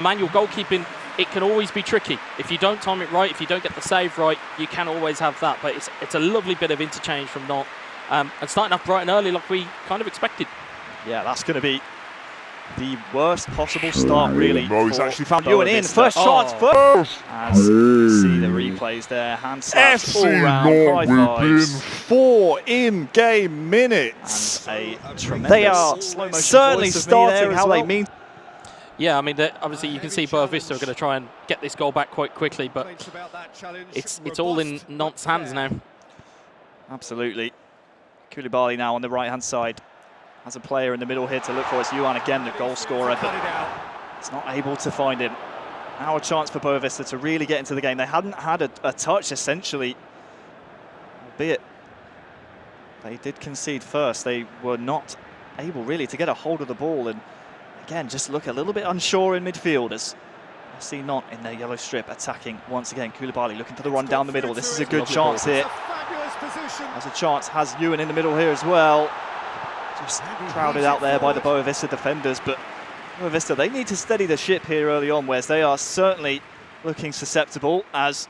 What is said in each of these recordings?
Manual goalkeeping, it can always be tricky. If you don't time it right, if you don't get the save right, you can always have that. But it's a lovely bit of interchange from Nantes. And starting off bright and early like we kind of expected. Yeah, that's going to be the worst possible start, really. He's actually found Ewan in. First chance, first. As you see the replays there. Hand slaps all round. Nantes within 4 in-game minutes. And a tremendous they are certainly starting how they mean. Yeah, I mean, obviously you can see Boavista are going to try and get this goal back quite quickly, but it's all in Nantes' hands now. Absolutely. Koulibaly now on the right-hand side. Has a player in the middle here to look for. It's Yuan again, the goal scorer, but it's not able to find him. Now a chance for Boavista to really get into the game. They hadn't had a touch, essentially, albeit they did concede first. They were not able, really, to get a hold of the ball, and again, just look a little bit unsure in midfield as I see Nantes in their yellow strip attacking once again. Koulibaly looking for the run down the middle. This is a good chance here. Has a chance, has Ewan in the middle here as well. Just crowded out there by the Boavista defenders, but Boavista, they need to steady the ship here early on, whereas they are certainly looking susceptible as,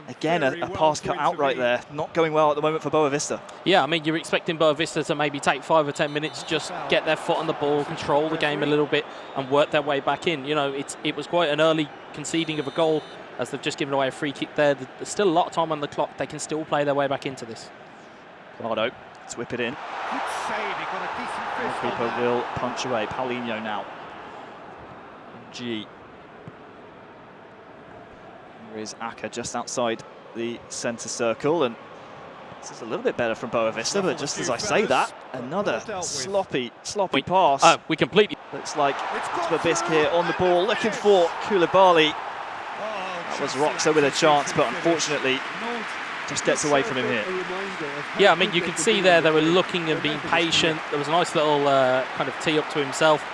again, a pass cut out right there. Not going well at the moment for Boavista. Yeah, I mean, you're expecting Boavista to maybe take 5 or 10 minutes, just get their foot on the ball, control the game a little bit, and work their way back in. You know, it was quite an early conceding of a goal, as they've just given away a free kick there. There's still a lot of time on the clock. They can still play their way back into this. Conrado, let's whip it in. Keeper will punch away. Paulinho now. G. Here is Aka just outside the centre circle, and this is a little bit better from Boavista, but just as I say that, another sloppy pass. We completely... Looks like Boavista here on the ball, looking for Koulibaly. That was Roxa with a chance, but unfortunately just gets away from him here. Yeah, I mean, you can see there they were looking and being patient. There was a nice little kind of tee up to himself.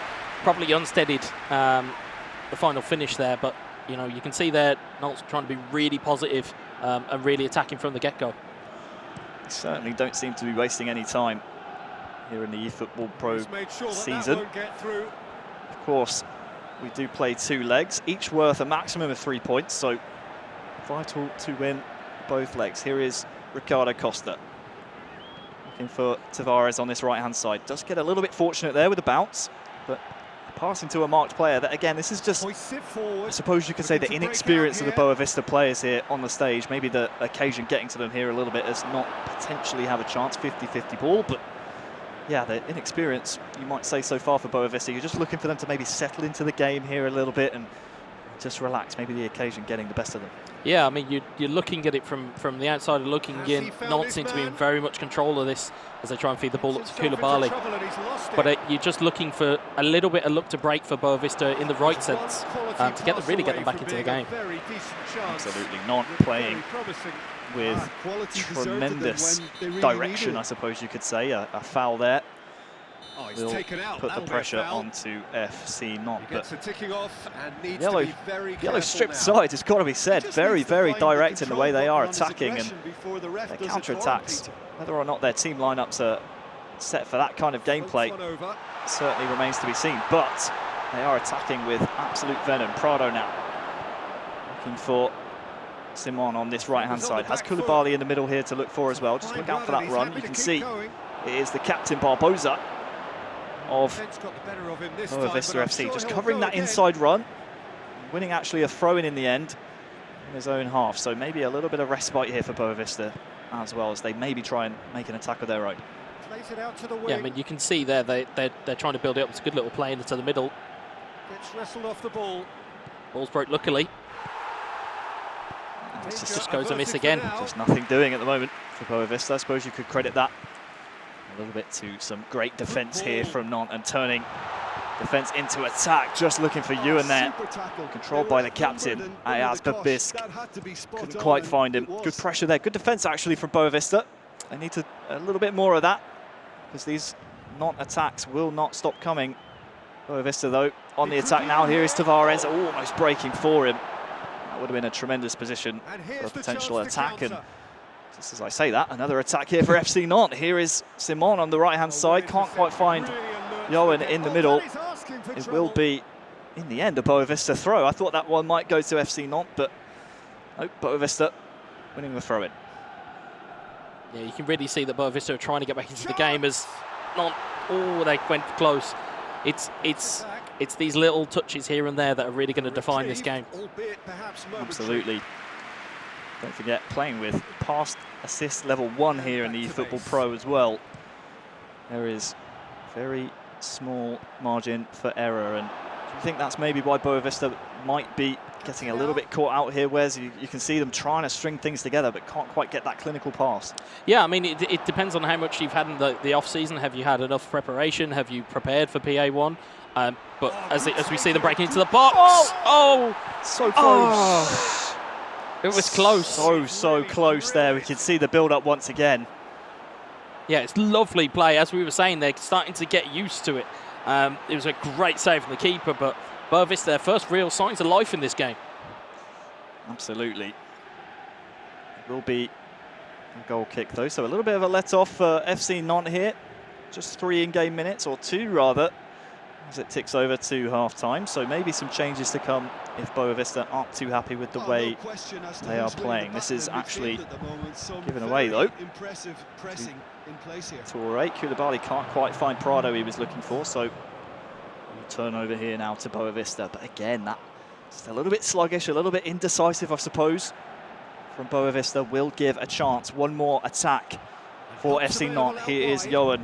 Probably unsteadied the final finish there, but you know, you can see there Nantes trying to be really positive and really attacking from the get-go. Certainly don't seem to be wasting any time here in the eFootball.pro season. Of course, we do play 2 legs, each worth a maximum of 3 points, so vital to win both legs. Here is Ricardo Costa looking for Tavares on this right-hand side. Does get a little bit fortunate there with the bounce, but passing to a marked player. That again, this is just, I suppose you could say, the inexperience of the Boavista players here on the stage. Maybe the occasion getting to them here a little bit as not potentially have a chance. 50-50 ball, but yeah, the inexperience, you might say, so far for Boavista. You're just looking for them to maybe settle into the game here a little bit and just relax. Maybe the occasion getting the best of them. Yeah, I mean, you're looking at it from the outside and looking in. Nantes seem to be in very much control of this as they try and feed the ball up to Koulibaly. But you're just looking for a little bit of luck to break for Boavista in the right sense to really get them back into the game. Absolutely. Nantes playing with tremendous direction, I suppose you could say. A foul there will put the pressure onto FC Nantes. But yellow stripped side has got to be said. Very, very direct in the way they are attacking, and their counter-attacks, whether or not their team lineups are set for that kind of gameplay, certainly remains to be seen. But they are attacking with absolute venom. Prado now looking for Simon on this right-hand side. Has Koulibaly in the middle here to look for as well. Just look out for that run. You can see it is the captain, Barbosa, of Boavista FC, just covering that inside run, winning actually a throw-in in the end in his own half. So maybe a little bit of respite here for Boavista as well, as they maybe try and make an attack of their own. Yeah, I mean, you can see there they're trying to build it up. It's a good little play into the middle. Gets wrestled off the ball. Ball's broke luckily. This just goes a miss again. Just nothing doing at the moment for Boavista. I suppose you could credit that a little bit to some great defence here from Nantes, and turning defence into attack, just looking for Ewan there. Controlled by the captain, Ayaz Babisk. Couldn't quite find him. Good pressure there. Good defence actually from Boavista. They need a little bit more of that, because these Nantes attacks will not stop coming. Boavista though on the attack now. Here is Tavares, almost breaking for him. That would have been a tremendous position for a potential attack, and just as I say that, another attack here for FC Nantes. Here is Simon on the right-hand side. Can't quite find Johan in the middle. It will be in the end, a Boavista throw. I thought that one might go to FC Nantes, but nope, Boavista winning the throw-in. Yeah, you can really see that Boavista are trying to get back into the game as Nantes, oh, they went close. It's these little touches here and there that are really going to define this game. Absolutely. Don't forget, playing with past assist level 1 here in the eFootball.pro as well. There is very small margin for error, and do you think that's maybe why Boavista might be getting a little bit caught out here, whereas you can see them trying to string things together but can't quite get that clinical pass? Yeah, I mean, it depends on how much you've had in the off-season. Have you had enough preparation? Have you prepared for PA1? But as we see them breaking into the box, so close. Oh. It was close. So close there. We can see the build-up once again. Yeah, it's lovely play. As we were saying, they're starting to get used to it. It was a great save from the keeper, but Boavista, their first real signs of life in this game. Absolutely. It will be a goal kick, though, so a little bit of a let-off for FC Nantes here. Just 3 in-game minutes, or 2 rather, as it ticks over to half-time. So maybe some changes to come if Boavista aren't too happy with the way they are playing. This is actually given away, though. Toure, Koulibaly can't quite find Prado he was looking for, so turnover here now to Boavista. But again, that's a little bit sluggish, a little bit indecisive, I suppose, from Boavista. Will give a chance. One more attack for FC Nantes. Here is Johan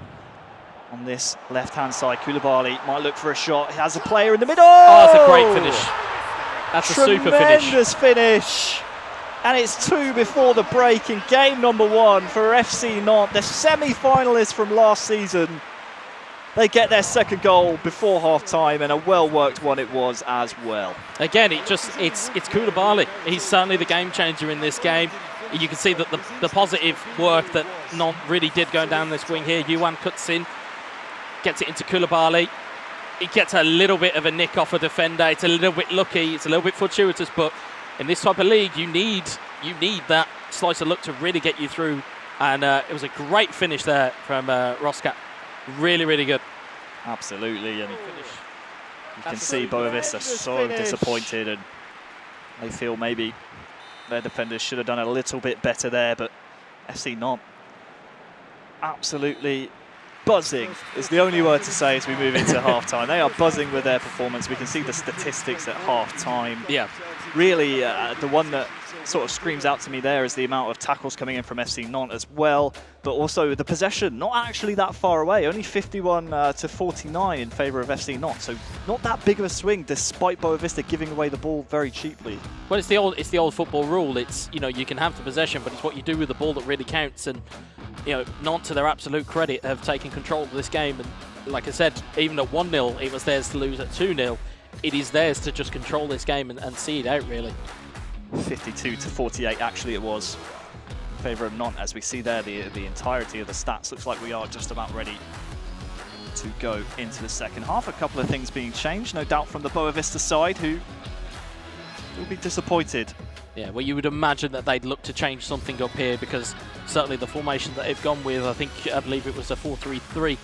on this left-hand side. Koulibaly might look for a shot. He has a player in the middle. Oh, that's a great finish. That's a super finish. Tremendous finish. And it's 2 before the break in game number 1 for FC Nantes, the semi-finalists from last season. They get their second goal before half-time, and a well-worked one it was as well. Again, it's Koulibaly. He's certainly the game changer in this game. You can see that the positive work that Nantes really did going down this wing here. Yuan cuts in, gets it into Koulibaly. He gets a little bit of a nick off a defender. It's a little bit lucky. It's a little bit fortuitous, but in this type of league, you need that slice of luck to really get you through. And it was a great finish there from Roscat. Really, really good. Absolutely, and you can see Boavista so disappointed, and they feel maybe their defenders should have done a little bit better there, but FC Nantes absolutely buzzing is the only word to say as we move into half-time. They are buzzing with their performance. We can see the statistics at half-time. Yeah. Really, the one that sort of screams out to me there is the amount of tackles coming in from FC Nantes as well, but also the possession, not actually that far away, only 51 to 49 in favour of FC Nantes, so not that big of a swing despite Boavista giving away the ball very cheaply. Well, it's the old football rule. It's, you know, you can have the possession, but it's what you do with the ball that really counts. And you know, Nantes, to their absolute credit, have taken control of this game. And like I said, even at 1-0, it was theirs to lose. At 2-0, it is theirs to just control this game and see it out, really. 52 to 48, actually, it was in favour of Nantes. As we see there, the entirety of the stats looks like we are just about ready to go into the second half. A couple of things being changed, no doubt, from the Boavista side, who will be disappointed. Yeah, well, you would imagine that they'd look to change something up here, because certainly the formation that they've gone with, I believe it was a 4-3-3.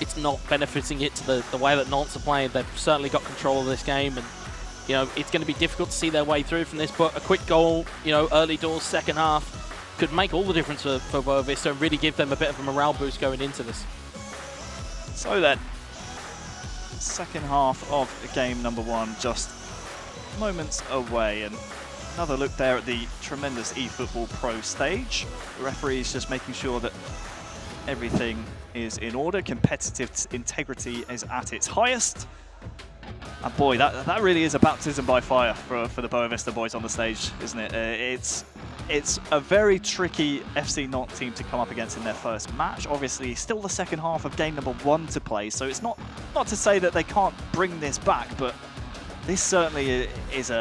It's not benefiting it to the way that Nantes are playing. They've certainly got control of this game, and you know, it's going to be difficult to see their way through from this, but a quick goal, you know, early doors, second half, could make all the difference for Boavista and really give them a bit of a morale boost going into this. So then, second half of game number 1, just moments away, and another look there at the tremendous eFootball.pro stage. The referee is just making sure that everything is in order, competitive integrity is at its highest. And boy, that really is a baptism by fire for the Boavista boys on the stage, isn't it? It's a very tricky FC Nantes team to come up against in their first match. Obviously, still the second half of game number 1 to play, so it's not to say that they can't bring this back, but this certainly is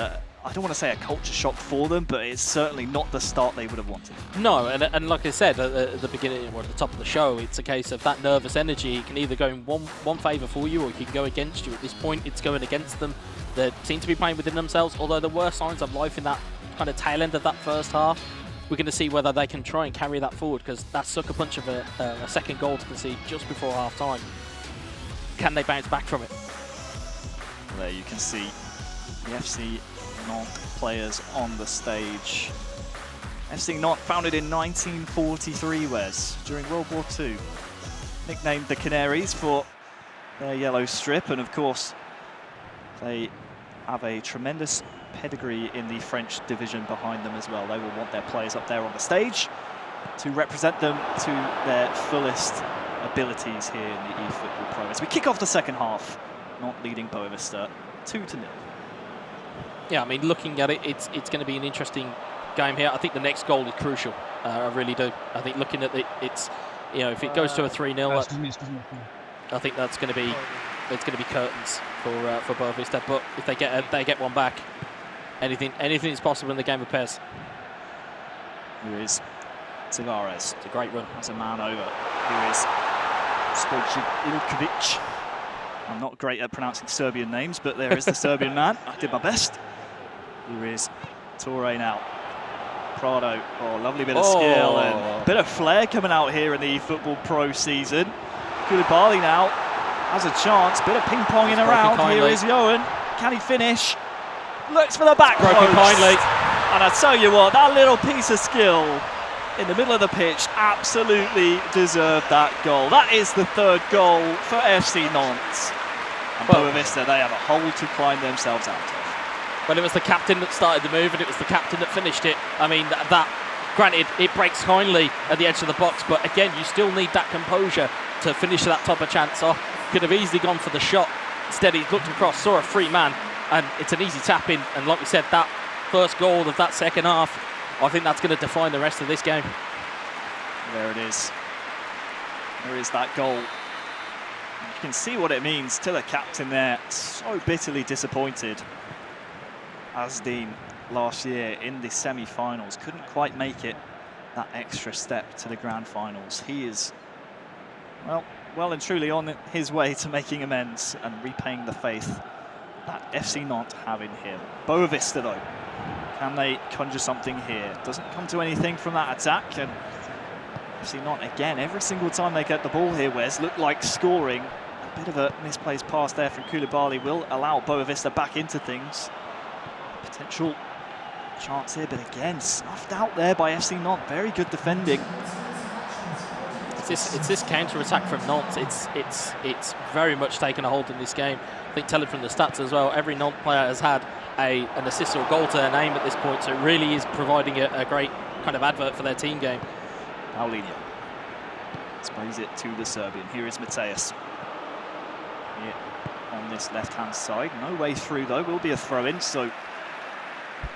I don't want to say a culture shock for them, but it's certainly not the start they would have wanted. No, and like I said at the beginning, or at the top of the show, it's a case of that nervous energy. It can either go in one favour for you, or it can go against you. At this point, it's going against them. They seem to be playing within themselves, although there were signs of life in that kind of tail end of that first half. We're going to see whether they can try and carry that forward, because that sucker punch of a second goal to concede just before half-time. Can they bounce back from it? there you can see the FC Nantes players on the stage. FC Nantes, founded in 1943, Wes, during World War II. Nicknamed the Canaries for their yellow strip, and of course they have a tremendous pedigree in the French division behind them as well. They will want their players up there on the stage to represent them to their fullest abilities here in the eFootball.pro. As we kick off the second half, Nantes leading Boavista 2-0. Yeah, I mean, looking at it, it's going to be an interesting game here. I think the next goal is crucial. I really do. I think looking at it, it's, you know, if it goes to a 3-0, I think that's going to be curtains for Boavista. But if they get one back, anything is possible in the game of pairs. Here is Tavares. It's a great run. That's a man over. Here is Stojic Ilkovic. I'm not great at pronouncing Serbian names, but there is the Serbian man. I did my best. Here is Torre now. Prado. Oh, lovely bit of skill and a bit of flair coming out here in the eFootball.pro season. Koulibaly now has a chance. Bit of ping-ponging around. Here is Johan. Can he finish? Looks for the back post. Kindly. And I tell you what, that little piece of skill in the middle of the pitch absolutely deserved that goal. That is the third goal for FC Nantes. And Boavista, they have a hole to climb themselves out of. Well, it was the captain that started the move, and it was the captain that finished it. I mean, that granted, it breaks kindly at the edge of the box, but again, you still need that composure to finish that type of chance off. Could have easily gone for the shot. Instead, he looked across, saw a free man, and it's an easy tap in. And like we said, that first goal of that second half, I think that's going to define the rest of this game. There it is. There is that goal. You can see what it means to the captain there. So bitterly disappointed. Asdean last year in the semi-finals couldn't quite make it that extra step to the grand finals. He is, well and truly on his way to making amends and repaying the faith that FC Nantes have in him. Boavista though, can they conjure something here? Doesn't come to anything from that attack, and FC Nantes again, every single time they get the ball here, Wes, look like scoring. A bit of a misplaced pass there from Koulibaly will allow Boavista back into things. Potential chance here, but again, snuffed out there by FC Nantes. Very good defending. It's this counter-attack from Nantes. It's very much taken a hold in this game. I think telling from the stats as well, every Nantes player has had an assist or goal to their name at this point, so it really is providing a great kind of advert for their team game. Paulinho sprays it to the Serbian. Here is Mateus. Here on this left-hand side. No way through though, will be a throw-in, so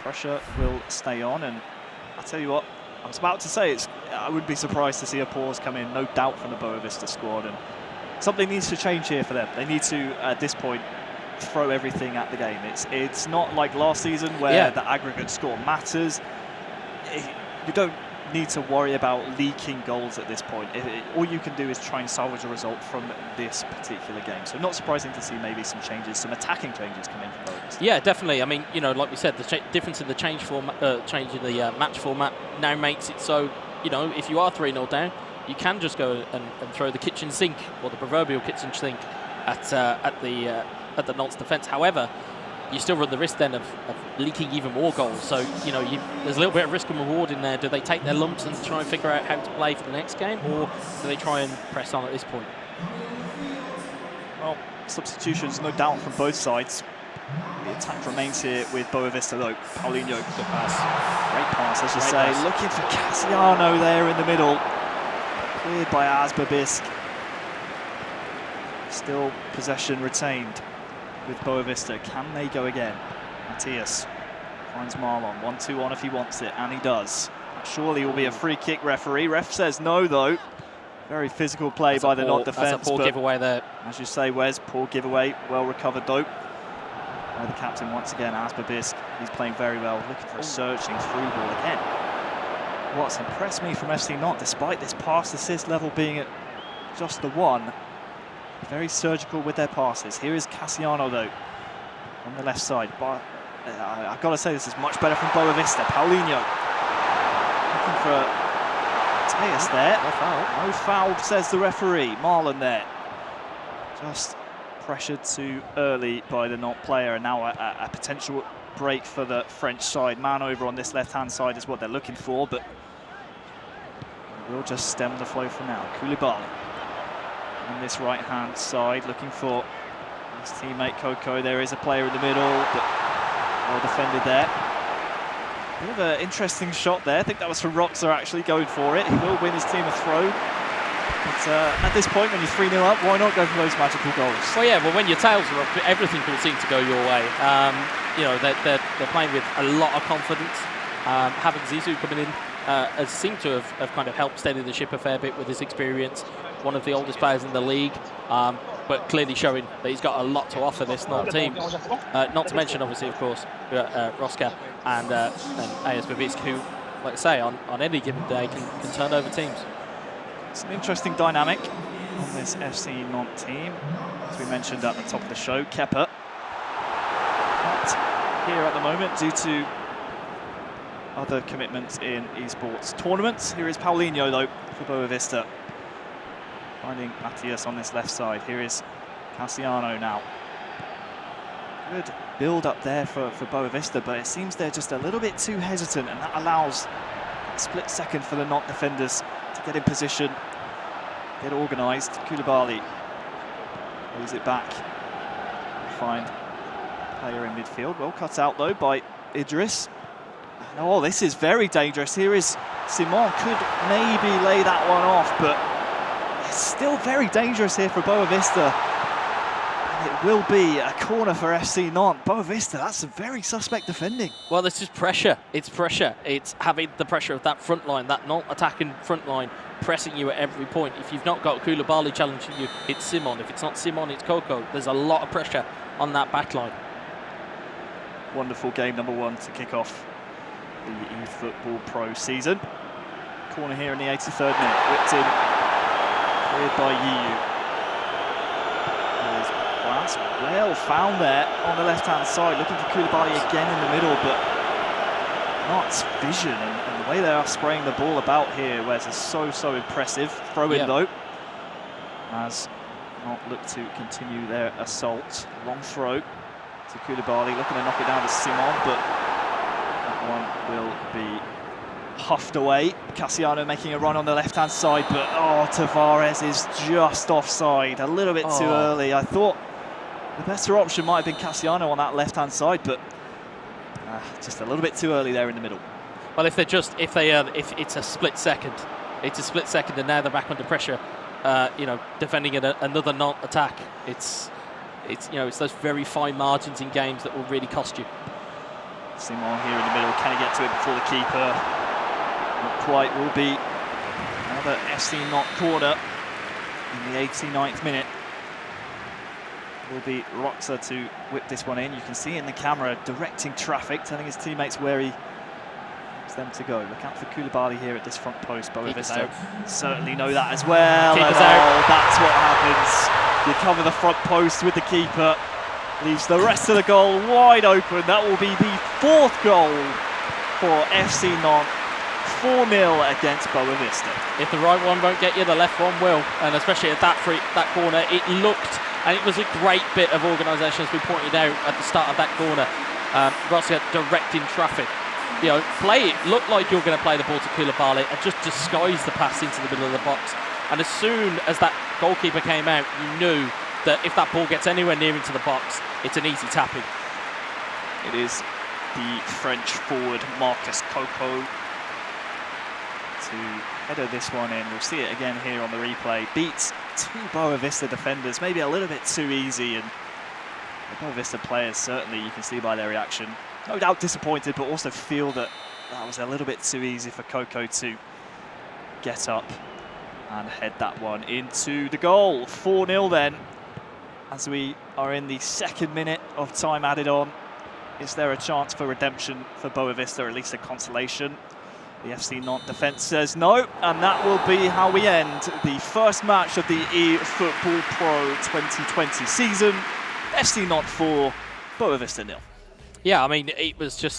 pressure will stay on. And I'll tell you what, I was about to say, I would be surprised to see a pause come in, no doubt, from the Boavista squad. And something needs to change here for them. They need to, at this point, throw everything at the game. It's not like last season where the aggregate score matters. You don't need to worry about leaking goals at this point. All you can do is try and salvage a result from this particular game. So not surprising to see maybe some changes, some attacking changes come in from Boavista. Yeah, definitely. I mean, you know, like we said, the difference in the change in the match format now makes it so, you know, if you are 3-0 down, you can just go and throw the kitchen sink, or the proverbial kitchen sink, at the Nantes defence. However, you still run the risk then of leaking even more goals. So, you know, there's a little bit of risk and reward in there. Do they take their lumps and try and figure out how to play for the next game, or do they try and press on at this point? Well, substitutions, no doubt, from both sides. The attack remains here with Boavista though. Paulinho, good pass. Great pass, I should say. Looking for Cassiano there in the middle. Cleared by Asbabisk. Still possession retained with Boavista. Can they go again? Matthias finds Marlon. 1-2 on if he wants it, and he does. Surely will be a free kick, referee. Ref says no though. Very physical play by the Nantes defence. That's a poor giveaway there. As you say, Wes, poor giveaway. Well recovered though. The captain once again, Asbabisk. He's playing very well, looking for a searching through ball again. What's impressed me from FC Nantes, despite this pass assist level being at just the 1, very surgical with their passes. Here is Cassiano though, on the left side. But I've got to say, this is much better from Boavista. Paulinho looking for Mateus there. No foul. No foul, says the referee. Marlon there, just pressured too early by the Nantes player, and now a potential break for the French side. Man over on this left-hand side is what they're looking for, but we'll just stem the flow for now. Koulibaly on this right-hand side, looking for his teammate Coco. There is a player in the middle, but well defended there. Bit of an interesting shot there. I think that was from Roxer actually going for it. He will win his team a throw. But at this point, when you're 3-0 up, why not go for those magical goals? Well, yeah, well, when your tails are up, everything will seem to go your way. You know, they're playing with a lot of confidence. Having Zizou coming in has seemed to have kind of helped steady the ship a fair bit with his experience. One of the oldest players in the league, but clearly showing that he's got a lot to offer this Nantes team. Not to mention, obviously, of course, Roska and AS Babisk, who, like I say, on any given day can turn over teams. It's an interesting dynamic on this FC Nantes team. As we mentioned at the top of the show, Kepa not here at the moment due to other commitments in esports tournaments. Here is Paulinho, though, for Boavista. Finding Matthias on this left side. Here is Cassiano now. Good build up there for Boavista, but it seems they're just a little bit too hesitant, and that allows a split second for the Nantes defenders to get in position, get organised. Koulibaly moves it back. Find player in midfield. Well cut out though by Idris. And, oh, this is very dangerous. Here is Simon. Could maybe lay that one off, but it's still very dangerous here for Boavista. And it will be a corner for FC Nantes. Boavista, that's some very suspect defending. Well, this is pressure. It's pressure. It's having the pressure of that front line, that Nantes attacking front line, pressing you at every point. If you've not got Koulibaly challenging you, it's Simon. If it's not Simon, it's Coco. There's a lot of pressure on that back line. Wonderful game number 1 to kick off the eFootball.pro season. Corner here in the 83rd minute. Whipped in, cleared by Yiu. There's Blas, well found there on the left-hand side, looking for Koulibaly again in the middle, but Nantes' vision and the way they are spraying the ball about here, Wes, is so impressive. Throw in though, as Nantes look to continue their assault. Long throw to Koulibaly, looking to knock it down to Simon, but that one will be huffed away. Cassiano making a run on the left-hand side, but oh, Tavares is just offside, a little bit too early. I thought the better option might have been Cassiano on that left-hand side, but just a little bit too early there in the middle. Well, if it's a split second, and now they're back under pressure. You know, defending another Nantes attack. It's those very fine margins in games that will really cost you. Simon here in the middle, can he get to it before the keeper? Not quite, will be another FC Nantes corner in the 89th minute. Will be Roxer to whip this one in. You can see in the camera directing traffic, telling his teammates where he wants them to go. Look out for Koulibaly here at this front post. Boavista certainly know that as well. Keeper's out. That's what happens. You cover the front post with the keeper, leaves the rest of the goal wide open. That will be the 4th goal for FC Nantes. 4-0 against Boavista. If the right one won't get you, the left one will, and especially at that corner, it looked, and it was a great bit of organisation, as we pointed out at the start of that corner. Rossia directing traffic. You know, look like you're going to play the ball to Koulibaly and just disguise the pass into the middle of the box. And as soon as that goalkeeper came out, you knew that if that ball gets anywhere near into the box, it's an easy tapping. It is the French forward Marcus Coco to header this one in. We'll see it again here on the replay. Beats 2 Boavista defenders, maybe a little bit too easy, and the Boavista players, certainly you can see by their reaction, no doubt disappointed, but also feel that that was a little bit too easy for Coco to get up and head that one into the goal. 4-0 then, as we are in the 2nd minute of time added on. Is there a chance for redemption for Boavista, or at least a consolation? The FC Nantes defence says no, and that will be how we end the first match of the eFootball.pro 2020 season. FC Nantes 4, Boavista 0. Yeah, I mean, it was a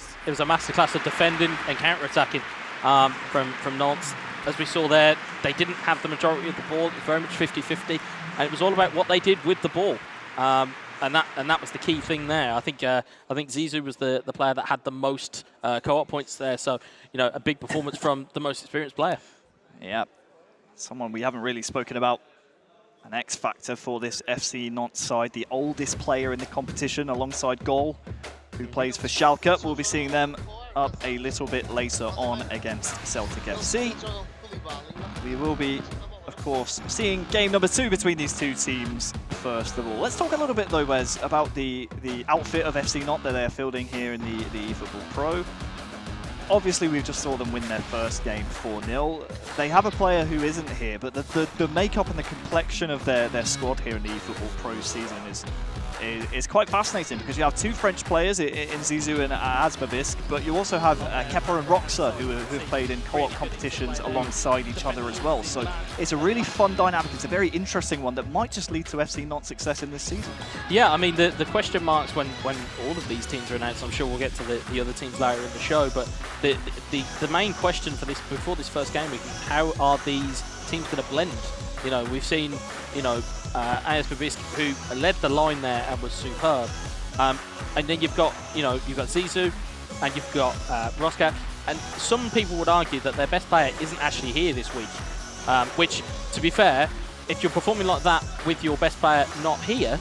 masterclass of defending and counter-attacking from Nantes. As we saw there, they didn't have the majority of the ball. It was very much 50-50, and it was all about what they did with the ball. And that was the key thing there. I think Zizou was the player that had the most co-op points there. So, you know, a big performance from the most experienced player. Yeah, someone we haven't really spoken about. An X-factor for this FC Nantes side, the oldest player in the competition alongside Gol, who plays for Schalke. We'll be seeing them up a little bit later on against Celtic FC. We will be, of course, seeing game number 2 between these two teams first of all. Let's talk a little bit, though, Wes, about the outfit of FC Nantes that they're fielding here in the eFootball.pro. Obviously, we just saw them win their first game 4-0. They have a player who isn't here, but the makeup and the complexion of their squad here in the eFootball.pro season is quite fascinating, because you have 2 French players in Zizou and Asbabisk, but you also have Kepper and Roxa who have played in co-op competitions alongside each other as well. So it's a really fun dynamic. It's a very interesting one that might just lead to FC Nantes' success in this season. Yeah, I mean, the question marks when all of these teams are announced, I'm sure we'll get to the other teams later in the show, but the main question for this, before this first game week, is how are these teams going to blend? You know, we've seen, you know, AS Babisk, who led the line there and was superb. And then you've got Zizou, and you've got Roska. And some people would argue that their best player isn't actually here this week. Which, to be fair, if you're performing like that with your best player not here,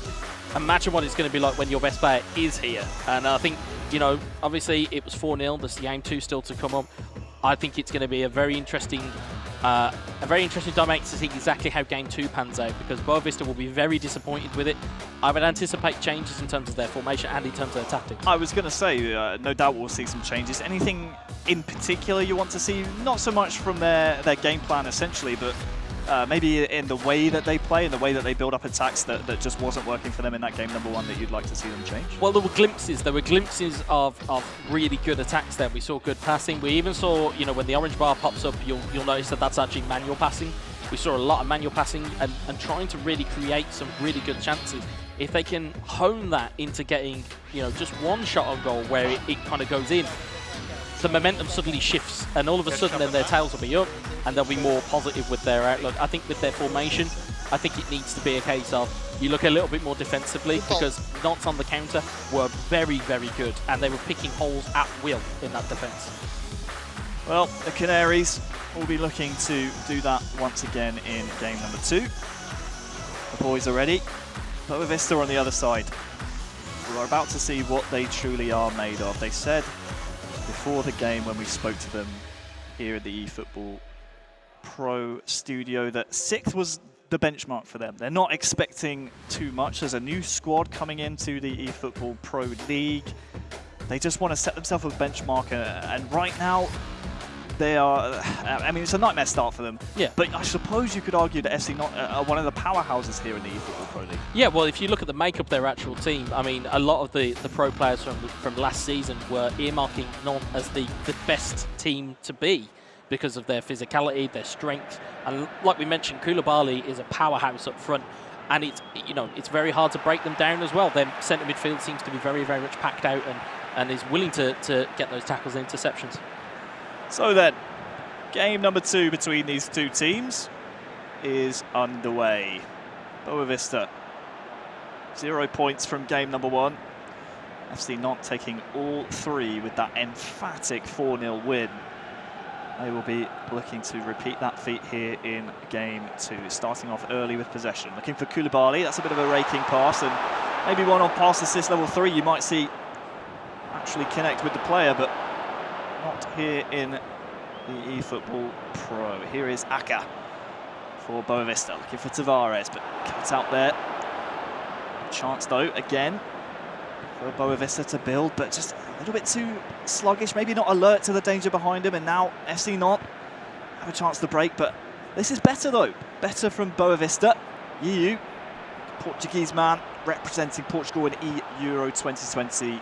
imagine what it's going to be like when your best player is here. And I think, you know, obviously it was 4-0. There's game 2 still to come up. I think it's going to be a very interesting dynamic to see exactly how game 2 pans out, because Boavista will be very disappointed with it. I would anticipate changes in terms of their formation and in terms of their tactics. I was going to say, no doubt we'll see some changes. Anything in particular you want to see? Not so much from their game plan, essentially, but maybe in the way that they play, in the way that they build up attacks that just wasn't working for them in that game number 1 that you'd like to see them change? Well, there were glimpses of really good attacks there. We saw good passing. We even saw, you know, when the orange bar pops up, you'll notice that that's actually manual passing. We saw a lot of manual passing and trying to really create some really good chances. If they can hone that into getting, you know, just one shot on goal where it kind of goes in, the momentum suddenly shifts, and all of a sudden then their tails will be up and they'll be more positive with their outlook. I think with their formation, I think it needs to be a case of you look a little bit more defensively, because Nantes on the counter were very, very good, and they were picking holes at will in that defence. Well, the Canaries will be looking to do that once again in game number 2. The boys are ready. Boavista on the other side. We're about to see what they truly are made of. They said before the game, when we spoke to them here at the eFootball.pro studio, that 6th was the benchmark for them. They're not expecting too much. There's a new squad coming into the eFootball.pro league. They just want to set themselves a benchmark, and right now they are, I mean, it's a nightmare start for them. Yeah. But I suppose you could argue that FC Nantes are one of the powerhouses here in the eFootball.pro league. Yeah, well, if you look at the makeup of their actual team, I mean, a lot of the pro players from last season were earmarking Nantes as the best team to be because of their physicality, their strength, and like we mentioned, Koulibaly is a powerhouse up front, and it's very hard to break them down as well. Their centre midfield seems to be very, very much packed out and is willing to get those tackles and interceptions. So then, game number 2 between these two teams is underway. Boavista, 0 points from game number 1. FC Nantes taking all 3 with that emphatic 4-0 win. They will be looking to repeat that feat here in game 2, starting off early with possession. Looking for Koulibaly, that's a bit of a raking pass, and maybe one on pass assist level 3 you might see actually connect with the player, but not here in the eFootball.pro. Here is Aka for Boavista, looking for Tavares, but cut out there. Chance though, again, for Boavista to build, but just a little bit too sluggish, maybe not alert to the danger behind him, and now FC Nantes have a chance to break, but this is better though. Better from Boavista. EU, Portuguese man, representing Portugal in Euro 2020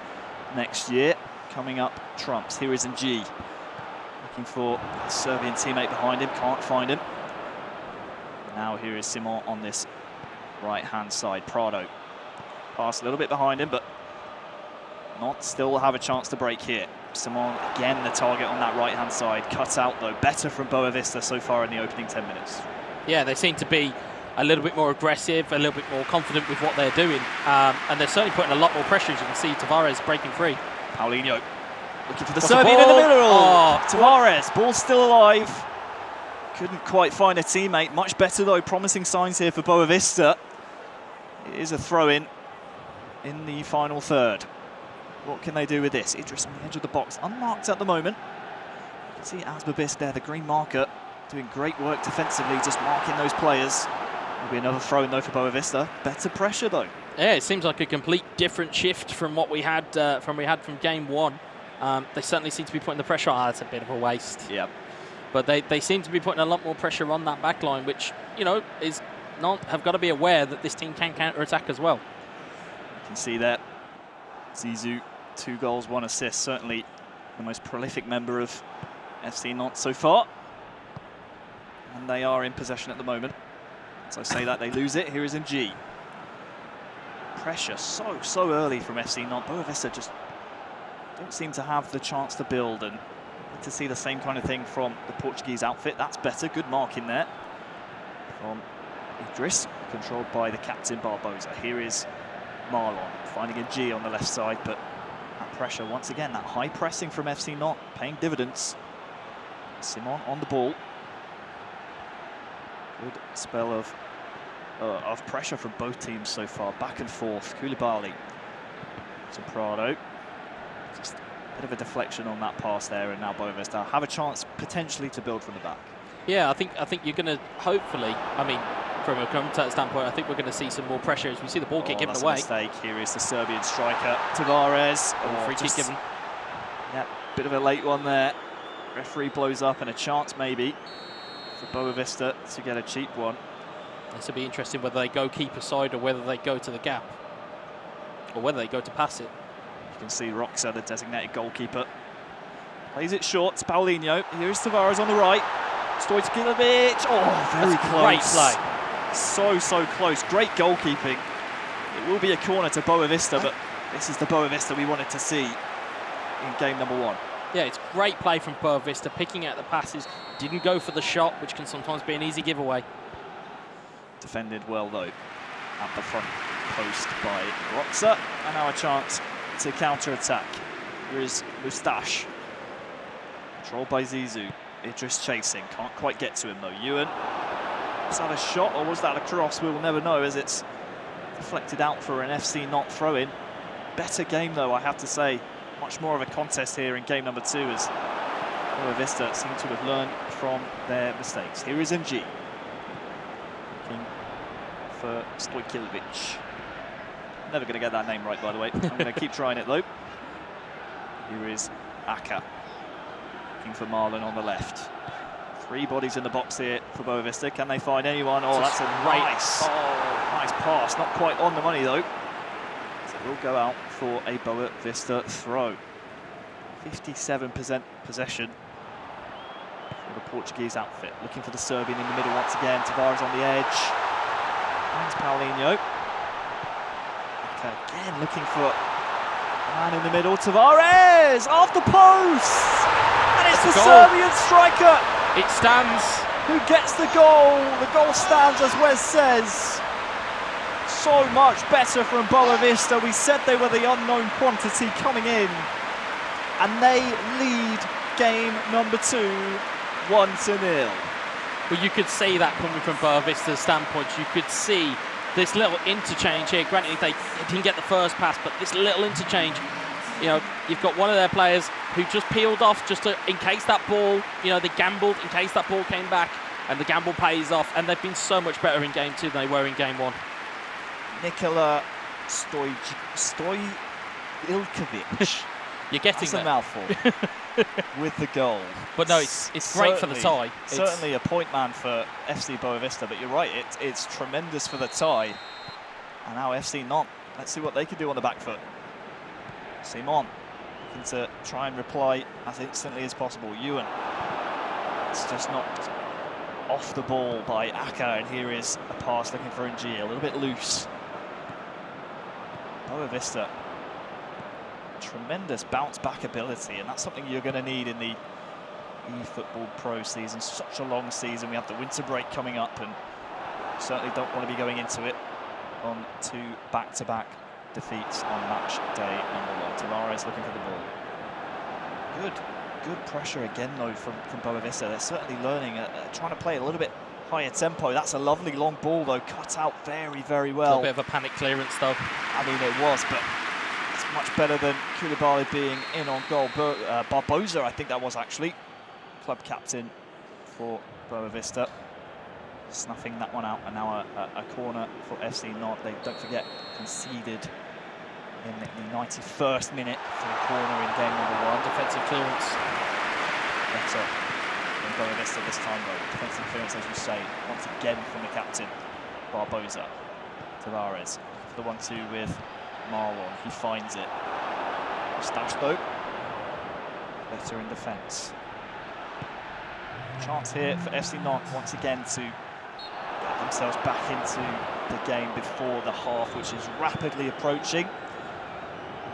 next year. Coming up trumps. Here is Ng, looking for a Serbian teammate behind him, can't find him. Now here is Simon on this right-hand side. Prado, pass a little bit behind him, but Nantes still have a chance to break here. Simon, again, the target on that right-hand side. Cut out, though. Better from Boavista so far in the opening 10 minutes. Yeah, they seem to be a little bit more aggressive, a little bit more confident with what they're doing. And they're certainly putting a lot more pressure, as you can see Tavares breaking free. Paulinho looking for the What's Serbian the in the ball? middle. Oh, Tavares, ball still alive. Couldn't quite find a teammate. Much better though, promising signs here for Boavista. It is a throw-in in the final third. What can they do with this? Idris on the edge of the box, unmarked at the moment. You can see Asbabisk there, the green marker, doing great work defensively, just marking those players. Will be another throw-in though for Boavista. Better pressure though. Yeah, it seems like a complete different shift from what we had from game one. They certainly seem to be putting the pressure on. That's a bit of a waste. Yeah. But they seem to be putting a lot more pressure on that back line, which, you know, have got to be aware that this team can counter-attack as well. You can see that. Zizou, 2 goals, 1 assist. Certainly the most prolific member of FC Nantes so far. And they are in possession at the moment. As I say that, they lose it. Here is Ng. Pressure so early from FC Nantes. Boavista just don't seem to have the chance to build, and to see the same kind of thing from the Portuguese outfit. That's better. Good mark in there from Idris, controlled by the captain Barbosa. Here is Marlon finding a G on the left side, but that pressure once again, that high pressing from FC Nantes paying dividends. Simon on the ball. Good spell of pressure from both teams so far, back and forth. Koulibaly to Prado. Just a bit of a deflection on that pass there, and now Boavista have a chance potentially to build from the back. Yeah, I think you're going to hopefully, I mean, from a commentator standpoint, I think we're going to see some more pressure as we see the ball kick given away. That's a mistake. Here is the Serbian striker, Tavares. Free kick given. Yeah, bit of a late one there. Referee blows up, and a chance maybe for Boavista to get a cheap one. This will be interesting whether they go keeper side or whether they go to the gap, or whether they go to pass it. You can see Roxa, the designated goalkeeper, plays it short to Paulinho. Here is Tavares on the right. Stojkovic. Oh, very close. Great play. So close. Great goalkeeping. It will be a corner to Boavista, but this is the Boavista we wanted to see in game number 1. Yeah, it's great play from Boavista, picking out the passes. Didn't go for the shot, which can sometimes be an easy giveaway. Defended well though at the front post by Roxa, and now a chance to counter-attack. Here is Moustache, controlled by Zizou. Idris chasing, can't quite get to him though. Ewan, was that a shot or was that a cross? We will never know, as it's deflected out for an FC Nantes throw-in. Better game though, I have to say. Much more of a contest here in game number 2, as Boavista seem to have learned from their mistakes. Here is Ng. Looking for Stojkovic. Never going to get that name right, by the way. I'm going to keep trying it though. Here is Aka. Looking for Marlon on the left. 3 bodies in the box here for Boavista. Can they find anyone? Oh, that's a nice pass. Not quite on the money though. So it will go out for a Boavista throw. 57% possession for the Portuguese outfit. Looking for the Serbian in the middle once again. Tavares on the edge. Finds Paulinho. Okay, again looking for a man in the middle. Tavares off the post! And it's the Serbian striker! It stands. Who gets the goal? The goal stands, as Wes says. So much better from Boavista. We said they were the unknown quantity coming in. And they lead game number 2, 1-0. Well, you could see that coming from Boavista's standpoint. You could see this little interchange here. Granted, they didn't get the first pass, but this little interchange, you know, you've got one of their players who just peeled off just in case that ball, you know, they gambled in case that ball came back, and the gamble pays off, and they've been so much better in game 2 than they were in game 1. Nikola Stojkovic. You're getting That's a mouthful with the goal. But no, it's great for the tie. Certainly a point man for FC Boavista, but you're right, it's tremendous for the tie. And now FC Nantes, let's see what they can do on the back foot. Simon looking to try and reply as instantly as possible. Ewan, it's just knocked off the ball by Aka, and here is a pass looking for Ng, a little bit loose. Boavista, tremendous bounce back ability, and that's something you're going to need in the eFootball.pro season. Such a long season. We have the winter break coming up, and certainly don't want to be going into it on 2 back-to-back defeats on match day #1. Tavares looking for the ball. Good pressure again though from Boavista. They're certainly learning, trying to play a little bit higher tempo. That's a lovely long ball though, cut out very well. A bit of a panic clearance though. I mean, it was, but it's much better than Koulibaly being in on goal. Barbosa, I think that was actually, club captain for Boavista, snuffing that one out. And now a corner for FC Nantes. They, don't forget, conceded in the 91st minute for the corner in game #1. Defensive clearance. Better than Boavista this time though. Defensive clearance, as you say, once again from the captain, Barbosa. Tavares for the 1-2 with Marlon. He finds it. Stash though. Better in defence. Chance here for FC Nantes once again to get themselves back into the game before the half, which is rapidly approaching.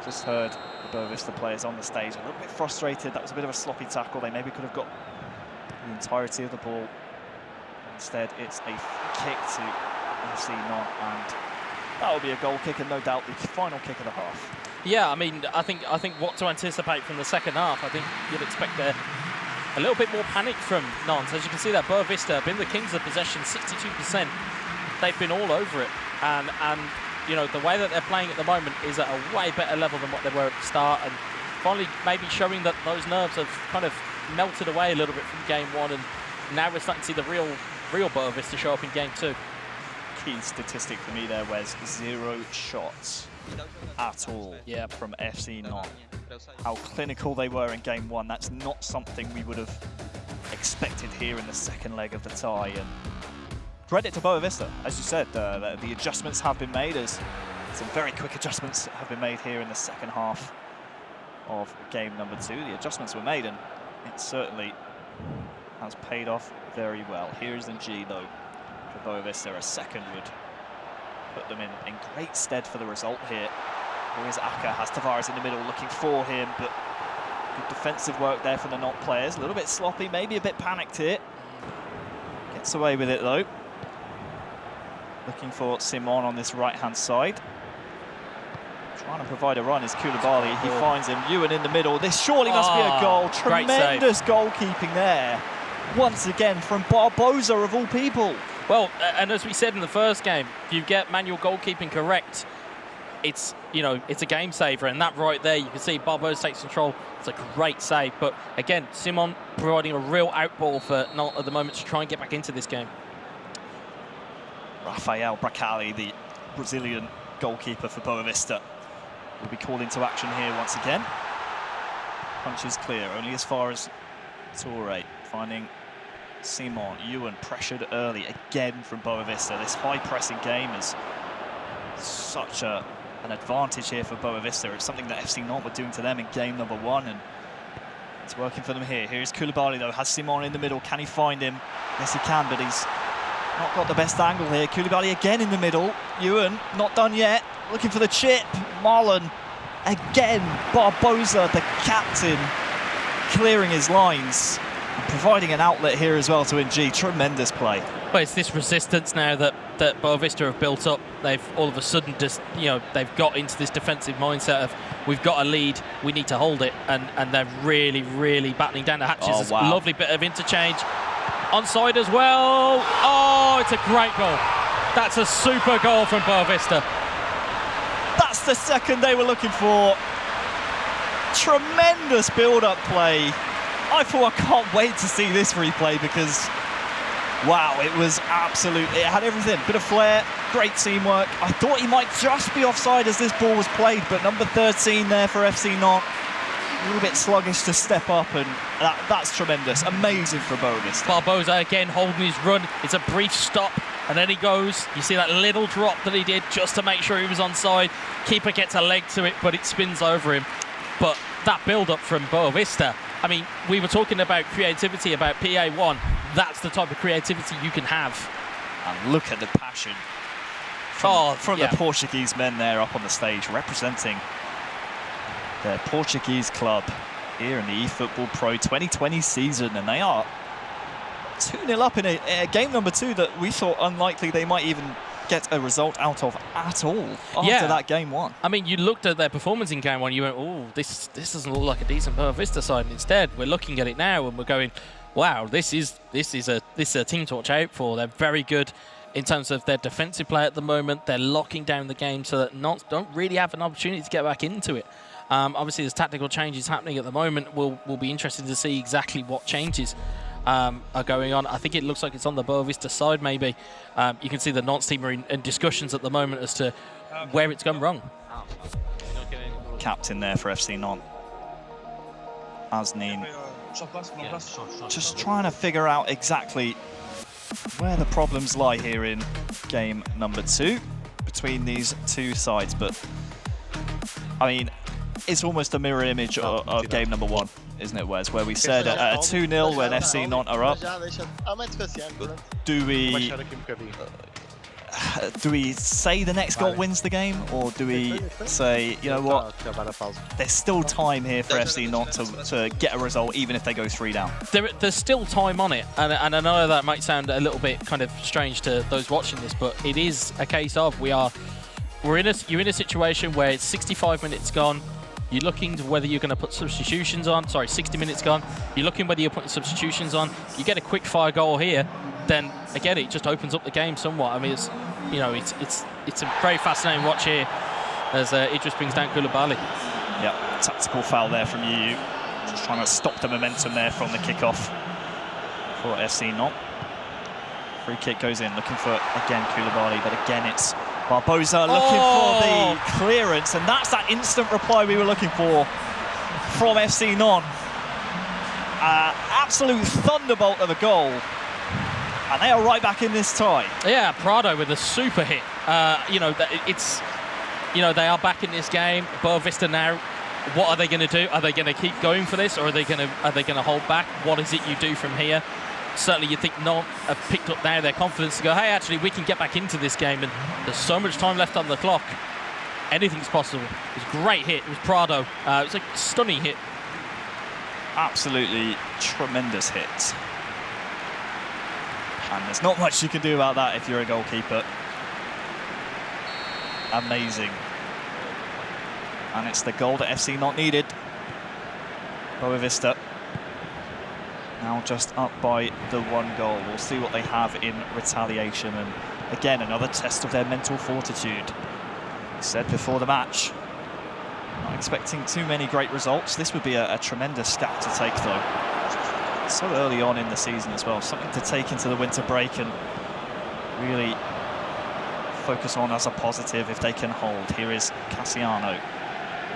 Just heard the Boavista players on the stage a little bit frustrated. That was a bit of a sloppy tackle. They maybe could have got the entirety of the ball. Instead, it's a kick to FC Nantes, and that will be a goal kick, and no doubt the final kick of the half. Yeah, I mean, I think what to anticipate from the second half. I think you'd expect a little bit more panic from Nantes. As you can see, that Boavista have been the kings of possession, 62%. They've been all over it, and you know, the way that they're playing at the moment is at a way better level than what they were at the start, and finally maybe showing that those nerves have kind of melted away a little bit from game 1, and now we're starting to see the real Boavista show up in game 2. Key statistic for me there was 0 shots at all from FC Nantes. How clinical they were in game 1, that's not something we would have expected here in the second leg of the tie. And credit to Boavista, as you said, the adjustments have been made, as some very quick adjustments have been made here in the second half of game #2. The adjustments were made, and it certainly has paid off very well. Here's Ng though for Boavista. A second would put them in great stead for the result here. Here's Aka, has Tavares in the middle looking for him, but good defensive work there from the Nantes players. A little bit sloppy, maybe a bit panicked here. Gets away with it though. Looking for Simon on this right-hand side. Trying to provide a run is Koulibaly. He finds him. Ewan in the middle. This surely must be a goal. Tremendous goalkeeping there. Once again from Barbosa of all people. Well, and as we said in the first game, if you get manual goalkeeping correct, it's, you know, it's a game saver. And that right there, you can see Barbosa takes control. It's a great save. But again, Simon providing a real outball for Nantes at the moment to try and get back into this game. Rafael Bracali, the Brazilian goalkeeper for Boavista, will be called into action here once again. Punch is clear, only as far as Toure, finding Simon. Ewan pressured early again from Boavista. This high pressing game is such an advantage here for Boavista. It's something that FC Nantes were doing to them in game #1, and it's working for them here. Here's Koulibaly though, has Simon in the middle. Can he find him? Yes he can, but he's not got the best angle here. Koulibaly again in the middle. Ewan not done yet, looking for the chip. Marlon again. Barbosa, the captain, clearing his lines and providing an outlet here as well to Ng. Tremendous play. But it's this resistance now that Boavista have built up. They've all of a sudden just, you know, they've got into this defensive mindset of, we've got a lead, we need to hold it, and they're really battling down the hatches. Oh, wow. A lovely bit of interchange. Onside as well. Oh, it's a great goal. That's a super goal from Boavista. That's the second they were looking for. Tremendous build-up play. I can't wait to see this replay, because wow, it was it had everything. Bit of flair, great teamwork. I thought he might just be offside as this ball was played, but number 13 there for FC Nantes, a little bit sluggish to step up, and that's tremendous. Amazing for Boavista. Barbosa again holding his run. It's a brief stop, and then he goes. You see that little drop that he did just to make sure he was onside. Keeper gets a leg to it, but it spins over him. But that build-up from Boavista, I mean, we were talking about creativity, about PA1. That's the type of creativity you can have. And look at the passion from the Portuguese men there up on the stage, representing their Portuguese club here in the eFootball.pro 2020 season. And they are 2-0 up in a game number 2 that we thought unlikely they might even get a result out of at all after that game 1. I mean, you looked at their performance in game 1, you went, oh, this doesn't look like a decent Boavista side. And instead, we're looking at it now and we're going, wow, this is a team to watch out for. They're very good in terms of their defensive play at the moment. They're locking down the game so that Nantes don't really have an opportunity to get back into it. Obviously, there's tactical changes happening at the moment. We'll be interested to see exactly what changes are going on. I think it looks like it's on the Boavista side, maybe. You can see the Nantes team are in discussions at the moment as to where it's gone wrong. Captain there for FC Nantes, Asnin. Just trying to figure out exactly where the problems lie here in game number 2 between these two sides. But, I mean, it's almost a mirror image of game number 1, isn't it, Wes? Where we said a 2-0 when FC Nantes are up. Do we say the next goal wins the game, or do we say, you know what, there's still time here for FC Nantes to get a result, even if they go 3 down? There's still time on it, and I know that might sound a little bit kind of strange to those watching this, but it is a case of you're in a situation where it's 65 minutes gone. You're looking to whether you're going to put substitutions on. Sorry, 60 minutes gone. You're looking whether you're putting substitutions on. You get a quick fire goal here, then again it just opens up the game somewhat. I mean, it's a very fascinating watch here as Idris brings down Koulibaly. Yep, tactical foul there from you. Just trying to stop the momentum there from the kickoff for FC Nantes. Free kick goes in, looking for again Koulibaly, but again it's Barbosa looking for the clearance, and that's that instant reply we were looking for from FC Nantes. Absolute thunderbolt of a goal, and they are right back in this tie. Yeah, Prado with a super hit. They are back in this game. Boavista now, what are they going to do? Are they going to keep going for this, or are they going to hold back? What is it you do from here? Certainly you think Nantes have picked up now their confidence to go, hey, actually, we can get back into this game, and there's so much time left on the clock. Anything's possible. It was a great hit. It was Prado. It was a stunning hit. Absolutely tremendous hit. And there's not much you can do about that if you're a goalkeeper. Amazing. And it's the goal that FC Nantes needed. Boavista now just up by the 1 goal. We'll see what they have in retaliation, and again another test of their mental fortitude. I said before the match, not expecting too many great results. This would be a tremendous gap to take though. So early on in the season as well, something to take into the winter break and really focus on as a positive if they can hold. Here is Cassiano.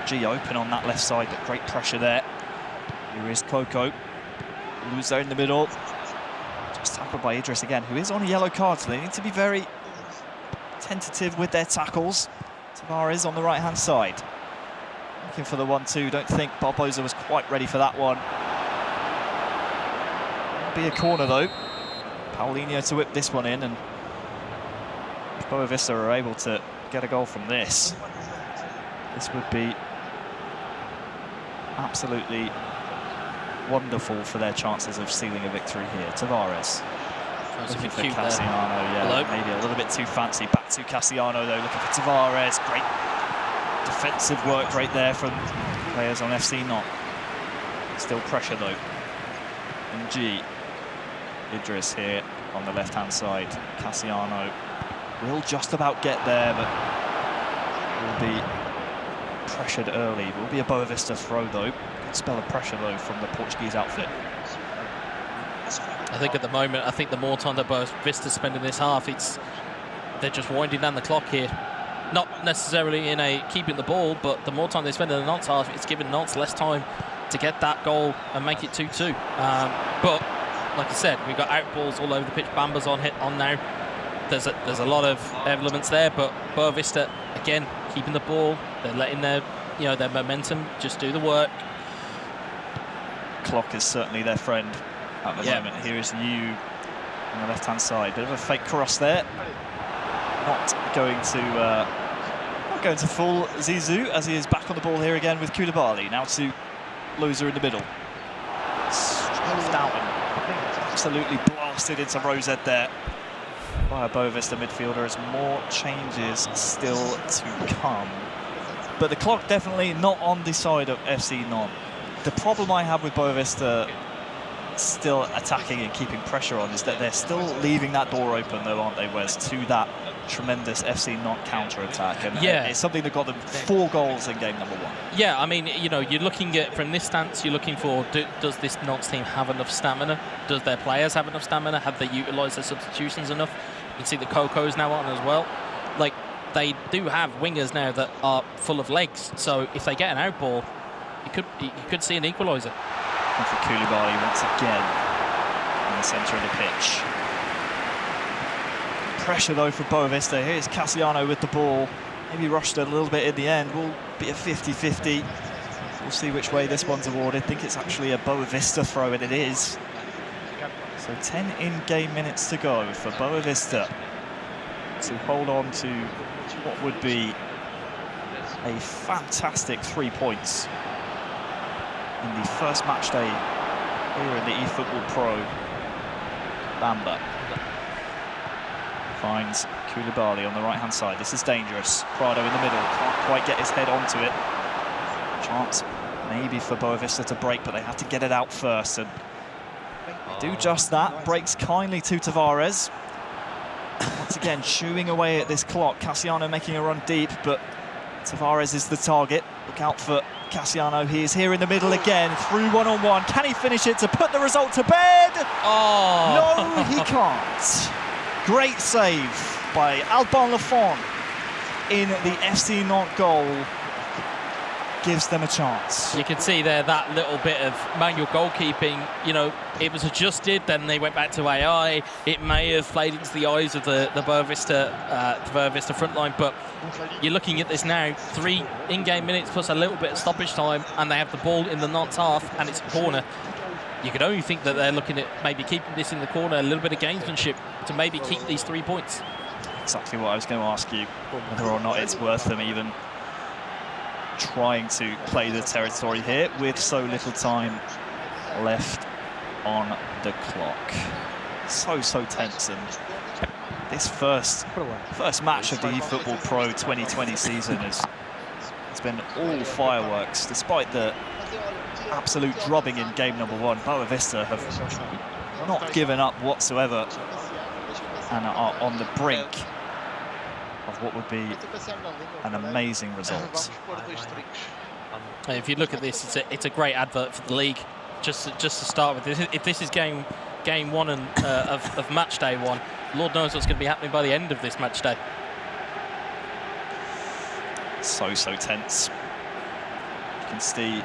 G open on that left side, but great pressure there. Here is Coco. Luzo in the middle. Just tackled by Idris again, who is on a yellow card, so they need to be very tentative with their tackles. Tavares on the right-hand side. Looking for the 1-2. Don't think Barbosa was quite ready for that one. Be a corner though. Paulinho to whip this one in, and Boavista are able to get a goal from this. This would be absolutely wonderful for their chances of sealing a victory here. Tavares looking for Cassiano, maybe a little bit too fancy. Back to Cassiano though, looking for Tavares. Great defensive work right there from players on FC Nantes. Still pressure though. And G. Idris here on the left-hand side. Cassiano will just about get there, but will be pressured early. Will be a Boavista throw though. Good spell of pressure though from the Portuguese outfit. I think at the moment, the more time that Boavista spend in this half, they're just winding down the clock here. Not necessarily in a keeping the ball, but the more time they spend in the Nantes half, it's giving Nantes less time to get that goal and make it 2-2. But like I said, we've got out balls all over the pitch. Bamba's on now. There's a lot of elements there, but Boavista again keeping the ball. They're letting their momentum just do the work. Clock is certainly their friend at the moment. Here is Yu on the left-hand side. Bit of a fake cross there. Not going to full Zizou as he is back on the ball here again with Koulibaly. Now to Loza in the middle. Strafed out and absolutely blown blasted into Rosette there by a Boavista midfielder, as more changes still to come. But the clock definitely not on the side of FC Nantes. The problem I have with Boavista still attacking and keeping pressure on is that they're still leaving that door open, though, aren't they, Wes, to that tremendous FC Nantes counter-attack. And yeah, it's something that got them 4 goals in game number 1. Yeah, I mean, you know, you're looking at, from this stance, you're looking for, does this Nantes team have enough stamina? Does their players have enough stamina? Have they utilised their substitutions enough? You can see the Coco's now on as well. Like, they do have wingers now that are full of legs, so if they get an out ball, you could see an equaliser. And for Koulibaly once again in the centre of the pitch. Pressure though for Boavista. Here's Cassiano with the ball. Maybe rushed it a little bit in the end. Will be a 50-50. We'll see which way this one's awarded. I think it's actually a Boavista throw, and it is. So 10 in-game minutes to go for Boavista to hold on to what would be a fantastic 3 points in the first match day here in the eFootball.pro. Bamba finds Koulibaly on the right-hand side. This is dangerous. Prado in the middle, can't quite get his head onto it. Chance maybe for Boavista to break, but they have to get it out first, and they do just that. Breaks kindly to Tavares. Once again, chewing away at this clock. Cassiano making a run deep, but Tavares is the target. Look out for Cassiano. He is here in the middle again, through one-on-one. Can he finish it to put the result to bed? Oh! No, he can't. Great save by Alban Lafont in the FC Nantes goal. Gives them a chance. You can see there that little bit of manual goalkeeping. You know, it was adjusted, then they went back to AI. It may have played into the eyes of the Boavista front line, but you're looking at this now, 3 in-game minutes plus a little bit of stoppage time, and they have the ball in the Nantes half, and it's a corner. You could only think that they're looking at maybe keeping this in the corner, a little bit of gamesmanship to maybe keep these 3 points. Exactly what I was going to ask you, whether or not it's worth them even trying to play the territory here with so little time left on the clock. So tense, and this first match of the eFootball.pro 2020 season has been all fireworks. Despite the absolute drubbing in game number 1, Boavista have not given up whatsoever and are on the brink of what would be an amazing result. If you look at this, it's a great advert for the league. Just to start with, if this is game 1 of match day 1, Lord knows what's going to be happening by the end of this match day. So tense. You can see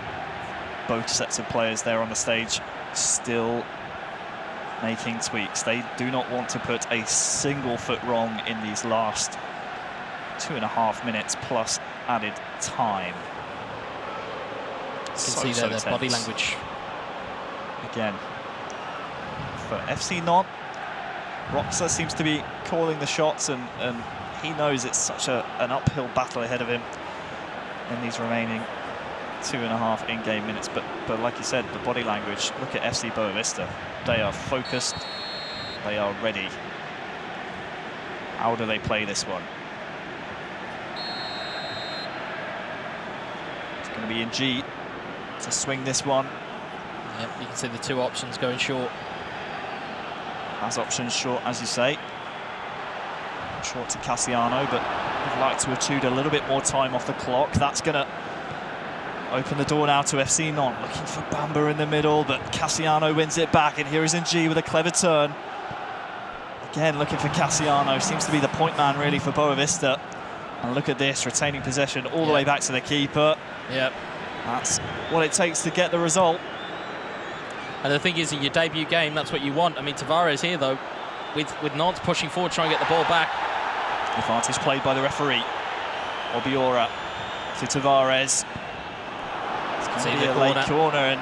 both sets of players there on the stage still making tweaks. They do not want to put a single foot wrong in these last 2.5 minutes plus added time. You can see there their body language. Again, for FC Nantes, Roxa seems to be calling the shots, and he knows it's such an uphill battle ahead of him in these remaining 2.5 in-game minutes. But like you said, the body language, look at FC Boavista. They are focused, they are ready. How do they play this one? It's going to be in G to swing this one. Yep, you can see the 2 options going short. As options short, as you say. Short to Cassiano, but would like to have chewed a little bit more time off the clock. That's going to open the door now to FC Nantes. Looking for Bamba in the middle, but Cassiano wins it back, and here is Ng with a clever turn. Again, looking for Cassiano. Seems to be the point man, really, for Boavista. And look at this, retaining possession all the way back to the keeper. Yep. That's what it takes to get the result. And the thing is, in your debut game, that's what you want. I mean, Tavares here, though, with Nantes pushing forward, trying to get the ball back. Advantage played by the referee. Obiora to Tavares. It's going to be a late corner, and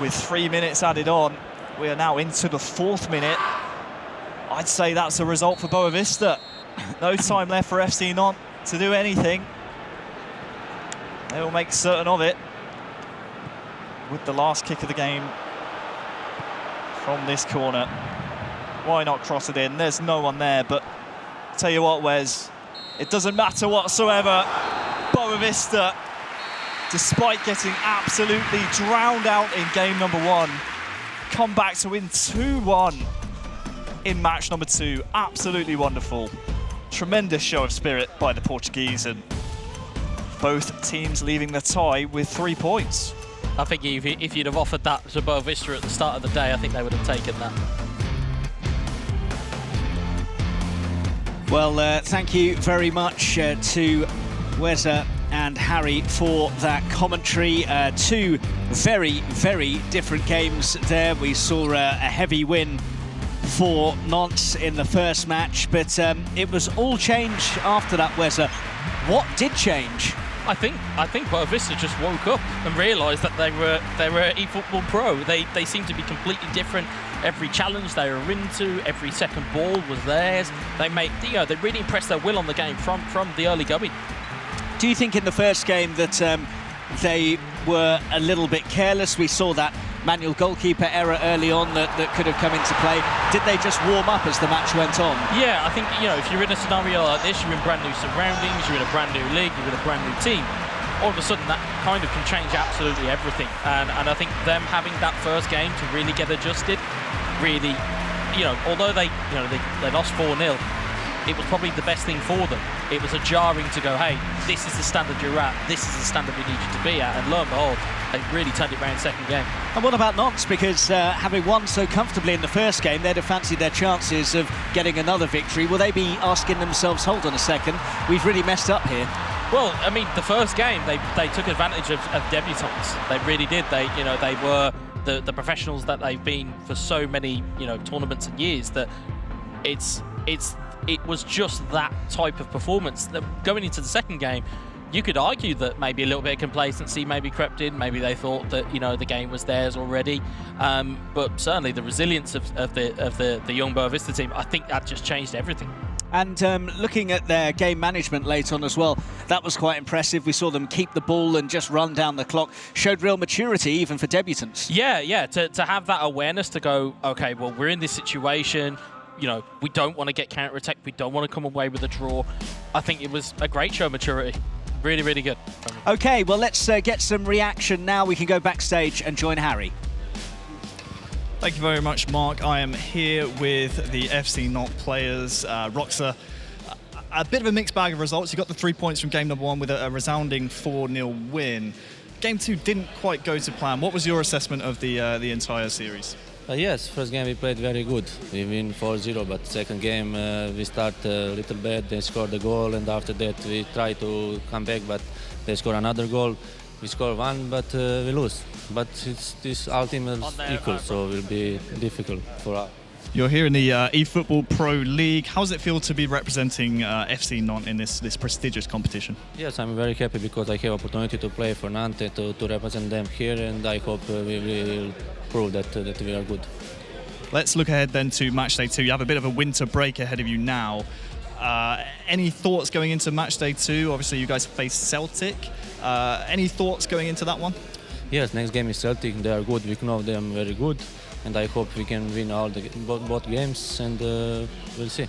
with 3 minutes added on, we are now into the 4th minute. I'd say that's a result for Boavista. No time left for FC Nantes to do anything. They will make certain of it with the last kick of the game from this corner. Why not cross it in? There's no one there, but tell you what, Wes, it doesn't matter whatsoever. Boavista, despite getting absolutely drowned out in game number 1, come back to win 2-1 in match number 2. Absolutely wonderful. Tremendous show of spirit by the Portuguese, and both teams leaving the tie with 3 points. I think if you'd have offered that to Boavista at the start of the day, I think they would have taken that. Well, thank you very much to Weza and Harry for that commentary. 2 very, very different games there. We saw a heavy win for Nantes in the first match, but it was all change after that, Weza. What did change? I think Boavista just woke up and realised that they were eFootball.pro. They seemed to be completely different. Every challenge they were into, every second ball was theirs. They they really impressed their will on the game from the early going. Do you think in the first game that they were a little bit careless? We saw that manual goalkeeper error early on that could have come into play. Did they just warm up as the match went on? Yeah, I think, if you're in a scenario like this, you're in brand new surroundings, you're in a brand new league, you're with a brand new team, all of a sudden that kind of can change absolutely everything. And I think them having that first game to really get adjusted, really, although they lost 4-0, it was probably the best thing for them. It was a jarring to go, hey, this is the standard you're at, this is the standard we need you to be at, and lo and behold, they really turned it around second game. And what about Nantes? Because having won so comfortably in the first game, they'd have fancied their chances of getting another victory. Will they be asking themselves, hold on a second, we've really messed up here? Well, I mean, the first game, they took advantage of debutants. They really did. They were the professionals that they've been for so many, tournaments and years, that it was just that type of performance. That going into the second game, you could argue that maybe a little bit of complacency maybe crept in. Maybe they thought that the game was theirs already. But certainly the resilience of the young Boavista team, I think that just changed everything. And looking at their game management late on as well, that was quite impressive. We saw them keep the ball and just run down the clock. Showed real maturity even for debutants. Yeah. To have that awareness to go, okay, well, we're in this situation. We don't want to get counter-attacked. We don't want to come away with a draw. I think it was a great show of maturity. Really, really good. Okay, well, let's get some reaction now. We can go backstage and join Harry. Thank you very much, Mark. I am here with the FC Nantes players. Roxa, a bit of a mixed bag of results. You got the 3 points from game number 1 with a resounding 4-0 win. Game 2 didn't quite go to plan. What was your assessment of the entire series? Yes, first game we played very good. We win 4-0, but second game we start a little bad. They scored a goal, and after that we try to come back, but they score another goal. We score 1, but we lose. But this our team is equal, so it will be difficult for us. You're here in the eFootball.pro League. How does it feel to be representing FC Nantes in this prestigious competition? Yes, I'm very happy because I have opportunity to play for Nantes, to represent them here, and I hope we will prove that we are good. Let's look ahead then to Matchday 2. You have a bit of a winter break ahead of you now. Any thoughts going into Matchday 2? Obviously, you guys face Celtic. Any thoughts going into that one? Yes, next game is Celtic. They are good. We know them very good. And I hope we can win both games, and we'll see.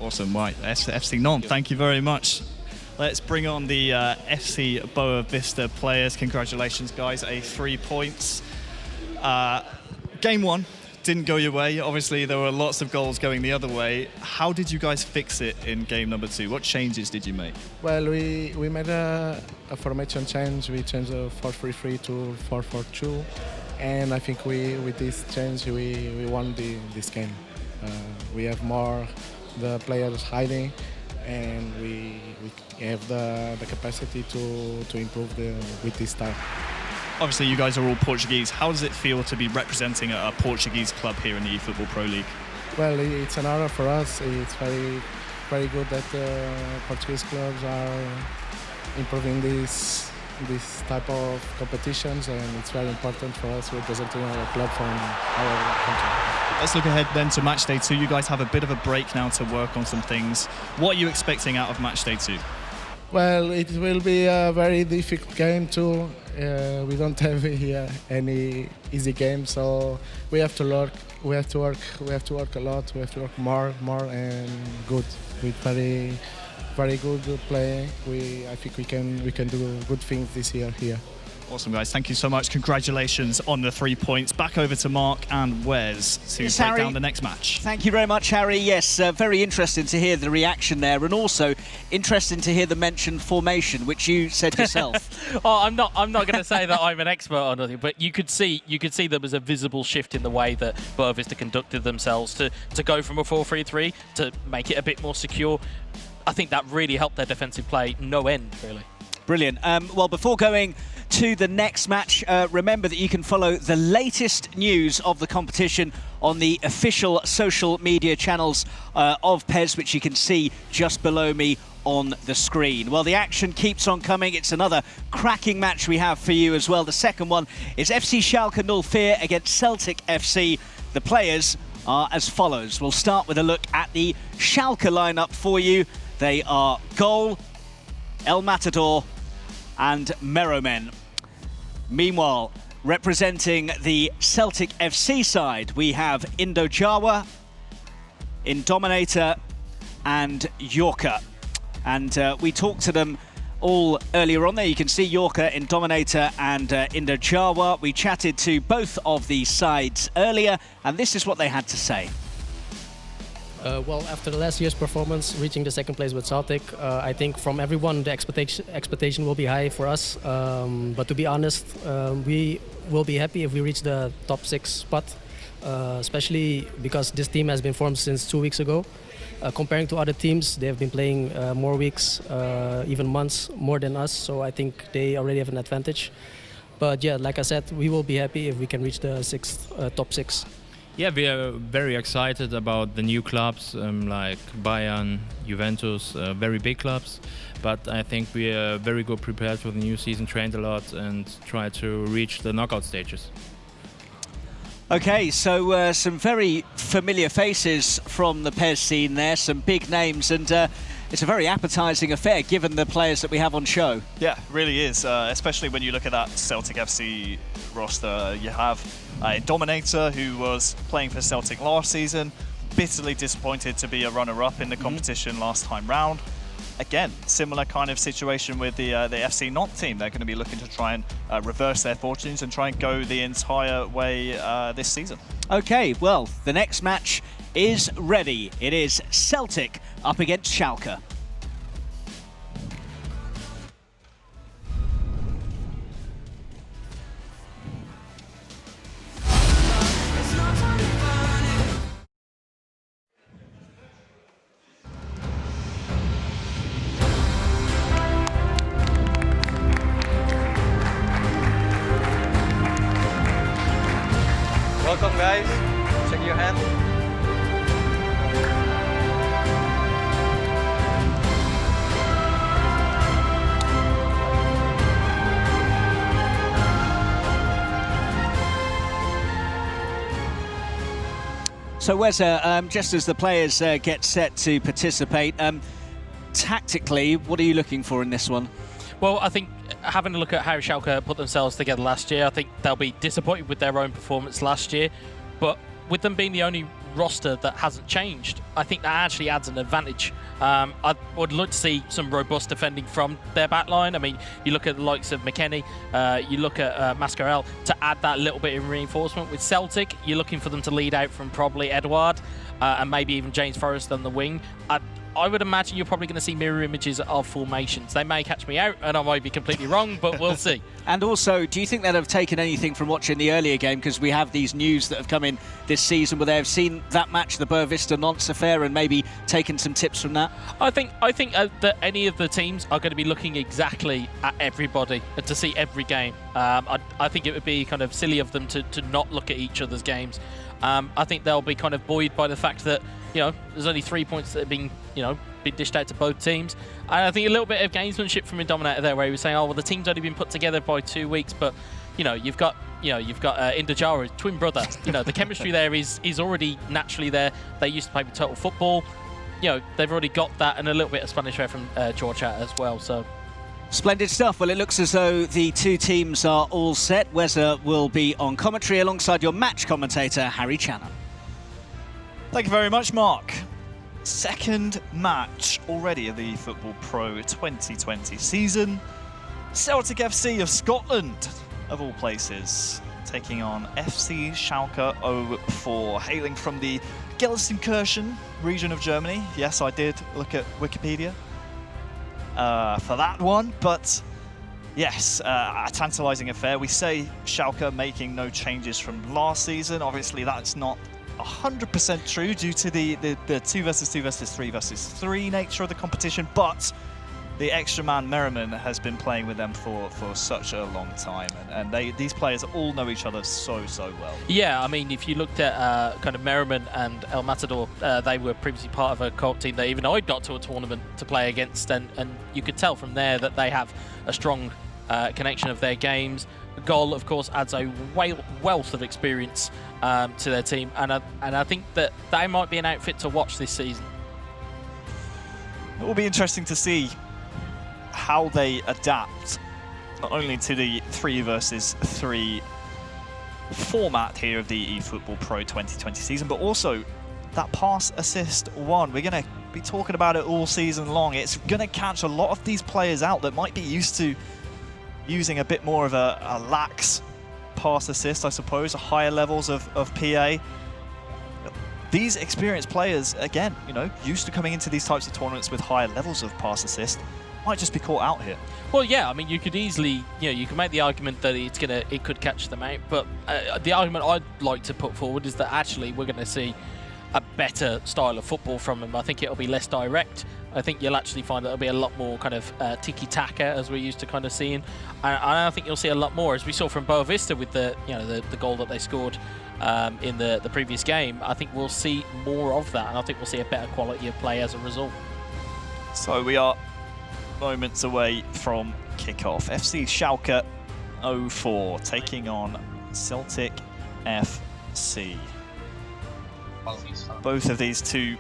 Awesome, right. FC Nantes, thank you very much. Let's bring on the FC Boavista players. Congratulations, guys, 3 points. Game 1 didn't go your way. Obviously, there were lots of goals going the other way. How did you guys fix it in game number 2? What changes did you make? Well, we made a formation change. We changed the 4-3-3 to 4-4-2. And I think with this change, we won this game. We have more the players hiding, and we have the capacity to improve with this style. Obviously, you guys are all Portuguese. How does it feel to be representing a Portuguese club here in the eFootball.pro League? Well, it's an honor for us. It's very, very good that Portuguese clubs are improving this type of competitions, and it's very important for us representing our club from our country. Let's look ahead then to Matchday 2. You guys have a bit of a break now to work on some things. What are you expecting out of Matchday 2? Well, it will be a very difficult game too. we don't have here any easy game, so we have to work. We have to work a lot. We have to work more, and good. With very good play. I think we can do good things this year here. Awesome, guys. Thank you so much. Congratulations on the 3 points. Back over to Mark and Wes to break down the next match. Thank you very much, Harry. Yes, very interesting to hear the reaction there, and also interesting to hear the mentioned formation, which you said yourself. Oh, I'm not going to say that I'm an expert on nothing, but you could see there was a visible shift in the way that Boavista conducted themselves to go from a 4-3-3 to make it a bit more secure. I think that really helped their defensive play no end, really. Brilliant. Well, before going to the next match, remember that you can follow the latest news of the competition on the official social media channels of PES, which you can see just below me on the screen. Well, the action keeps on coming. It's another cracking match we have for you as well. The second one is FC Schalke 04 against Celtic FC. The players are as follows. We'll start with a look at the Schalke lineup for you. They are Goal, El Matador and Meromen. Meanwhile, representing the Celtic FC side, we have Indojawa, Indominator and Yorker. And we talked to them all earlier on there. You can see Yorker, Indominator and Indojawa. We chatted to both of these sides earlier, and this is what they had to say. Well, after the last year's performance, reaching the second place with Celtic, I think from everyone the expectation will be high for us. But to be honest, we will be happy if we reach the top 6 spot, especially because this team has been formed since 2 weeks ago. Comparing to other teams, they have been playing more weeks, even months more than us. So I think they already have an advantage. But yeah, like I said, we will be happy if we can reach the top 6. Yeah, we are very excited about the new clubs like Bayern, Juventus, very big clubs. But I think we are very good prepared for the new season, trained a lot and try to reach the knockout stages. Okay, so some very familiar faces from the PES scene there, some big names, and it's a very appetising affair given the players that we have on show. Yeah, really is, especially when you look at that Celtic FC roster. You have Dominator, who was playing for Celtic last season, bitterly disappointed to be a runner-up in the competition last time round. Again, similar kind of situation with the FC Nantes team. They're going to be looking to try and reverse their fortunes and try and go the entire way this season. Okay, well, the next match is ready. It is Celtic up against Schalke. Welcome guys, check your hand. So Weza, just as the players get set to participate, tactically, what are you looking for in this one? Well, I think having a look at how Schalke put themselves together last year, I think they'll be disappointed with their own performance last year. But with them being the only roster that hasn't changed, I think that actually adds an advantage. I would like to see some robust defending from their back line. I mean, you look at the likes of McKennie, you look at Mascarell to add that little bit of reinforcement. With Celtic, you're looking for them to lead out from probably Edouard and maybe even James Forrest on the wing. I would imagine you're probably going to see mirror images of formations. They may catch me out, and I might be completely wrong, but we'll see. And also, do you think they'll have taken anything from watching the earlier game? Because we have these news that have come in this season where they have seen that match, the Boavista Nantes affair, and maybe taken some tips from that? I think that any of the teams are going to be looking exactly at everybody and to see every game. I think it would be kind of silly of them to not look at each other's games. I think they'll be kind of buoyed by the fact that, you know, there's only 3 points that have been, you know, been dished out to both teams. And I think a little bit of gamesmanship from Indominator there, where he was saying, oh, well, the team's only been put together by 2 weeks, but, you know, you've got Indojawa, twin brother. You know, the chemistry there is already naturally there. They used to play with Total Football. You know, they've already got that, and a little bit of Spanish there from Georgia as well. So Splendid stuff. Well, it looks as though the two teams are all set. Weza will be on commentary alongside your match commentator, Harry Channon. Thank you very much, Mark. Second match already of the eFootball Pro 2020 season. Celtic FC of Scotland, of all places, taking on FC Schalke 04, hailing from the Gelsenkirchen region of Germany. Yes, I did look at Wikipedia for that one, but yes, a tantalising affair. We say Schalke making no changes from last season. Obviously, that's not 100% true due to the 2 versus 2 versus 3 versus 3 nature of the competition, but the extra man Merriman has been playing with them for such a long time, and these players all know each other so well. Yeah, I mean, if you looked at kind of Merriman and El Matador, they were previously part of a co-op team that even I'd got to a tournament to play against, and you could tell from there that they have a strong connection of their games. Goal, of course, adds a wealth of experience to their team, and I think that they might be an outfit to watch this season. It will be interesting to see how they adapt not only to the 3 versus 3 format here of the eFootball Pro 2020 season, but also that pass assist one. We're going to be talking about it all season long. It's going to catch a lot of these players out that might be used to using a bit more of a lax pass assist, I suppose, higher levels of PA. These experienced players, again, you know, used to coming into these types of tournaments with higher levels of pass assist, might just be caught out here. Well, yeah, I mean, you could easily, you know, you can make the argument that it could catch them out, but the argument I'd like to put forward is that actually we're going to see a better style of football from them. I think it'll be less direct. I think you'll actually find that it'll be a lot more kind of tiki-taka as we're used to kind of seeing. And I think you'll see a lot more, as we saw from Boavista with the goal that they scored in the previous game. I think we'll see more of that, and I think we'll see a better quality of play as a result. So we are moments away from kickoff. FC Schalke 04 taking on Celtic FC. Both of these two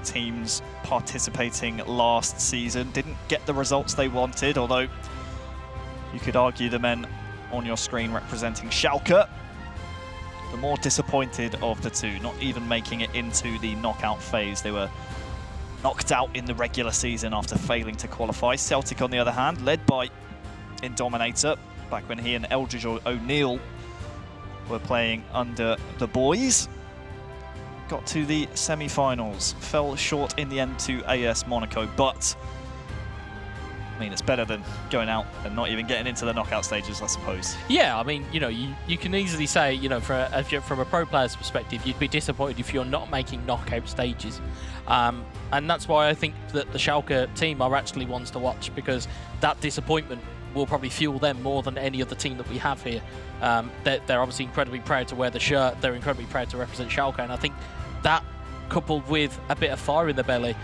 teams participating last season didn't get the results they wanted, although you could argue the men on your screen representing Schalke, the more disappointed of the two, not even making it into the knockout phase. They were knocked out in the regular season after failing to qualify. Celtic, on the other hand, led by Indominator, back when he and Eldridge O'Neill were playing under the boys, got to the semi-finals, fell short in the end to AS Monaco, but I mean, it's better than going out and not even getting into the knockout stages, I suppose. Yeah, I mean, you know, you can easily say, you know, from a pro player's perspective, you'd be disappointed if you're not making knockout stages. And that's why I think that the Schalke team are actually ones to watch, because that disappointment will probably fuel them more than any other team that we have here. They're obviously incredibly proud to wear the shirt. They're incredibly proud to represent Schalke, and I think that, coupled with a bit of fire in the belly,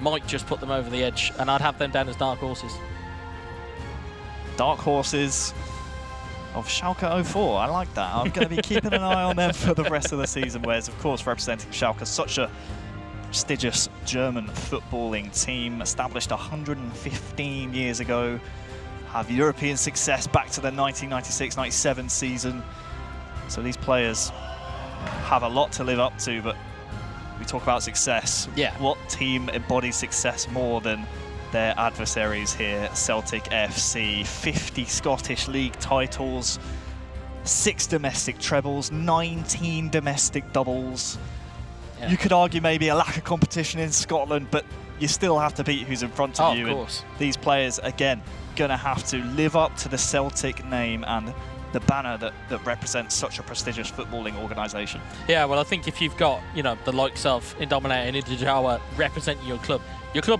might just put them over the edge, and I'd have them down as dark horses. Dark horses of Schalke 04, I like that. I'm going to be keeping an eye on them for the rest of the season, whereas, of course, representing Schalke, such a prestigious German footballing team, established 115 years ago, have European success back to the 1996-97 season. So these players have a lot to live up to, but we talk about success. Yeah. What team embodies success more than their adversaries here? Celtic FC, 50 Scottish League titles, 6 domestic trebles, 19 domestic doubles. Yeah. You could argue maybe a lack of competition in Scotland, but you still have to beat who's in front of you. Of course. And these players, again, going to have to live up to the Celtic name and the banner that represents such a prestigious footballing organisation. Yeah, well, I think if you've got, you know, the likes of Indominator and Indajawa representing your club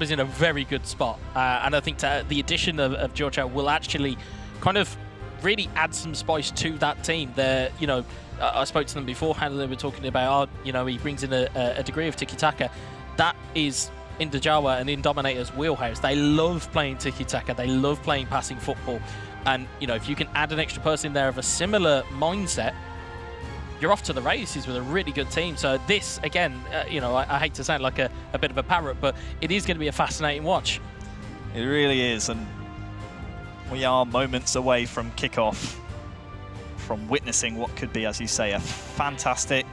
is in a very good spot. And I think the addition of Georgia will actually kind of really add some spice to that team. They're, you know, I spoke to them beforehand, they were talking about, you know, he brings in a degree of tiki-taka. That is Indajawa and Indominator's wheelhouse. They love playing tiki-taka, they love playing passing football. And, you know, if you can add an extra person there of a similar mindset, you're off to the races with a really good team. So this, again, you know, I hate to sound like a bit of a parrot, but it is going to be a fascinating watch. It really is. And We are moments away from kickoff, from witnessing what could be, as you say, a fantastic,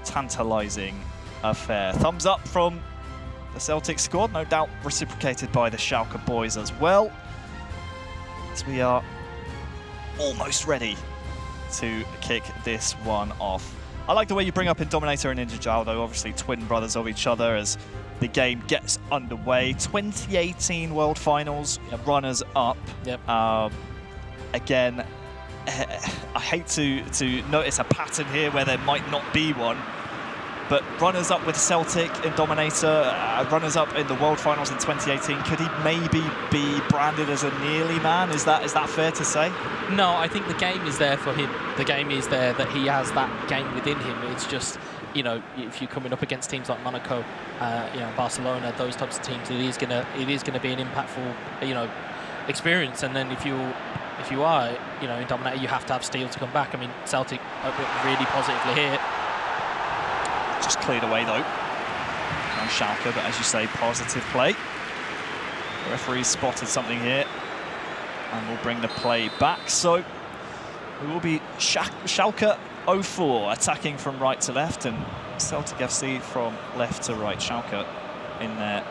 tantalising affair. Thumbs up from the Celtic squad, no doubt reciprocated by the Schalke boys as well, as we are almost ready to kick this one off. I like the way you bring up Indominator and Ninja though, obviously twin brothers of each other, as the game gets underway. 2018 World Finals, runners-up. Again, I hate to notice a pattern here where there might not be one, but runners-up with Celtic, Indominator, runners-up in the World Finals in 2018. Could he maybe be branded as a nearly man? Is that fair to say? No, I think the game is there for him. The game is there that he has that game within him. It's just, you know, if you're coming up against teams like Monaco, you know, Barcelona, those types of teams, it is gonna be an impactful, you know, experience. And then if you are, you know, in Dominator, you have to have steel to come back. I mean, Celtic really positively here. Just cleared away though on Schalke, but as you say, positive play. The referee spotted something here and will bring the play back. So it will be Schalke 04 attacking from right to left, and Celtic FC from left to right. Schalke in their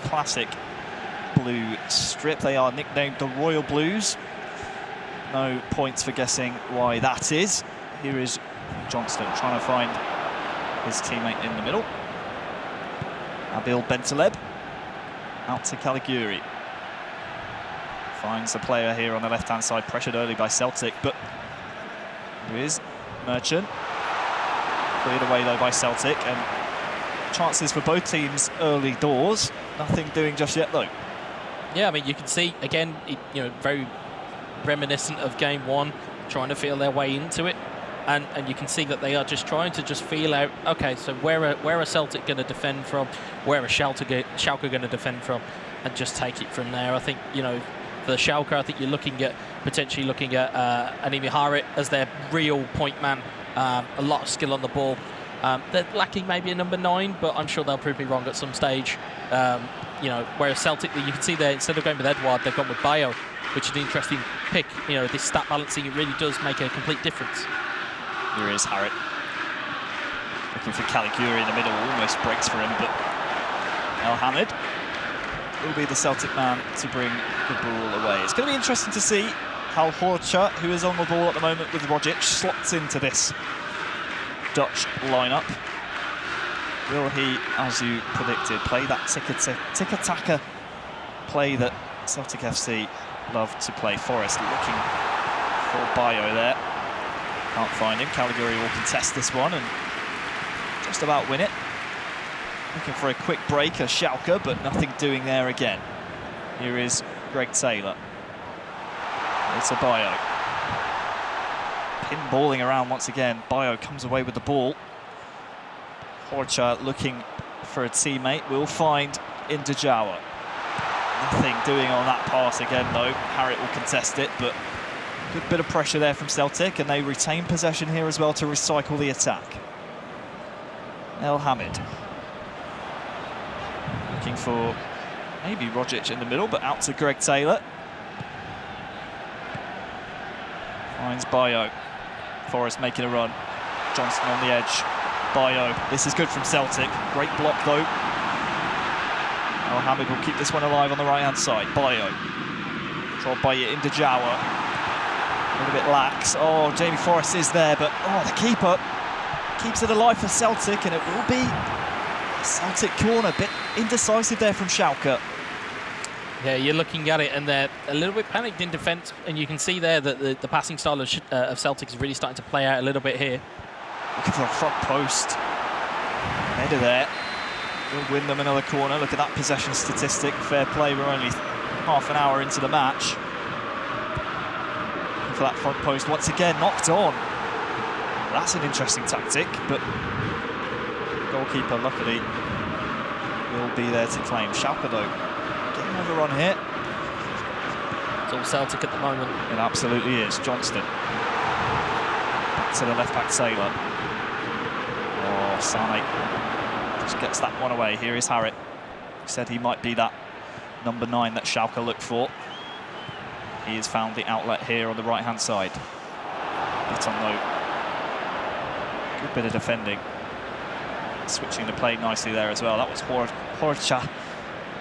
classic blue strip. They are nicknamed the Royal Blues. No points for guessing why that is. Here is Johnston trying to find his teammate in the middle. Abil Bentaleb out to Caligiuri. Finds the player here on the left-hand side, pressured early by Celtic, but here is Merchant. Cleared away though by Celtic, and chances for both teams early doors. Nothing doing just yet though. Yeah, I mean, you can see again, you know, very reminiscent of game one, trying to feel their way into it. And you can see that they are just trying to just feel out, okay, so where are Celtic going to defend from, where are Schalke going to defend from, and just take it from there. I think, you know, for Schalke, I think you're potentially looking at Animi Harit as their real point man. A lot of skill on the ball. They're lacking maybe a number 9, but I'm sure they'll prove me wrong at some stage. You know, whereas Celtic, you can see there, instead of going with Edouard, they've gone with Bayo, which is an interesting pick. You know, this stat balancing, it really does make a complete difference. Here is Harit. Looking for Caligiuri in the middle, almost breaks for him, but El Hamid will be the Celtic man to bring the ball away. It's going to be interesting to see how Horcha, who is on the ball at the moment with Rogic, slots into this Dutch lineup. Will he, as you predicted, play that tiki-taka play that Celtic FC love to play? Forrest looking for Bayo there. Can't find him. Caligiuri will contest this one and just about win it. Looking for a quick break, a Schalke, but nothing doing there again. Here is Greg Taylor. It's a Bayo. Pinballing around once again. Bayo comes away with the ball. Horcha looking for a teammate. Will find Indajawa. Nothing doing on that pass again, though. Harit will contest it, but good bit of pressure there from Celtic, and they retain possession here as well to recycle the attack. El Hamid. Looking for maybe Rogic in the middle, but out to Greg Taylor. Finds Bayo. Forrest making a run. Johnston on the edge. Bayo. This is good from Celtic. Great block though. El Hamid will keep this one alive on the right-hand side. Bayo. Controlled by Indajawa. A little bit lax. Oh, Jamie Forrest is there, but the keeper keeps it alive for Celtic, and it will be a Celtic corner. Bit indecisive there from Schalke. Yeah, you're looking at it, and they're a little bit panicked in defence, and you can see there that the passing style of Celtic is really starting to play out a little bit here. Looking for a front post. Header there. Will win them another corner. Look at that possession statistic. Fair play, we're only half an hour into the match. For that front post once again, knocked on. That's an interesting tactic, but goalkeeper luckily will be there to claim. Schalke though, getting overrun here. It's all Celtic at the moment. It absolutely is. Johnston. Back to the left back Taylor. Oh, Sane just gets that one away. Here is Harit. He said he might be that number 9 that Schalke looked for. He has found the outlet here on the right-hand side. Bit on low. Good bit of defending. Switching the play nicely there as well. That was Horcha,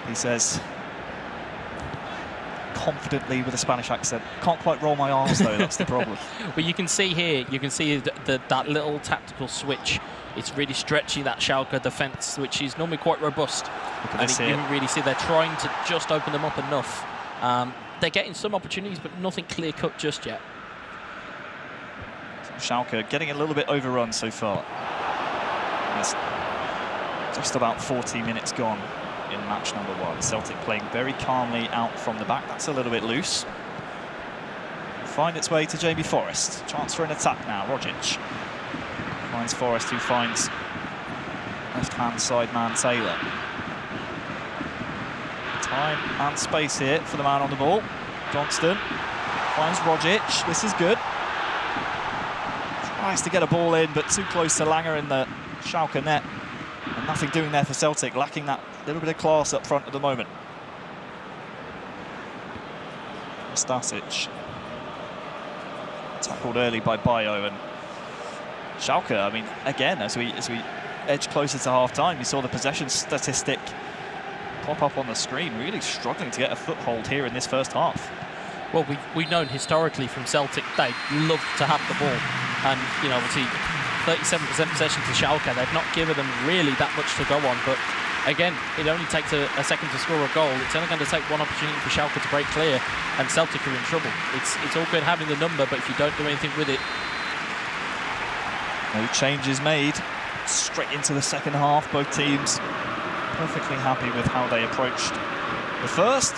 he says, confidently with a Spanish accent. Can't quite roll my R's though, that's the problem. Well, you can see here, you can see that little tactical switch. It's really stretching that Schalke defence, which is normally quite robust. And you can really see they're trying to just open them up enough. They're getting some opportunities, but nothing clear-cut just yet. So Schalke getting a little bit overrun so far. There's just about 40 minutes gone in match number 1. Celtic playing very calmly out from the back. That's a little bit loose. Find its way to Jamie Forrest. Chance for an attack now. Rogic finds Forrest, who finds left-hand side man Taylor. Time and space here for the man on the ball. Johnston finds Rogic. This is good. Tries to get a ball in, but too close to Langer in the Schalke net. And nothing doing there for Celtic, lacking that little bit of class up front at the moment. Stasic tackled early by Bayo, and Schalke, I mean, again, as we edge closer to half-time, you saw the possession statistic pop up on the screen, really struggling to get a foothold here in this first half. Well, we've known historically from Celtic they love to have the ball, and you know, obviously 37% possession to Schalke. They've not given them really that much to go on, but again, it only takes a second to score a goal. It's only going to take one opportunity for Schalke to break clear, and Celtic are in trouble. It's all good having the number, but if you don't do anything with it. No changes made. Straight into the second half. Both teams perfectly happy with how they approached the first.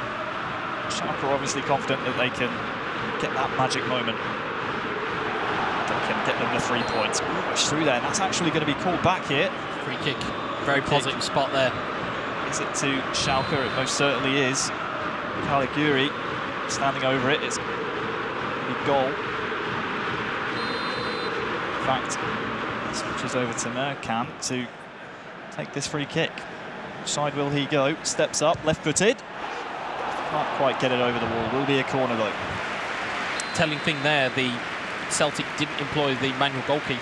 Schalke are obviously confident that they can get that magic moment. They can get them the 3 points. Push through there, and that's actually going to be called back here. Free kick. Very positive spot there. Is it to Schalke? It most certainly is. Caligiuri standing over it. It's a goal. In fact, switches over to Merkan to take this free kick. Which side will he go? Steps up, left-footed. Can't quite get it over the wall. Will be a corner though. Telling thing there, the Celtic didn't employ the manual goalkeeper.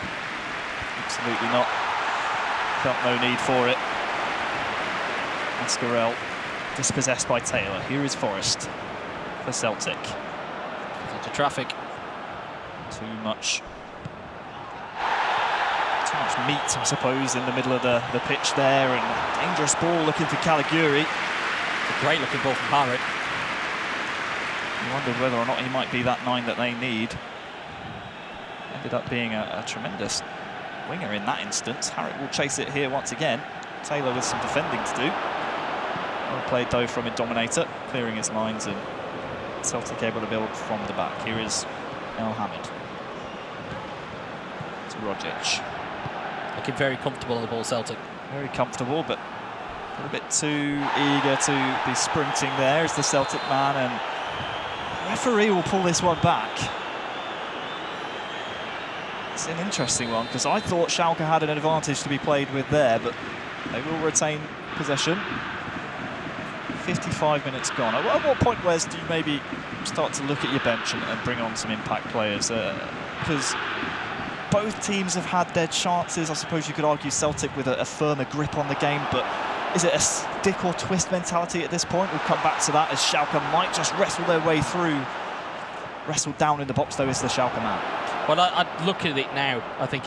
Absolutely not. Felt no need for it. Mascarell dispossessed by Taylor. Here is Forrest for Celtic. Into traffic. Too much meat, I suppose, in the middle of the pitch there, and dangerous ball looking for Caligiuri. It's a great looking ball from Harrit. You wondered whether or not he might be that 9 that they need. Ended up being a tremendous winger in that instance. Harrit will chase it here once again. Taylor with some defending to do. Well played though from a dominator, clearing his lines, and Celtic able to build from the back. Here is El Hamid to Rogic. Looking very comfortable on the ball, Celtic. Very comfortable, but a little bit too eager to be sprinting there as the Celtic man, and the referee will pull this one back. It's an interesting one, because I thought Schalke had an advantage to be played with there, but they will retain possession. 55 minutes gone. At what point, Wes, do you maybe start to look at your bench and bring on some impact players? Because both teams have had their chances. I suppose you could argue Celtic with a firmer grip on the game, but is it a stick or twist mentality at this point? We'll come back to that as Schalke might just wrestle their way through. Wrestled down in the box though is the Schalke man. Well, I'd look at it now. I think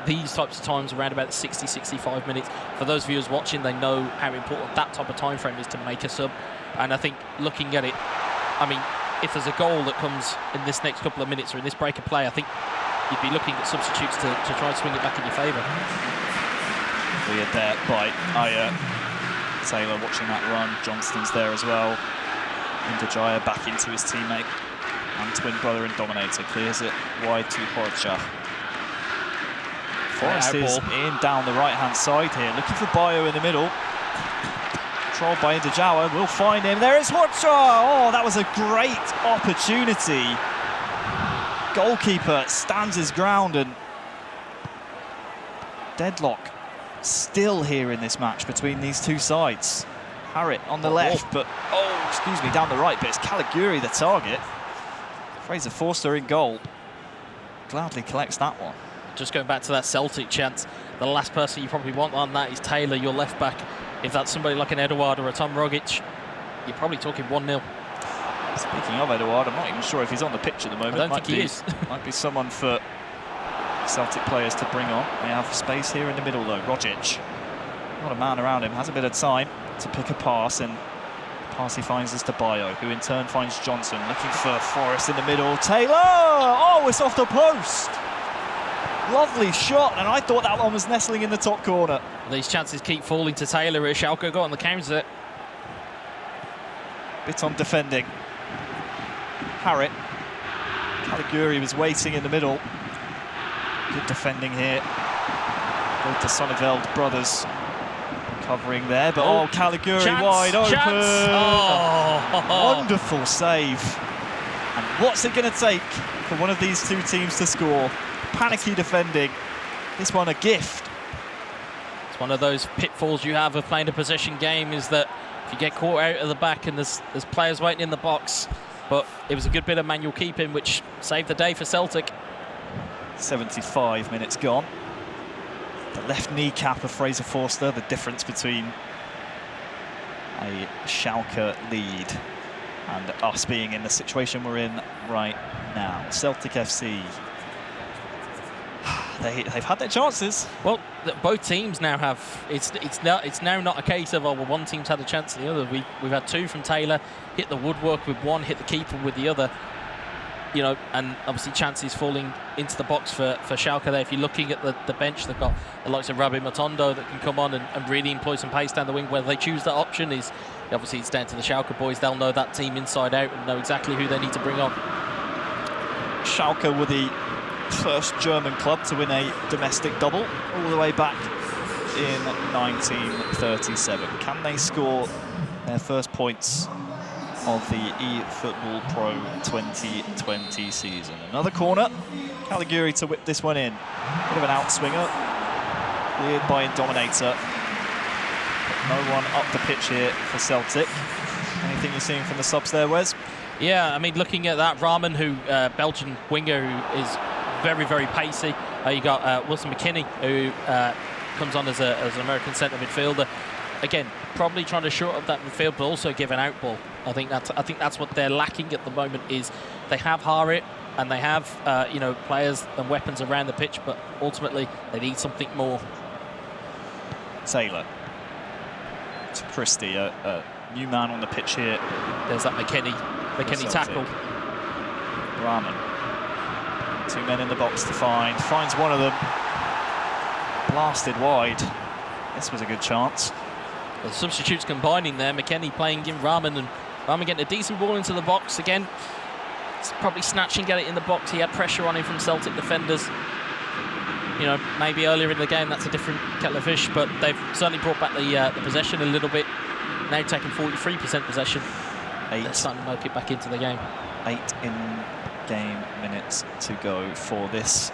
these types of times around about 60, 65 minutes. For those viewers watching, they know how important that type of time frame is to make a sub. And I think looking at it, I mean, if there's a goal that comes in this next couple of minutes or in this break of play, I think you'd be looking at substitutes to try and swing it back in your favour. Weird there by Taylor watching that run. Johnston's there as well. Indajaya back into his teammate and twin brother and dominator. Clears it wide to Horcha. Forrest is in down the right-hand side here, looking for Bayo in the middle. Controlled by Indajaya, will find him. There is Horcha! Oh, that was a great opportunity. Goalkeeper stands his ground, and deadlock still here in this match between these two sides. Harrit on the left, but excuse me, down the right, but it's Caligiuri the target. Fraser Forster in goal. Gladly collects that one. Just going back to that Celtic chance, the last person you probably want on that is Taylor, your left back. If that's somebody like an Eduard or a Tom Rogic, you're probably talking 1-0. Speaking of Eduard, I'm not even sure if he's on the pitch at the moment. I don't think he is. Might be someone for Celtic players to bring on. They have space here in the middle though. Rogic, not a man around him, has a bit of time to pick a pass, and the pass he finds is to Bayo, who in turn finds Johnson, looking for Forrest in the middle. Taylor! Oh, it's off the post! Lovely shot, and I thought that one was nestling in the top corner. These chances keep falling to Taylor as Schalke got on the counter. Bit on defending. Harrit. Caliguri was waiting in the middle. Good defending here. Both the Sonneveld brothers covering there, but Caliguri wide open. Wonderful save. And what's it going to take for one of these two teams to score? Panicky defending. This one a gift. It's one of those pitfalls you have of playing a possession game, is that if you get caught out of the back and there's players waiting in the box. But it was a good bit of manual keeping which saved the day for Celtic. 75 minutes gone. The left kneecap of Fraser Forster, the difference between a Schalke lead and us being in the situation we're in right now. Celtic FC. They've had their chances. Well, both teams now have. It's now not a case of, oh, well, one team's had a chance and the other. We've had two from Taylor, hit the woodwork with one, hit the keeper with the other. You know, and obviously chances falling into the box for Schalke there. If you're looking at the bench, they've got the likes of Rabbi Matondo that can come on and really employ some pace down the wing. Whether they choose that option is, obviously, it's down to the Schalke boys. They'll know that team inside out and know exactly who they need to bring on. Schalke were the first German club to win a domestic double all the way back in 1937. Can they score their first points of the eFootball.pro 2020 season? Another corner. Caliguri to whip this one in. Bit of an outswinger. Cleared by Dominator. But no one up the pitch here for Celtic. Anything you're seeing from the subs there, Wes? Yeah, I mean, looking at that, Rahman, who Belgian winger, who is very, very pacey. You got Wilson McKinney, who comes on as an American centre midfielder. Again, probably trying to short up that midfield, but also give an out ball. I think that's what they're lacking at the moment. Is they have Harrit and they have players and weapons around the pitch, but ultimately they need something more. Taylor to Christie, a new man on the pitch here. There's that McKinney tackle. Rahman. Two men in the box to finds one of them. Blasted wide. This was a good chance. The substitutes combining there. McKennie playing in Rahman, and Rahman getting a decent ball into the box again. It's probably snatch and get it in the box. He had pressure on him from Celtic defenders. You know, maybe earlier in the game that's a different kettle of fish, but they've certainly brought back the possession a little bit. Now taking 43% possession. They're starting to milk it back into the game. 8 in-game minutes to go for this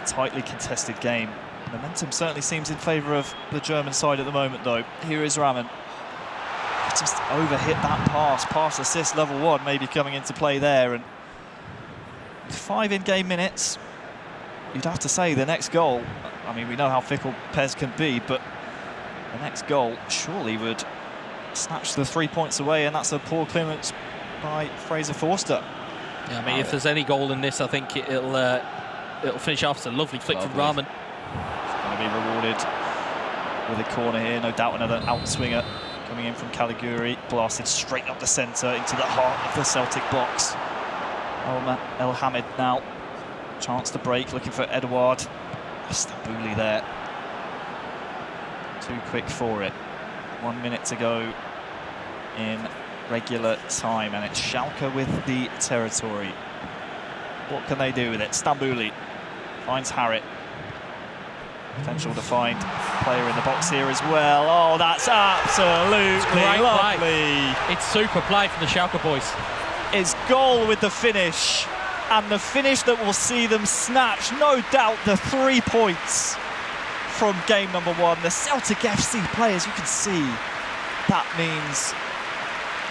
tightly contested game. Momentum certainly seems in favour of the German side at the moment, though. Here is Rahman. Just overhit that pass assist level 1 maybe coming into play there. And 5 in-game minutes, you'd have to say the next goal, I mean, we know how fickle Pez can be, but the next goal surely would snatch the 3 points away, and that's a poor clearance by Fraser Forster. Yeah, I mean, if there's any goal in this, I think it'll finish off. It's a lovely flick from Rahman. Going to be rewarded with a corner here, no doubt another outswinger coming in from Caliguri, blasted straight up the centre into the heart of the Celtic box. El Hamid now, chance to break, looking for Eduard. Stambouli there. Too quick for it. 1 minute to go in regular time, and it's Schalke with the territory. What can they do with it? Stambouli finds Harrit. Potential to find player in the box here as well. Oh, that's absolutely lovely. It's super play from the Schalke boys. It's goal with the finish, and the finish that will see them snatch, no doubt, the 3 points from game number 1. The Celtic FC players, you can see, that means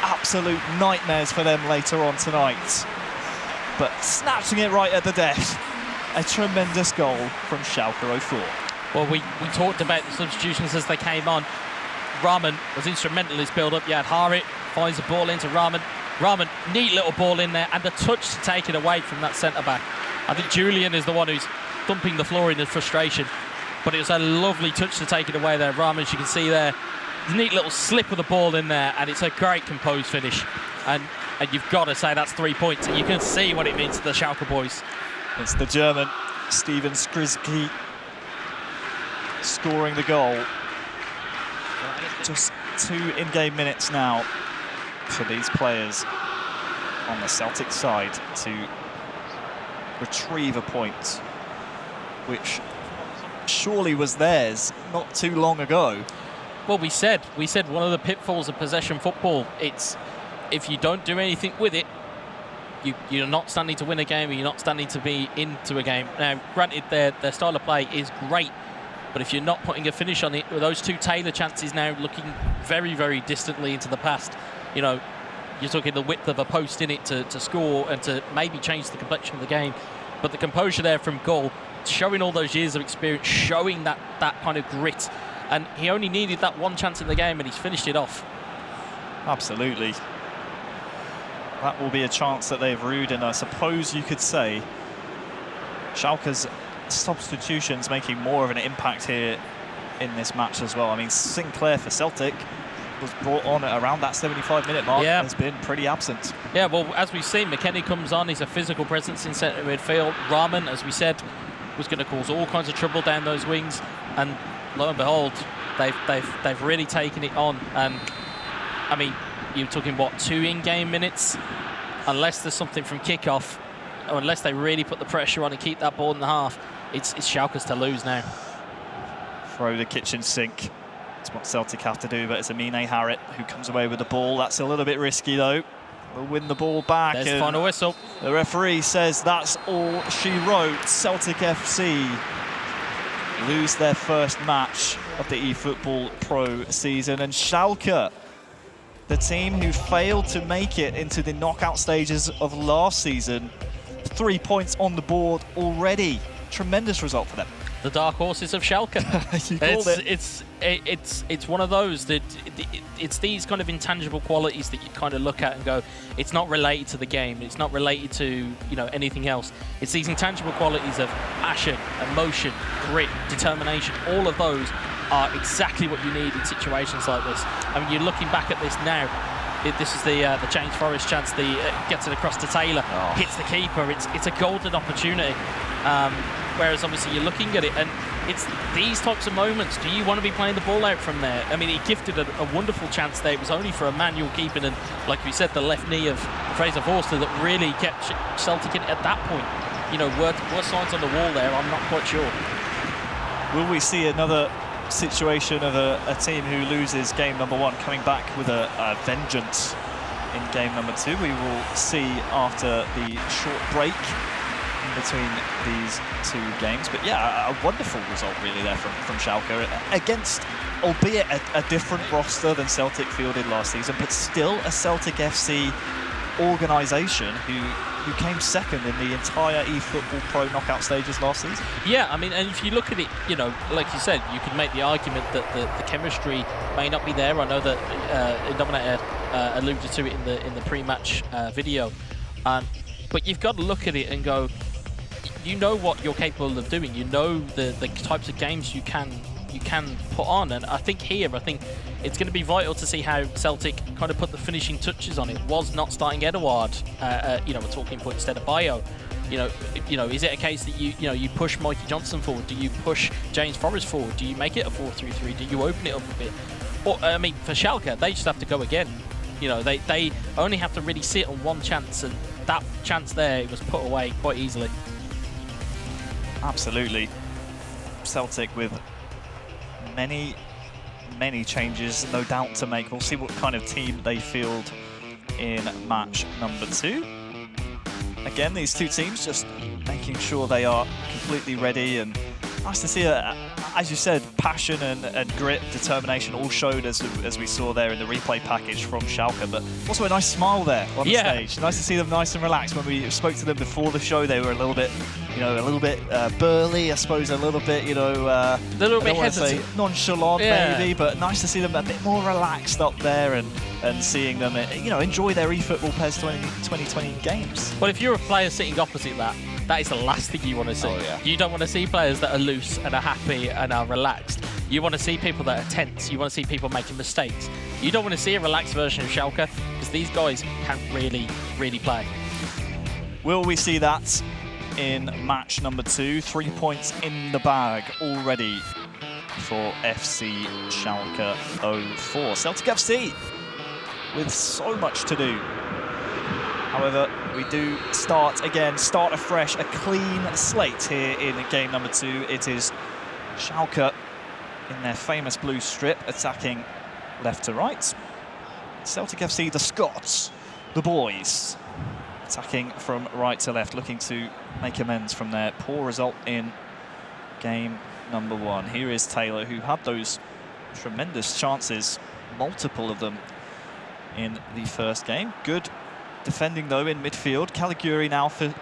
absolute nightmares for them later on tonight. but snatching it right at the death. A tremendous goal from Schalke 04. Well, we talked about the substitutions as they came on. Rahman was instrumental in his build-up. You had Harit, finds the ball into Rahman. Rahman, neat little ball in there, and the touch to take it away from that centre-back. I think Julian is the one who's thumping the floor in his frustration, but it was a lovely touch to take it away there. Rahman, as you can see there, neat little slip of the ball in there, and it's a great composed finish. And you've got to say that's 3 points, and you can see what it means to the Schalke boys. It's the German, Steven Skriski, scoring the goal. Just 2 in-game minutes now for these players on the Celtic side to retrieve a point, which surely was theirs not too long ago. Well, we said one of the pitfalls of possession football, it's if you don't do anything with it, you're not standing to win a game, or you're not standing to be into a game. Now, granted, their style of play is great, but if you're not putting a finish on it, with those 2 Taylor chances now looking very, very distantly into the past, you know, you're talking the width of a post in it to score and to maybe change the complexion of the game. But the composure there from goal, showing all those years of experience, showing that kind of grit. And he only needed that 1 chance in the game, and he's finished it off. Absolutely. That will be a chance that they've rued, and I suppose you could say Schalke's substitutions making more of an impact here in this match as well. I mean, Sinclair for Celtic was brought on at around that 75-minute mark. Yeah. Has been pretty absent. Yeah, well, as we've seen, McKennie comes on. He's a physical presence in centre midfield. Rahman, as we said, was going to cause all kinds of trouble down those wings, and lo and behold, they've really taken it on. And I mean, you're talking what, 2 in-game minutes? Unless there's something from kickoff, or unless they really put the pressure on and keep that ball in the half, it's Schalke's to lose now. Throw the kitchen sink. That's what Celtic have to do, but it's Amine Harit who comes away with the ball. That's a little bit risky, though. We'll win the ball back. There's the final whistle. The referee says that's all she wrote. Celtic FC lose their first match of the eFootball.pro season, and Schalke, the team who failed to make it into the knockout stages of last season, 3 points on the board already. Tremendous result for them. The dark horses of Schalke. It's one of those that it's these kind of intangible qualities that you kind of look at and go, it's not related to the game, it's not related to, you know, anything else. It's these intangible qualities of passion, emotion, grit, determination. All of those are exactly what you need in situations like this. I mean, you're looking back at this now. This is the James Forrest chance. Gets it across to Taylor, hits the keeper. It's a golden opportunity. Whereas obviously you're looking at it, and it's these types of moments. Do you want to be playing the ball out from there? I mean, he gifted a wonderful chance there. It was only for a manual keeping, and like we said, the left knee of Fraser Forster that really kept Celtic in at that point. You know, worth signs on the wall there. I'm not quite sure. Will we see another situation of a team who loses game number 1 coming back with a vengeance in game number 2? We will see after the short break between these 2 games. But yeah, a wonderful result really there from Schalke against, albeit a different roster than Celtic fielded last season, but still a Celtic FC organisation who came second in the entire eFootball.pro knockout stages last season. Yeah, I mean, and if you look at it, you know, like you said, you could make the argument that the chemistry may not be there. I know that Dominator alluded to it in the pre-match video, but you've got to look at it and go, you know what you're capable of doing. You know the types of games you can put on, and I think it's going to be vital to see how Celtic kind of put the finishing touches on it. Was not starting Edouard, you know, a talking point instead of Bayo. You know, is it a case that you push Mikey Johnson forward? Do you push James Forrest forward? Do you make it a 4-3-3? Do you open it up a bit? Or I mean, for Schalke, they just have to go again. You know, they only have to really sit on 1 chance, and that chance there was put away quite easily. Absolutely. Celtic with many changes, no doubt, to make. We'll see what kind of team they field in match number 2. Again, these 2 teams just making sure they are completely ready, and nice to see a as you said, passion and grit, determination all showed as we saw there in the replay package from Schalke, but also a nice smile there on the stage. Nice to see them nice and relaxed. When we spoke to them before the show, they were a little bit, burly, I suppose, a little bit, a little bit hesitant, nonchalant maybe, but nice to see them a bit more relaxed up there and seeing them, enjoy their eFootball PES 2020 games. Well, if you're a player sitting opposite that is the last thing you want to see. You don't want to see players that are loose and are happy and are relaxed. You want to see people that are tense. You want to see people making mistakes. You don't want to see a relaxed version of Schalke because these guys can really, really play. Will we see that in match number 2? 3 points in the bag already for FC Schalke 04. Celtic FC with so much to do. However, we do start afresh, a clean slate here in game number 2. It is Schalke in their famous blue strip, attacking left to right. Celtic FC, the Scots, the boys, attacking from right to left, looking to make amends from their poor result in game number 1. Here is Taylor, who had those tremendous chances, multiple of them in the first game. Good defending though in midfield. Caliguri now for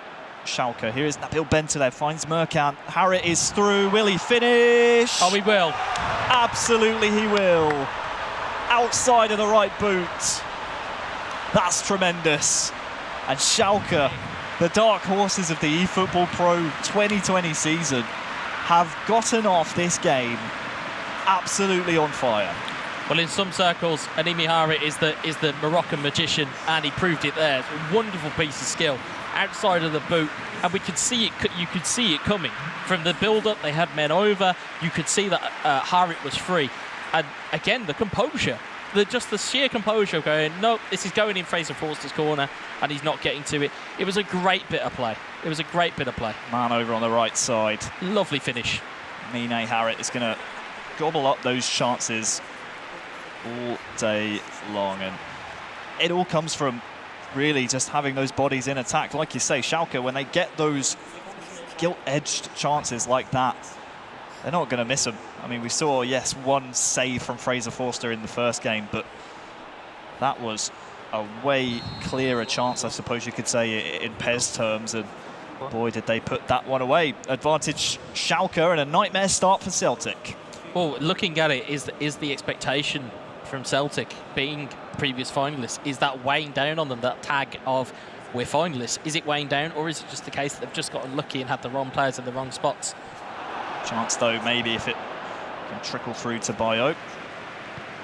Schalke. Here is Nabil Bentaleb, finds Merkan. Harrit is through. Will he finish? Oh, he will. Absolutely he will. Outside of the right boot. That's tremendous. And Schalke, the dark horses of the eFootball.pro 2020 season, have gotten off this game absolutely on fire. Well, in some circles, Animi Harrit is the Moroccan magician, and he proved it there. It's a wonderful piece of skill outside of the boot, and we could see it. You could see it coming from the build-up. They had men over. You could see that Harrit was free, and again the composure, just the sheer composure of going, no, this is going in Fraser Forster's corner, and he's not getting to it. It was a great bit of play. It was a great bit of play. Man over on the right side. Lovely finish. Mine Harrit is going to gobble up those chances all day long, and it all comes from really just having those bodies in attack. Like you say, Schalke, when they get those gilt-edged chances like that, they're not going to miss them. I mean, we saw, yes, one save from Fraser Forster in the first game, but that was a way clearer chance, I suppose you could say, in PES terms, and boy, did they put that one away. Advantage Schalke, and a nightmare start for Celtic. Well, looking at it, is the expectation from Celtic, being previous finalists, is that weighing down on them, that tag of we're finalists? Is it weighing down, or is it just the case that they've just got unlucky and had the wrong players in the wrong spots? Chance though, maybe if it can trickle through to Bayo.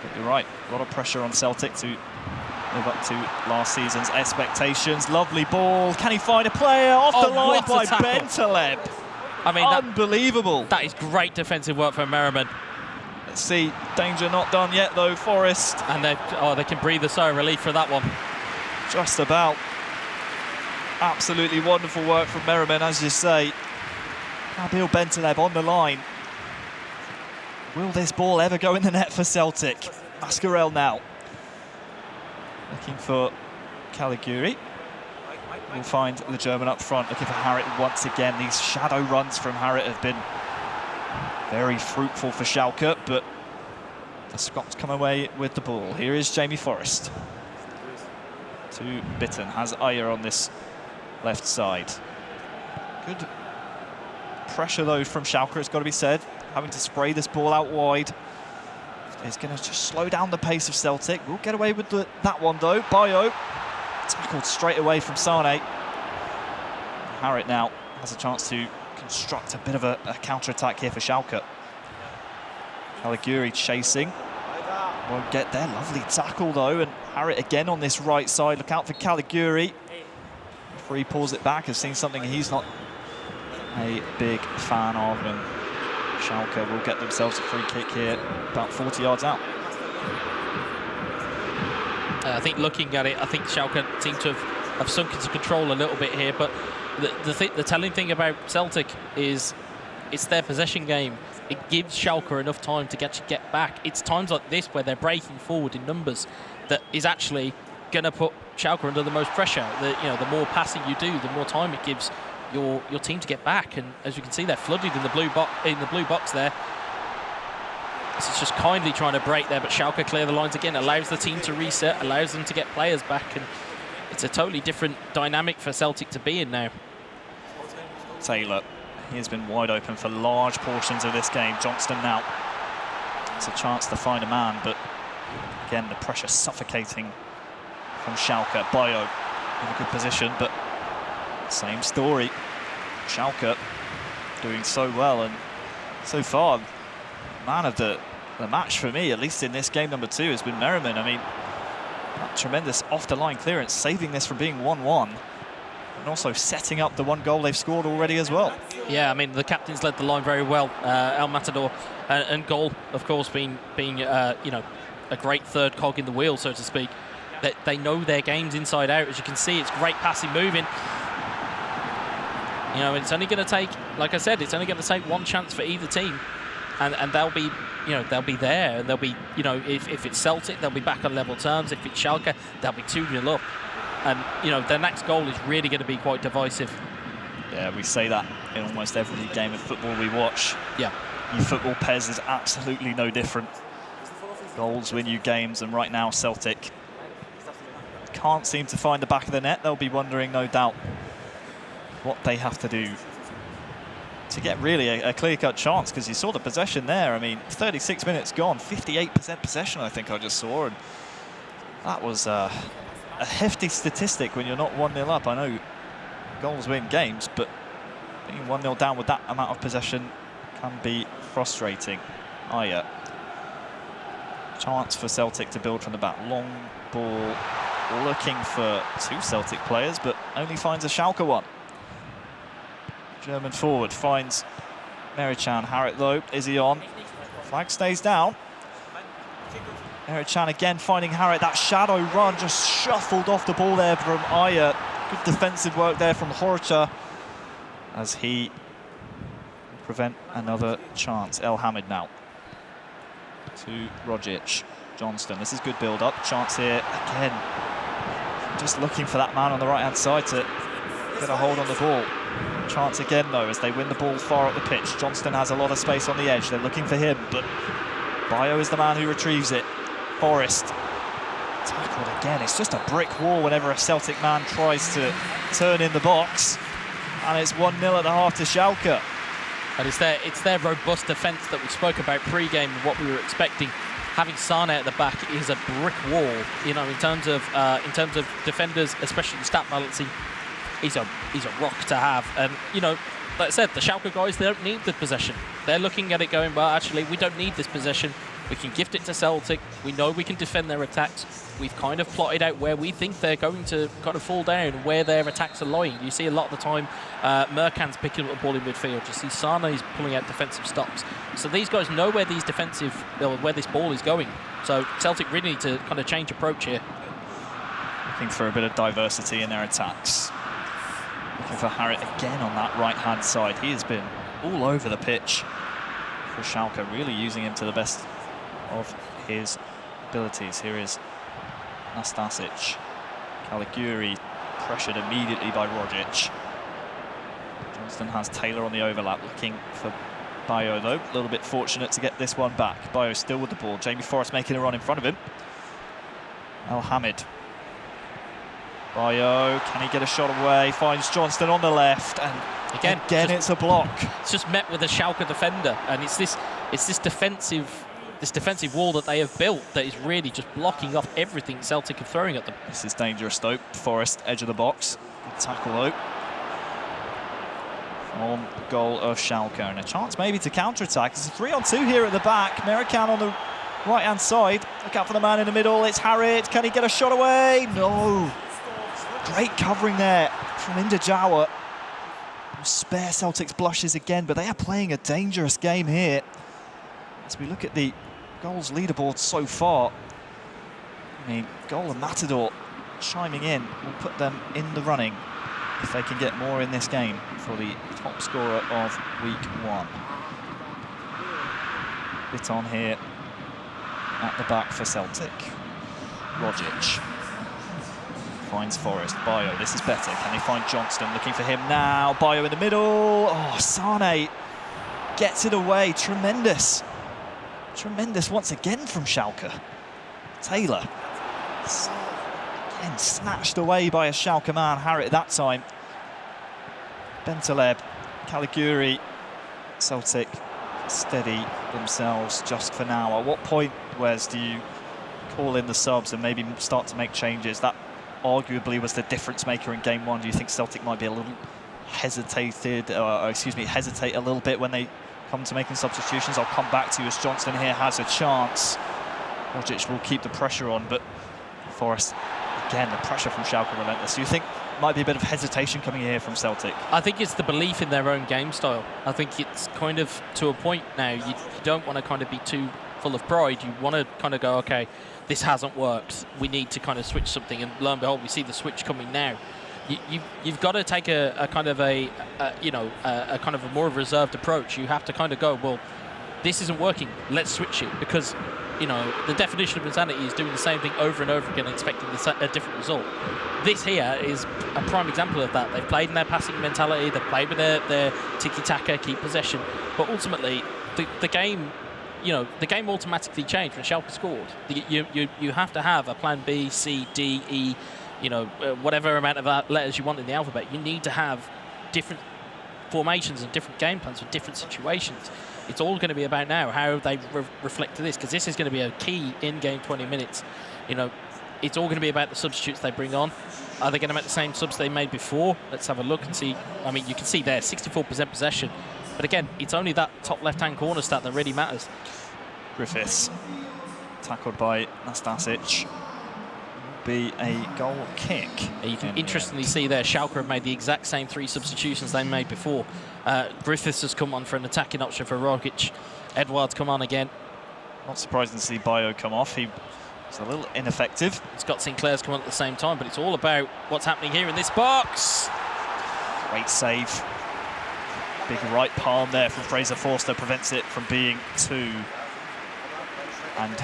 But you're right, a lot of pressure on Celtic to live up to last season's expectations. Lovely ball. Can he find a player off the line by Bentaleb? I mean, unbelievable. That is great defensive work from Merriman. Let's see, danger not done yet though, Forest. And they can breathe a sigh of relief for that one. Just about. Absolutely wonderful work from Merriman, as you say. Nabil Bentaleb on the line. Will this ball ever go in the net for Celtic? Mascarell now. Looking for Caliguri. We'll find the German up front, looking for Harrit once again. These shadow runs from Harrit have been very fruitful for Schalke, but the Scots come away with the ball. Here is Jamie Forrest. To Bitten, has Ayer on this left side. Good pressure though from Schalke, it's got to be said. Having to spray this ball out wide. It's going to just slow down the pace of Celtic. We'll get away with that one though. Bayo tackled straight away from Sane. Harrit now has a chance to construct a bit of a counter-attack here for Schalke. Caliguri chasing. Won't get there. Lovely tackle though, and Harrit again on this right side. Look out for Caliguri. Referee pulls it back, has seen something he's not a big fan of, and Schalke will get themselves a free kick here, about 40 yards out. I think looking at it, I think Schalke seem to have sunk into control a little bit here, but the telling thing about Celtic is it's their possession game. It gives Schalke enough time to get back. It's times like this where they're breaking forward in numbers that is actually going to put Schalke under the most pressure. The more passing you do, the more time it gives your team to get back. And as you can see, they're flooded in the blue box there. This is just kindly trying to break there, but Schalke clear the lines again, allows the team to reset, allows them to get players back, and it's a totally different dynamic for Celtic to be in now. Taylor, he has been wide open for large portions of this game. Johnston now, it's a chance to find a man, but again, the pressure suffocating from Schalke. Bayo in a good position, but same story. Schalke doing so well, and so far, man of the match for me, at least in this game number 2, has been Merriman. I mean, that tremendous off-the-line clearance, saving this from being 1-1, and also setting up the 1 goal they've scored already as well. Yeah, I mean, the captain's led the line very well. El Matador and goal, of course, being you know, a great third cog in the wheel, so to speak. They know their games inside out. As you can see, it's great passing, moving. You know, it's only going to take, like I said, it's only going to take 1 chance for either team, and they'll be, you know, they'll be there, and they'll be, you know, if it's Celtic, they'll be back on level terms. If it's Schalke, they'll be 2-0 up, and you know, their next goal is really going to be quite divisive. Yeah, we say that in almost every game of football we watch. Yeah, eFootball PES is absolutely no different. Goals win you games, and right now Celtic can't seem to find the back of the net. They'll be wondering, no doubt, what they have to do to get really a clear-cut chance, because you saw the possession there. I mean, 36 minutes gone, 58% possession I think I just saw, and that was a hefty statistic when you're not 1-0 up. I know goals win games, but being 1-0 down with that amount of possession can be frustrating. Chance for Celtic to build from the back. Long ball, looking for 2 Celtic players, but only finds a Schalke one. German forward finds Merichan. Harrit though, is he on? Flag stays down. Merichan again finding Harrit. That shadow run just shuffled off the ball there from Aya. Good defensive work there from Horcha as he prevent another chance. El Hamid now to Rogic. Johnston, this is good build-up. Chance here again. Just looking for that man on the right-hand side to get a hold on the ball. Chance again, though, as they win the ball far up the pitch. Johnston has a lot of space on the edge. They're looking for him, but Bayo is the man who retrieves it. Forrest tackled again. It's just a brick wall whenever a Celtic man tries to turn in the box. And it's 1-0 at the half to Schalke. And it's their robust defence that we spoke about pre-game and what we were expecting. Having Sane at the back is a brick wall, you know, in terms of defenders, especially stat balancing. He's a rock to have, and you know, like I said, the Schalke guys, they don't need the possession. They're looking at it going, well, actually, we don't need this possession. We can gift it to Celtic. We know we can defend their attacks. We've kind of plotted out where we think they're going to kind of fall down, where their attacks are lying. You see a lot of the time, Mercan's picking up the ball in midfield. You see Sane's pulling out defensive stops. So these guys know where these where this ball is going. So Celtic really need to kind of change approach here. Looking for a bit of diversity in their attacks. Looking for Harrit again on that right-hand side. He has been all over the pitch for Schalke, really using him to the best of his abilities. Here is Nastasic. Caliguri pressured immediately by Rogic. Johnston has Taylor on the overlap, looking for Bayo though. A little bit fortunate to get this one back. Bayo still with the ball. Jamie Forrest making a run in front of him. El Hamid. Bayo, can he get a shot away? Finds Johnston on the left, and again it's a block. It's just met with a Schalke defender, and it's this defensive wall that they have built that is really just blocking off everything Celtic are throwing at them. This is dangerous though. Forrest, edge of the box. Good tackle though. On the goal of Schalke, and a chance maybe to counter-attack. It's a 3-on-2 here at the back. Merichan on the right-hand side. Look out for the man in the middle. It's Harrit. Can he get a shot away? No. Great covering there from Indajawa. Spare Celtic's blushes again, but they are playing a dangerous game here. As we look at the goals leaderboard so far, I mean, goal of Matador chiming in will put them in the running if they can get more in this game for the top scorer of week 1. Bit on here at the back for Celtic. Rogic finds Forrest. Bayo, this is better. Can they find Johnston? Looking for him now. Bayo in the middle. Oh, Sane gets it away. Tremendous Tremendous once again from Schalke. Taylor. Again, snatched away by a Schalke man, Harrit that time. Bentaleb, Caligiuri, Celtic steady themselves just for now. At what point, Wes, do you call in the subs and maybe start to make changes? That arguably was the difference maker in game one. Do you think Celtic might be a little hesitate a little bit when they come to making substitutions? I'll come back to you as Johnson here has a chance. Rogic will keep the pressure on, but Forrest, again, the pressure from Schalke relentless. Do you think might be a bit of hesitation coming here from Celtic? I think it's the belief in their own game style. I think it's kind of to a point now, you don't want to kind of be too full of pride. You want to kind of go, okay, this hasn't worked. We need to kind of switch something, and lo and behold, we see the switch coming now. You've got to take a kind of a more reserved approach. You have to kind of go, well, this isn't working. Let's switch it, because the definition of insanity is doing the same thing over and over again and expecting a different result. This here is a prime example of that. They've played in their passing mentality, they've played with their tiki-taka, keep possession, but ultimately the game, the game automatically changed when Schalke scored. You have to have a plan B, C, D, E, whatever amount of letters you want in the alphabet. You need to have different formations and different game plans for different situations. It's all going to be about now how they reflect to this, because this is going to be a key in-game 20 minutes. It's all going to be about the substitutes they bring on. Are they going to make the same subs they made before? Let's have a look and see. I mean, you can see there, 64% possession. But again, it's only that top left-hand corner stat that really matters. Griffiths, tackled by Nastasic. Be a goal kick. You can interestingly see there, Schalke have made the exact same 3 substitutions they made before. Griffiths has come on for an attacking option for Rogic. Edouard's come on again. Not surprising to see Bayo come off. He was a little ineffective. Scott Sinclair's come on at the same time, but it's all about what's happening here in this box. Great save. Big right palm there from Fraser Forster prevents it from being 2. And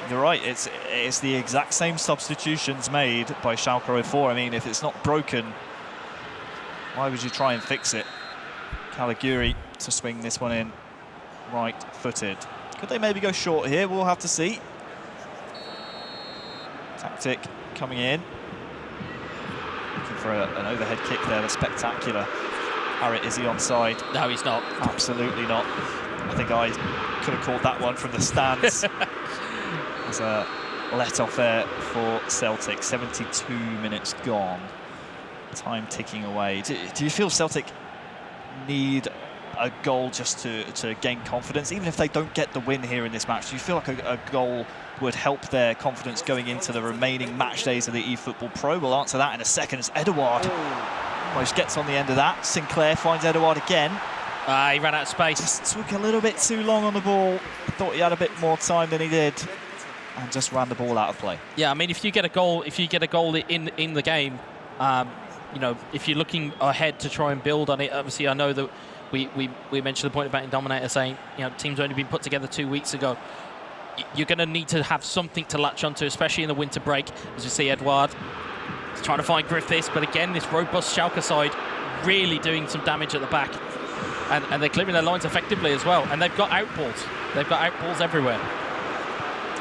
you're right, it's the exact same substitutions made by Schalke 04. I mean, if it's not broken, why would you try and fix it? Caligiuri to swing this one in, right-footed. Could they maybe go short here? We'll have to see. Tactic coming in. Looking for an overhead kick there, that's spectacular. Harrit, is he onside? No, he's not. Absolutely not. I think I could have called that one from the stands. There's a let-off there for Celtic. 72 minutes gone. Time ticking away. Do you feel Celtic need a goal just to gain confidence? Even if they don't get the win here in this match, do you feel like a goal would help their confidence going into the remaining match days of the eFootball.pro? We'll answer that in a second as Edouard almost gets on the end of that. Sinclair finds Edouard again. He ran out of space. Just took a little bit too long on the ball. Thought he had a bit more time than he did, and just ran the ball out of play. Yeah, I mean, if you get a goal in the game, if you're looking ahead to try and build on it, obviously I know that we mentioned the point about Indominator saying, teams only been put together 2 weeks ago. You're going to need to have something to latch onto, especially in the winter break. As you see, Edouard is trying to find Griffiths, but again, this robust Schalke side really doing some damage at the back. And they're clearing their lines effectively as well. And they've got outballs. They've got outballs everywhere.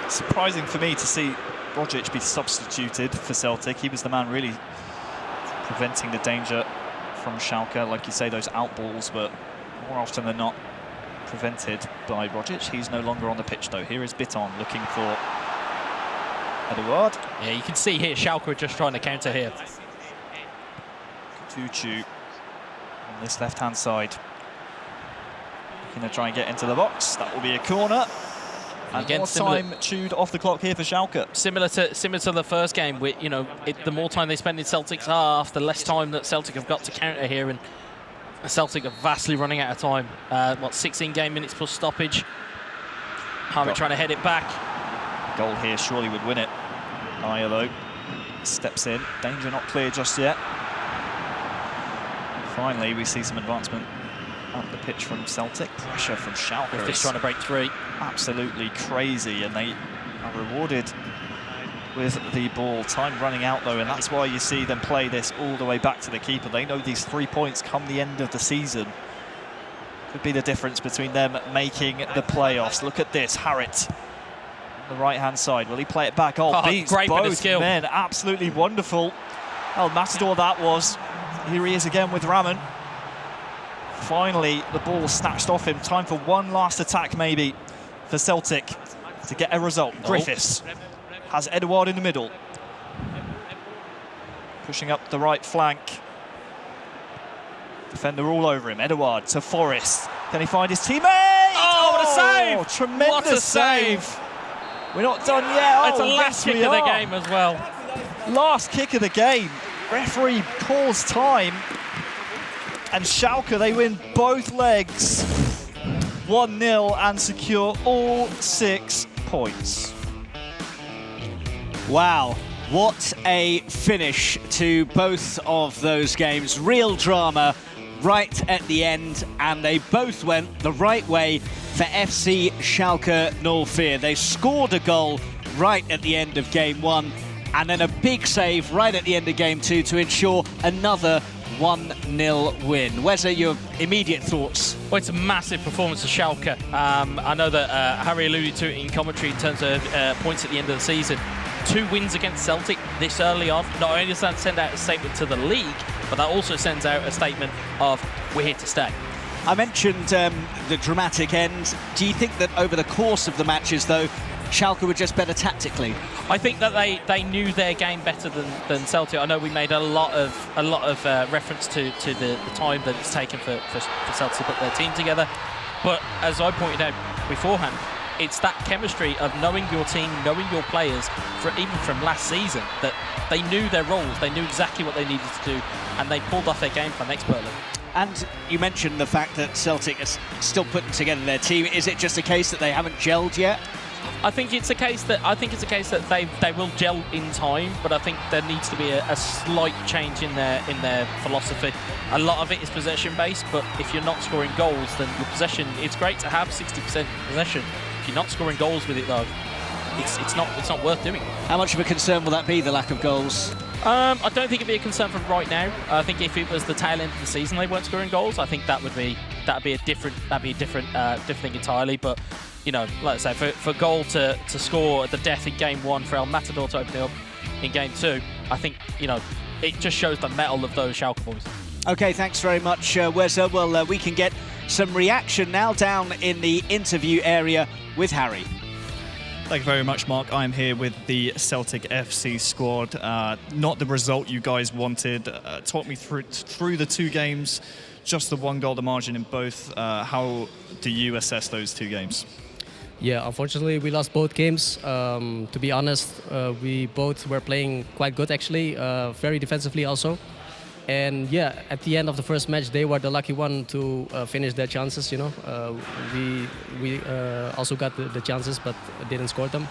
Surprising for me to see Rogic be substituted for Celtic. He was the man really preventing the danger from Schalke. Like you say, those outballs were more often than not prevented by Rogic. He's no longer on the pitch, though. Here is Bitton looking for Edouard. Yeah, you can see here, Schalke are just trying to counter here. Tuchu on this left-hand side. Going to try and get into the box. That will be a corner. And again, more time chewed off the clock here for Schalke. Similar to the first game, where, the more time they spend in Celtic's half, the less time that Celtic have got to counter here, and Celtic are vastly running out of time. 16 game minutes plus stoppage. Harrit trying to head it back. Goal here surely would win it. Aya, though, steps in. Danger not clear just yet. Finally, we see some advancement up the pitch from Celtic. Pressure from Schalke. Just trying to break free. Absolutely crazy, and they are rewarded with the ball. Time running out, though, and that's why you see them play this all the way back to the keeper. They know these 3 points come the end of the season. could be the difference between them making the playoffs. Look at this, Harrit on the right-hand side. Will he play it back? Oh, beats great bit of both skill. men. Absolutely wonderful. El Matador that was. Here he is again with Raman. Finally, the ball snatched off him. Time for one last attack, maybe, for Celtic to get a result. Griffiths has Edouard in the middle. Pushing up the right flank. Defender all over him. Edouard to Forrest. Can he find his teammate? Oh, what a save! Tremendous What a save! We're not done yet. It's the last kick of the game as well. Last kick of the game. Referee calls time. And Schalke, they win both legs. 1-0 and secure all 6 points. Wow, what a finish to both of those games. Real drama right at the end, and they both went the right way for FC Schalke 04. They scored a goal right at the end of game 1, and then a big save right at the end of game 2 to ensure another 1-0 win. Wezza, your immediate thoughts? Well, it's a massive performance of Schalke. I know that Harry alluded to it in commentary in terms of points at the end of the season. 2 wins against Celtic this early on. Not only does that send out a statement to the league, but that also sends out a statement of we're here to stay. I mentioned the dramatic end. Do you think that over the course of the matches, though, Schalke were just better tactically? I think that they knew their game better than Celtic. I know we made a lot of reference to the time that it's taken for Celtic to put their team together. But as I pointed out beforehand, it's that chemistry of knowing your team, knowing your players, even from last season, that they knew their roles, they knew exactly what they needed to do, and they pulled off their game plan expertly. And you mentioned the fact that Celtic is still putting together their team. Is it just a case that they haven't gelled yet? I think it's a case that they will gel in time, but I think there needs to be a slight change in their philosophy. A lot of it is possession based, but if you're not scoring goals, then your possession, it's great to have 60% possession. If you're not scoring goals with it though, it's not worth doing. How much of a concern will that be, the lack of goals? I don't think it'd be a concern for right now. I think if it was the tail end of the season they weren't scoring goals, I think that'd be a different thing entirely. But you know, like I say, for goal to score at the death in game 1, for El Matador to open it up in game 2, I think, you know, it just shows the mettle of those Schalke boys. Okay, thanks very much, Wezza. Well, we can get some reaction now down in the interview area with Harry. Thank you very much, Mark. I'm here with the Celtic FC squad. Not the result you guys wanted. Talk me through the 2 games, just the 1 goal, the margin in both. How do you assess those 2 games? Yeah, unfortunately, we lost both games. To be honest, we both were playing quite good, actually, very defensively also. And yeah, at the end of the first match, they were the lucky one to finish their chances. You know, we also got the chances, but didn't score them.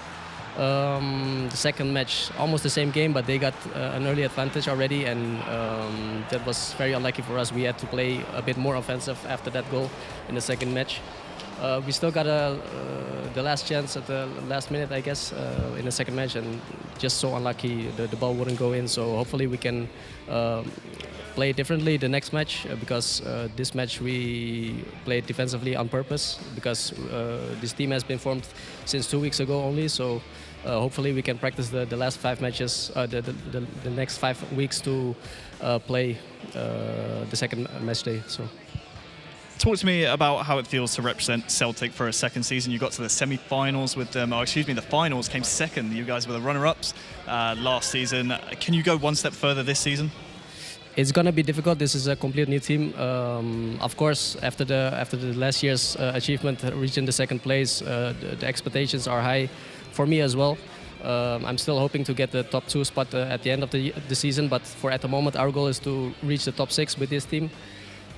The second match, almost the same game, but they got an early advantage already, and that was very unlucky for us. We had to play a bit more offensive after that goal in the second match. We still got the last chance at the last minute, I guess, in the second match, and just so unlucky the ball wouldn't go in. So hopefully we can play differently the next match, because this match we played defensively on purpose, because this team has been formed since 2 weeks ago only. So hopefully we can practice the last 5 matches, the next 5 weeks to play the second match day. So. Talk to me about how it feels to represent Celtic for a second season. You got to the semi-finals with them, the finals, came second. You guys were the runner-ups last season. Can you go one step further this season? It's gonna be difficult. This is a complete new team. Of course, after the last year's achievement, reaching the second place, the expectations are high for me as well. I'm still hoping to get the top 2 spot at the end of the season, but at the moment our goal is to reach the top 6 with this team.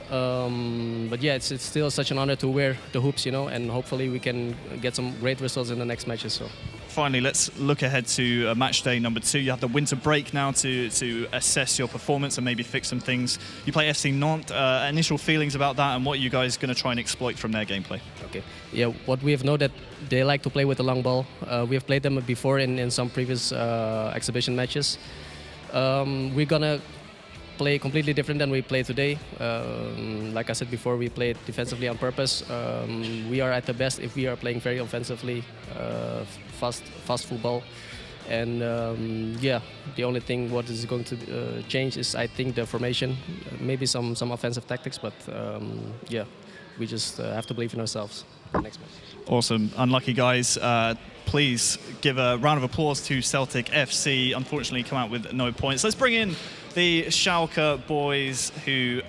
But yeah, it's still such an honor to wear the hoops, you know, and hopefully we can get some great results in the next matches. So. Finally, let's look ahead to match day number 2. You have the winter break now to assess your performance and maybe fix some things. You play FC Nantes. Initial feelings about that, and what are you guys going to try and exploit from their gameplay? Okay. Yeah, what we have known that they like to play with the long ball. We have played them before in some previous exhibition matches. We're gonna play completely different than we play today. Like I said before, we played defensively on purpose. We are at the best if we are playing very offensively, fast football. And yeah, the only thing what is going to change is, I think, the formation, maybe some offensive tactics, but yeah, we just have to believe in ourselves. Next match. Awesome. Unlucky guys. Please give a round of applause to Celtic FC. Unfortunately, come out with no points. Let's bring in the Schalke boys, who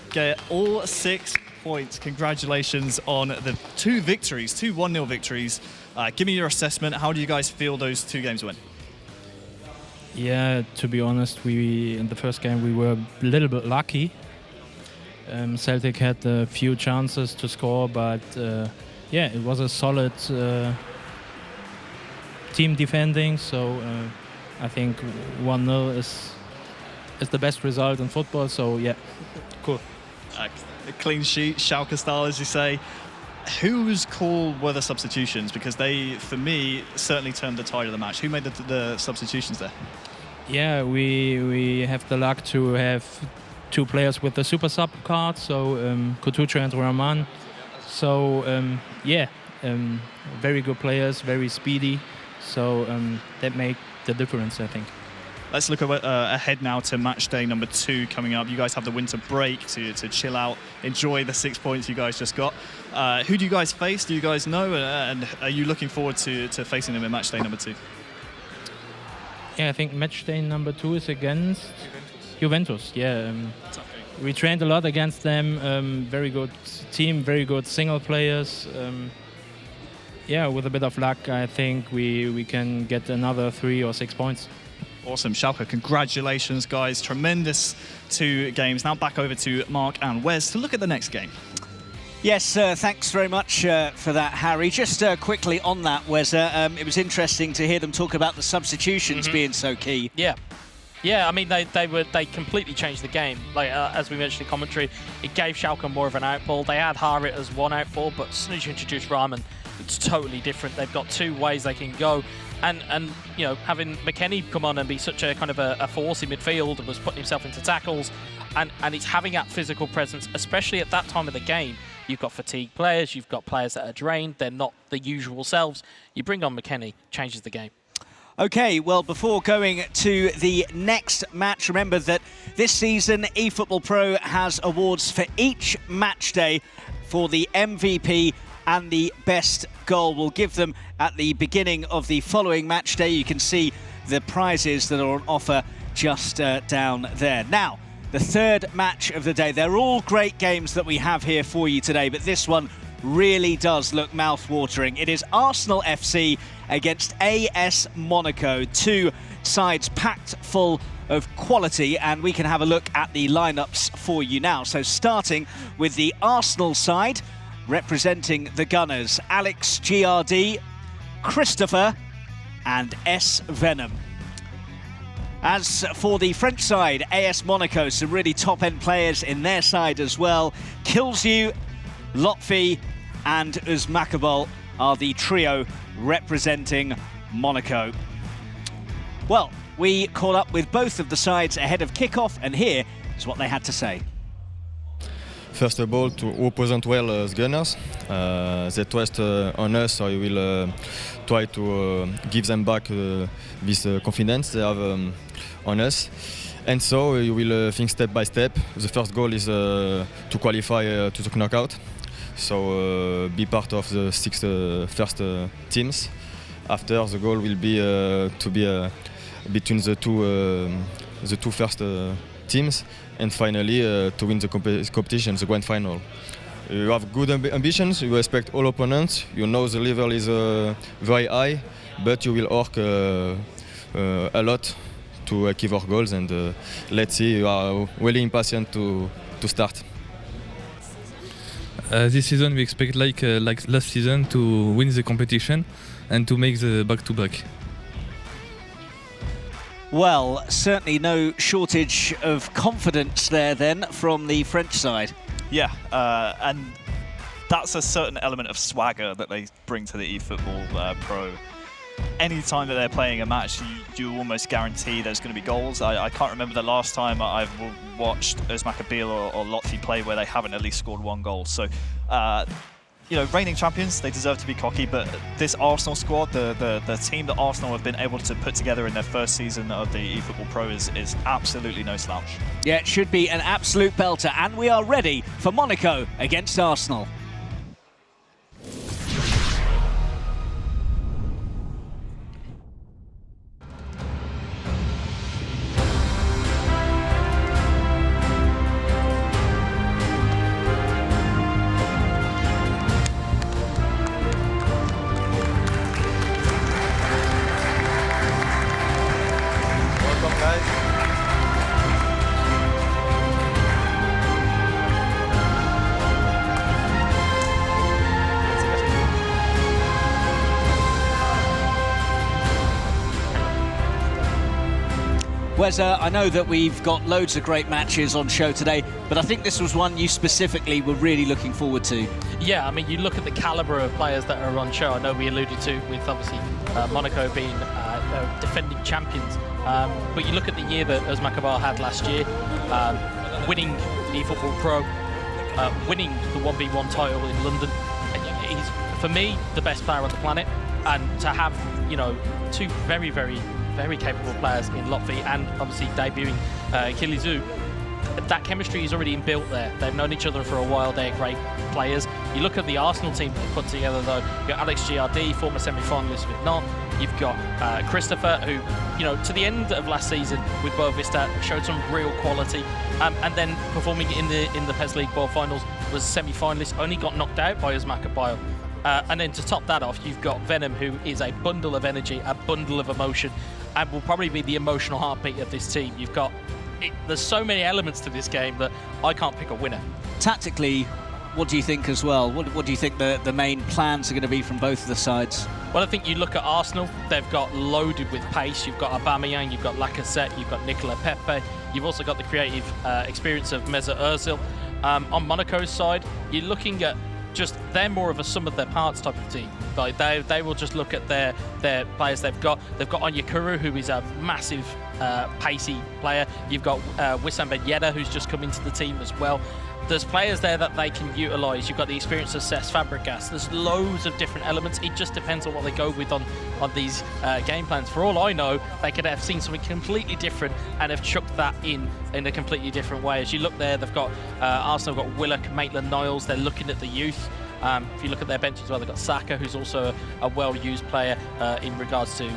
get all 6 points. Congratulations on the 2 victories, 2 1-0 victories. Give me your assessment. How do you guys feel those 2 games went? Yeah, to be honest, in the first game we were a little bit lucky. Celtic had a few chances to score, but yeah, it was a solid team defending. So I think 1-0 is the best result in football. So yeah, cool. A clean sheet, Schalke style, as you say. Whose call were the substitutions? Because they, for me, certainly turned the tide of the match. Who made the substitutions there? Yeah, we have the luck to have 2 players with the super sub card, so Kutucu and Rahman. So yeah, very good players, very speedy. So that made the difference, I think. Let's look ahead now to match day number 2 coming up. You guys have the winter break to chill out, enjoy the 6 points you guys just got. Who do you guys face? Do you guys know? And are you looking forward to facing them in match day number 2? Yeah, I think match day number 2 is against Juventus. Yeah, we trained a lot against them. Very good team, very good single players. Yeah, with a bit of luck, I think we can get another 3 or 6 points. Awesome. Schalke, congratulations, guys. Tremendous 2 games. Now back over to Mark and Wes to look at the next game. Yes, thanks very much for that, Harry. Just quickly on that, Wes, it was interesting to hear them talk about the substitutions being so key. Yeah. Yeah, I mean, they completely changed the game. Like, as we mentioned in commentary, it gave Schalke more of an outball. They had Harit as one outball, but as soon as you introduce Rahman, it's totally different. They've got 2 ways they can go. And you know, having McKennie come on and be such a kind of a force in midfield, and was putting himself into tackles, and it's having that physical presence, especially at that time of the game. You've got fatigued players, you've got players that are drained, they're not the usual selves. You bring on McKennie, changes the game. Okay, well, before going to the next match, remember that this season eFootball.pro has awards for each match day for the MVP and the best goal. We'll give them at the beginning of the following match day. You can see the prizes that are on offer just down there. Now, the 3rd match of the day. They're all great games that we have here for you today, but this one really does look mouth-watering. It is Arsenal FC against AS Monaco. 2 sides packed full of quality, and we can have a look at the lineups for you now. So starting with the Arsenal side, representing the Gunners, Alex GRD, Christopher and S. Venom. As for the French side, AS Monaco, some really top-end players in their side as well. Killsview, Lotfi and Uzmakabal are the trio representing Monaco. Well, we caught up with both of the sides ahead of kickoff, and here is what they had to say. First of all, to represent well the Gunners. They trust on us, so we will try to give them back this confidence they have on us. And so we will think step by step. The first goal is to qualify to the knockout. So be part of the 6 first teams. After, the goal will be to be between the two first teams, and finally to win the competition, the grand final. You have good ambitions, you respect all opponents, you know the level is very high, but you will work a lot to achieve our goals, and let's see, you are really impatient to start. This season we expect like last season to win the competition and to make the back-to-back. Well, certainly no shortage of confidence there then from the French side. Yeah, and that's a certain element of swagger that they bring to the eFootball.pro any time that they're playing a match, you almost guarantee there's going to be goals. I can't remember the last time I've watched Özmak Abil or Lotfi play where they haven't at least scored 1 goal. So, you know, reigning champions, they deserve to be cocky, but this Arsenal squad, the team that Arsenal have been able to put together in their first season of the eFootball.pro is absolutely no slouch. Yeah, it should be an absolute belter, and we are ready for Monaco against Arsenal. Weza, I know that we've got loads of great matches on show today, but I think this was one you specifically were really looking forward to. Yeah, I mean, you look at the calibre of players that are on show. I know we alluded to with obviously Monaco being defending champions, but you look at the year that Özmak Abil had last year, winning eFootball.pro, winning the 1v1 title in London. He's, for me, the best player on the planet, and to have, you know, 2 very, very capable players in Lotfi and obviously debuting Kilizu, that chemistry is already inbuilt there. They've known each other for a while. They're great players. You look at the Arsenal team they put together, though. You've got Alex Giardi, former semi-finalist with Nantes. You've got Christopher, who, you know, to the end of last season with Boavista showed some real quality, and then performing in the PES League Ball finals was semi-finalist. Only got knocked out by Özmak Abil. And then to top that off, you've got Venom, who is a bundle of energy, a bundle of emotion, and will probably be the emotional heartbeat of this team. You've got there's so many elements to this game that I can't pick a winner. Tactically, what do you think as well? What do you think the main plans are going to be from both of the sides? Well, I think you look at Arsenal, they've got loaded with pace. You've got Aubameyang, you've got Lacazette, you've got Nicola Pepe. You've also got the creative experience of Mesut Ozil. On Monaco's side, you're looking at just they're more of a sum of their parts type of team. Like they will just look at their players they've got. They've got Onyekuru, who is a massive pacey player. You've got Wissam Ben Yedder, who's just come into the team as well. There's players there that they can utilise. You've got the experience of Cesc Fabregas. There's loads of different elements. It just depends on what they go with on these game plans. For all I know, they could have seen something completely different and have chucked that in a completely different way. As you look there, they've got Arsenal have got Willock, Maitland-Niles. They're looking at the youth. If you look at their bench as well, they've got Saka, who's also a well-used player in regards to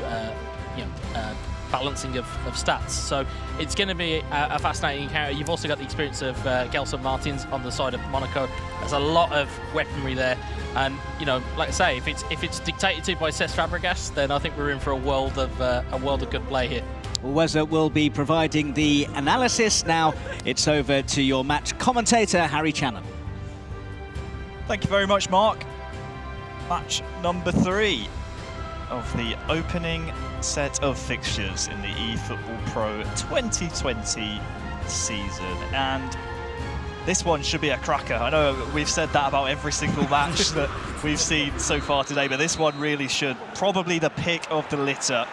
balancing of stats. So it's going to be a fascinating encounter. You've also got the experience of Gelson Martins on the side of Monaco. There's a lot of weaponry there, and you know, like I say, if it's dictated to by Cesc Fabregas, then I think we're in for a world of good play here. Weza will be providing the analysis now. It's over to your match commentator, Harry Chanham. Thank you very much, Mark. Match number 3 of the opening set of fixtures in the eFootball.pro 2020 season, and this one should be a cracker. I know we've said that about every single match that we've seen so far today, but this one really should. Probably the pick of the litter.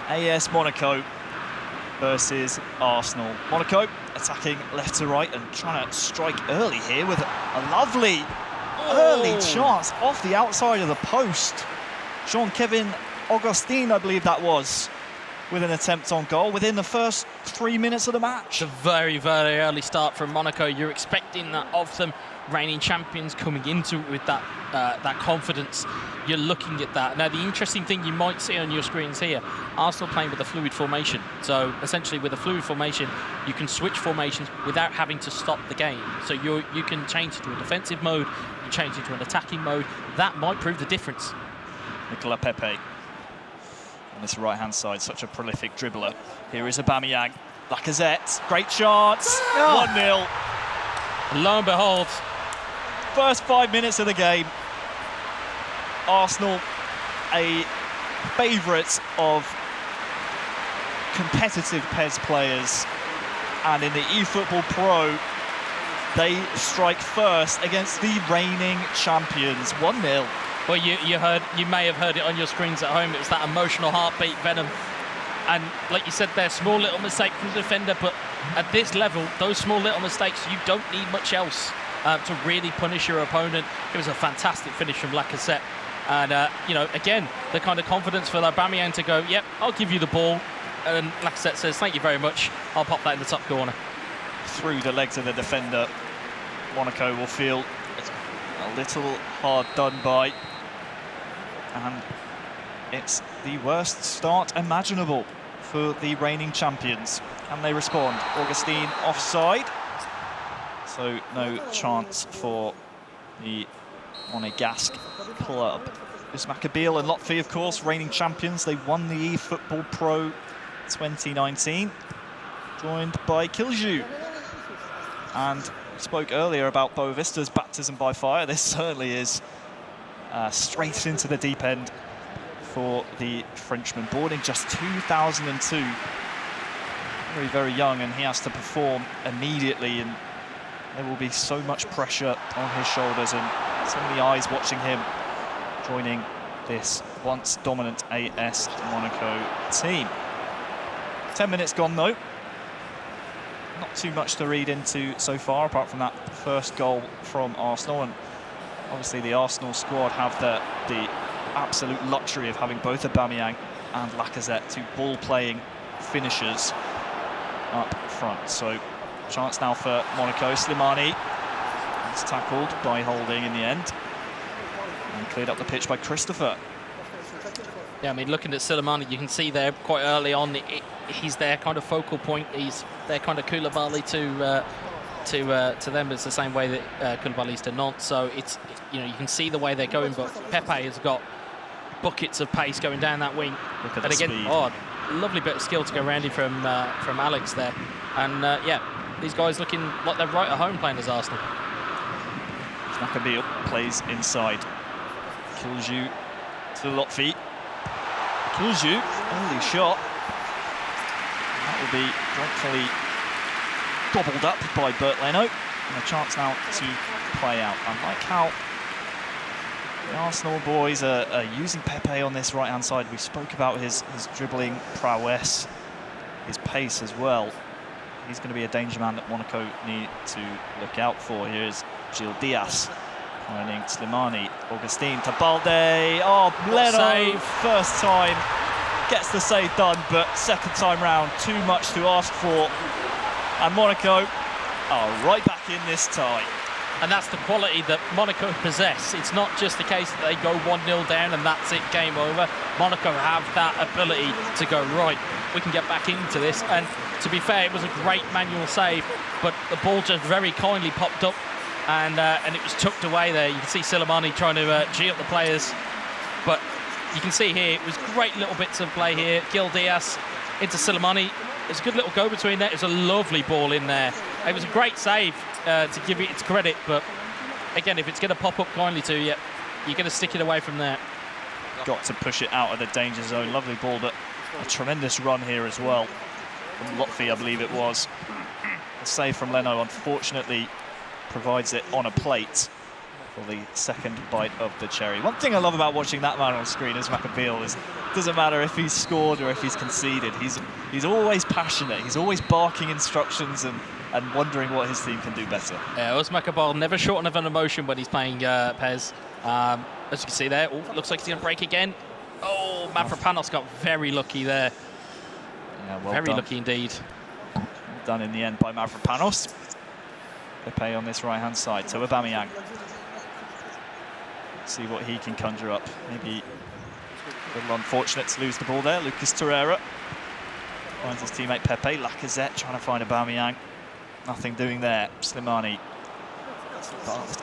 AS Monaco versus Arsenal. Monaco attacking left to right and trying to strike early here with a lovely early chance off the outside of the post. Jean-Kevin Augustin, I believe that was, with an attempt on goal within the first 3 minutes of the match. A very, very early start from Monaco. You're expecting that of them, reigning champions coming into it with that confidence. You're looking at that. Now, the interesting thing you might see on your screens here, Arsenal playing with a fluid formation. So essentially with a fluid formation, you can switch formations without having to stop the game. So you can change it to a defensive mode, you change it to an attacking mode. That might prove the difference. Nicola Pepe on this right-hand side, such a prolific dribbler. Here is Aubameyang. Lacazette, great chance, 1-0. Lo and behold. First 5 minutes of the game, Arsenal, a favourite of competitive PES players, and in the eFootball.pro, they strike first against the reigning champions, 1-0. Well, you may have heard it on your screens at home. It was that emotional heartbeat, Venom. And like you said there, small little mistake from the defender, but at this level, those small little mistakes, you don't need much else to really punish your opponent. It was a fantastic finish from Lacazette. And, you know, again, the kind of confidence for Aubameyang to go, yep, I'll give you the ball. And Lacazette says, thank you very much. I'll pop that in the top corner. Through the legs of the defender, Monaco will feel a little hard done by. And it's the worst start imaginable for the reigning champions. And they respond. Augustine offside. So no chance for the Monegasque club. It's Maccabeal and Lotfi, of course, reigning champions. They won the eFootball.pro 2019, joined by Kilju. And spoke earlier about Boavista's baptism by fire. This certainly is straight into the deep end for the Frenchman, born in just 2002. Very, very young, and he has to perform immediately, and there will be so much pressure on his shoulders and so many eyes watching him joining this once dominant AS Monaco team. 10 minutes gone though. Not too much to read into so far, apart from that first goal from Arsenal. And obviously the Arsenal squad have the absolute luxury of having both Aubameyang and Lacazette, two ball-playing finishers up front. So chance now for Monaco. Slimani is tackled by Holding in the end. And cleared up the pitch by Christopher. Yeah, I mean, looking at Slimani, you can see there quite early on, he's their kind of focal point. He's their kind of Koulibaly to them. It's the same way that Koulibaly's to Nantes. So it's, you know, you can see the way they're going. But Pepe has got buckets of pace going down that wing. Look at and the again, speed. oh, lovely bit of skill to go around him from Alex there. And yeah, these guys looking like they're right at home playing as Arsenal. Maccabeal plays inside. Kilju to Lotfi. Kilju, early shot. That will be dreadfully gobbled up by Bert Leno. And a chance now to play out. I like how the Arsenal boys are using Pepe on this right-hand side. We spoke about his dribbling prowess, his pace as well. He's going to be a danger man that Monaco need to look out for. Here's Gil Diaz. Finding Slimani, Augustine to Balde. Oh, Leno, first time, gets the save done, but second time round, too much to ask for. And Monaco are right back in this tie. And that's the quality that Monaco possess. It's not just the case that they go 1-0 down and that's it, game over. Monaco have that ability to go, right, we can get back into this. And to be fair, it was a great manual save, but the ball just very kindly popped up and it was tucked away there. You can see Slimani trying to G up the players, but you can see here, it was great little bits of play here. Gil Diaz into Slimani. It's a good little go between there. It was a lovely ball in there. It was a great save, to give it its credit, but again, if it's going to pop up kindly to you, you're going to stick it away from there. Got to push it out of the danger zone. Lovely ball, but a tremendous run here as well from Lotfi, I believe it was. The save from Leno, unfortunately, provides it on a plate for the second bite of the cherry. One thing I love about watching that man on screen is Maccabeal is it doesn't matter if he's scored or if he's conceded. He's always passionate. He's always barking instructions and wondering what his team can do better. Yeah, Maccabeal never short of an emotion when he's playing Pez. As you can see there, looks like he's going to break again. Oh, Mavropanos got very lucky there. Yeah, well very done. lucky indeed. Well done in the end by Mavropanos. Pepe on this right-hand side to Aubameyang. See what he can conjure up. Maybe a little unfortunate to lose the ball there. Lucas Torreira finds his teammate Pepe. Lacazette trying to find Aubameyang. Nothing doing there. Slimani.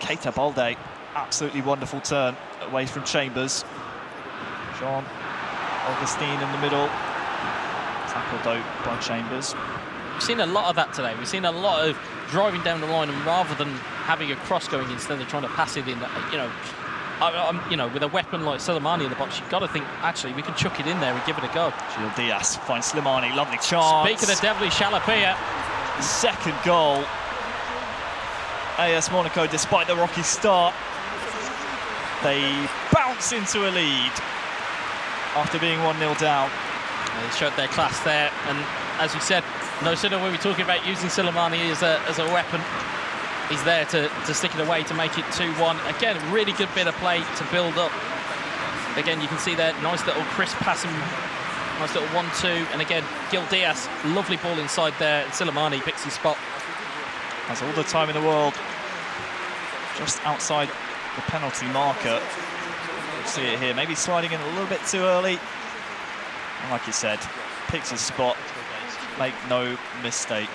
Keita Balde. Absolutely wonderful turn away from Chambers. Jean Augustine in the middle. Tackled out by Chambers. We've seen a lot of that today. We've seen a lot of driving down the line, and rather than having a cross going instead of trying to pass it in, you know, with a weapon like Slimani in the box, you've got to think, actually, we can chuck it in there and give it a go. Gil Diaz finds Slimani, lovely chance. Speaking of devilish Chalapia. Second goal. AS Monaco, despite the rocky start, they bounce bounce into a lead after being 1-0 down. They showed their class there, and as we said, no sooner were we talking about using Soleimani as a weapon. He's there to stick it away to make it 2-1. Again, really good bit of play to build up. Again, you can see there, nice little crisp passing, nice little 1-2, and again, Gil Diaz, lovely ball inside there, and Soleimani picks his spot. Has all the time in the world, just outside the penalty marker. You see it here, maybe sliding in a little bit too early. And like you said, picks his spot, make no mistake.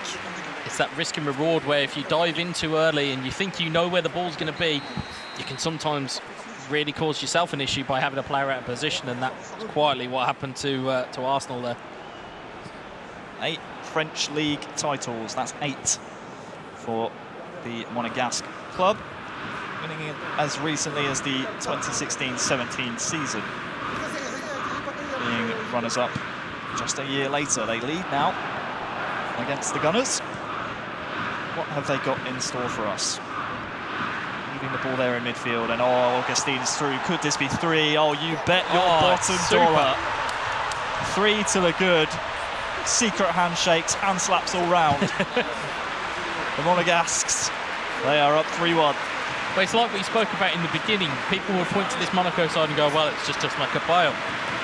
It's that risk and reward where if you dive in too early and you think you know where the ball's going to be, you can sometimes really cause yourself an issue by having a player out of position, and that's quietly what happened to Arsenal there. 8 French league titles, that's 8 for the Monégasque club, winning it as recently as the 2016-17 season. Being runners-up just a year later. They lead now against the Gunners. What have they got in store for us? Leaving the ball there in midfield, and Augustine's through. Could this be 3? Oh, you bet your bottom dollar. 3 to the good. Secret handshakes, hand slaps all round. The Monégasques, they are up 3-1. But it's like we spoke about in the beginning. People will point to this Monaco side and go, well, it's just like a bio.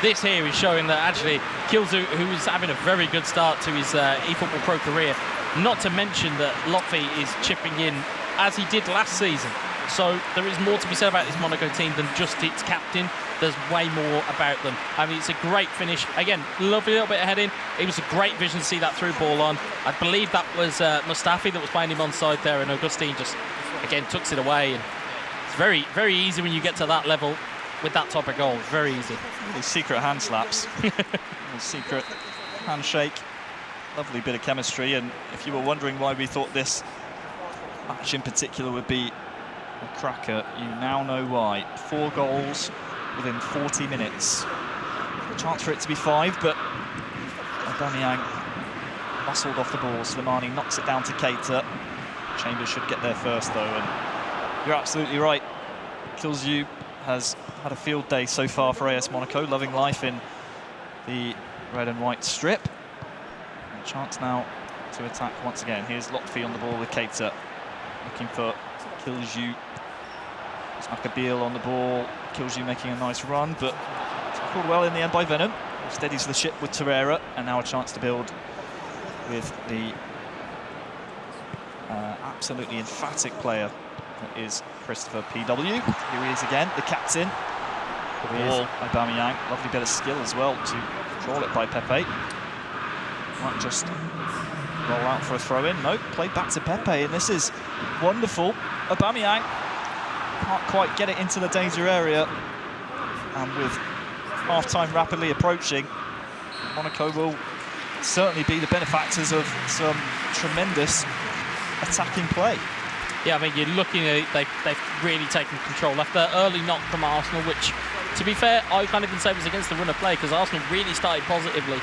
This here is showing that actually Kilzu, who is having a very good start to his eFootball.pro career, not to mention that Lotfi is chipping in as he did last season. So there is more to be said about this Monaco team than just its captain. There's way more about them. I mean, it's a great finish. Again, lovely little bit of heading. It was a great vision to see that through ball on. I believe that was Mustafi that was playing him on side there, and Augustine just, again, tucks it away. And it's very, very easy when you get to that level with that type of goal. Very easy. These secret hand slaps. Secret handshake. Lovely bit of chemistry, and if you were wondering why we thought this match in particular would be a cracker, you now know why. 4 goals within 40 minutes. A chance for it to be 5, but Aubameyang muscled off the ball. Slimani knocks it down to Keita. Chambers should get there first, though, and you're absolutely right. Kilzu has had a field day so far for AS Monaco, loving life in the red and white strip. A chance now to attack once again. Here's Lotfi on the ball with Keita, looking for Kilzu. Akabil on the ball. Kilzu making a nice run, but tackled well in the end by Venom. Steadies the ship with Torreira, and now a chance to build with the absolutely emphatic player that is Christopher PW. Here he is again, the captain. Here's Aubameyang. Lovely bit of skill as well to control it by Pepe. Might just roll out for a throw-in. Nope, played back to Pepe, and this is wonderful. Aubameyang can't quite get it into the danger area, and with half-time rapidly approaching, Monaco will certainly be the benefactors of some tremendous attacking play. Yeah, I mean, you're looking at it, they've really taken control after early knock from Arsenal, which, to be fair, I can't even say was against the run of play, because Arsenal really started positively.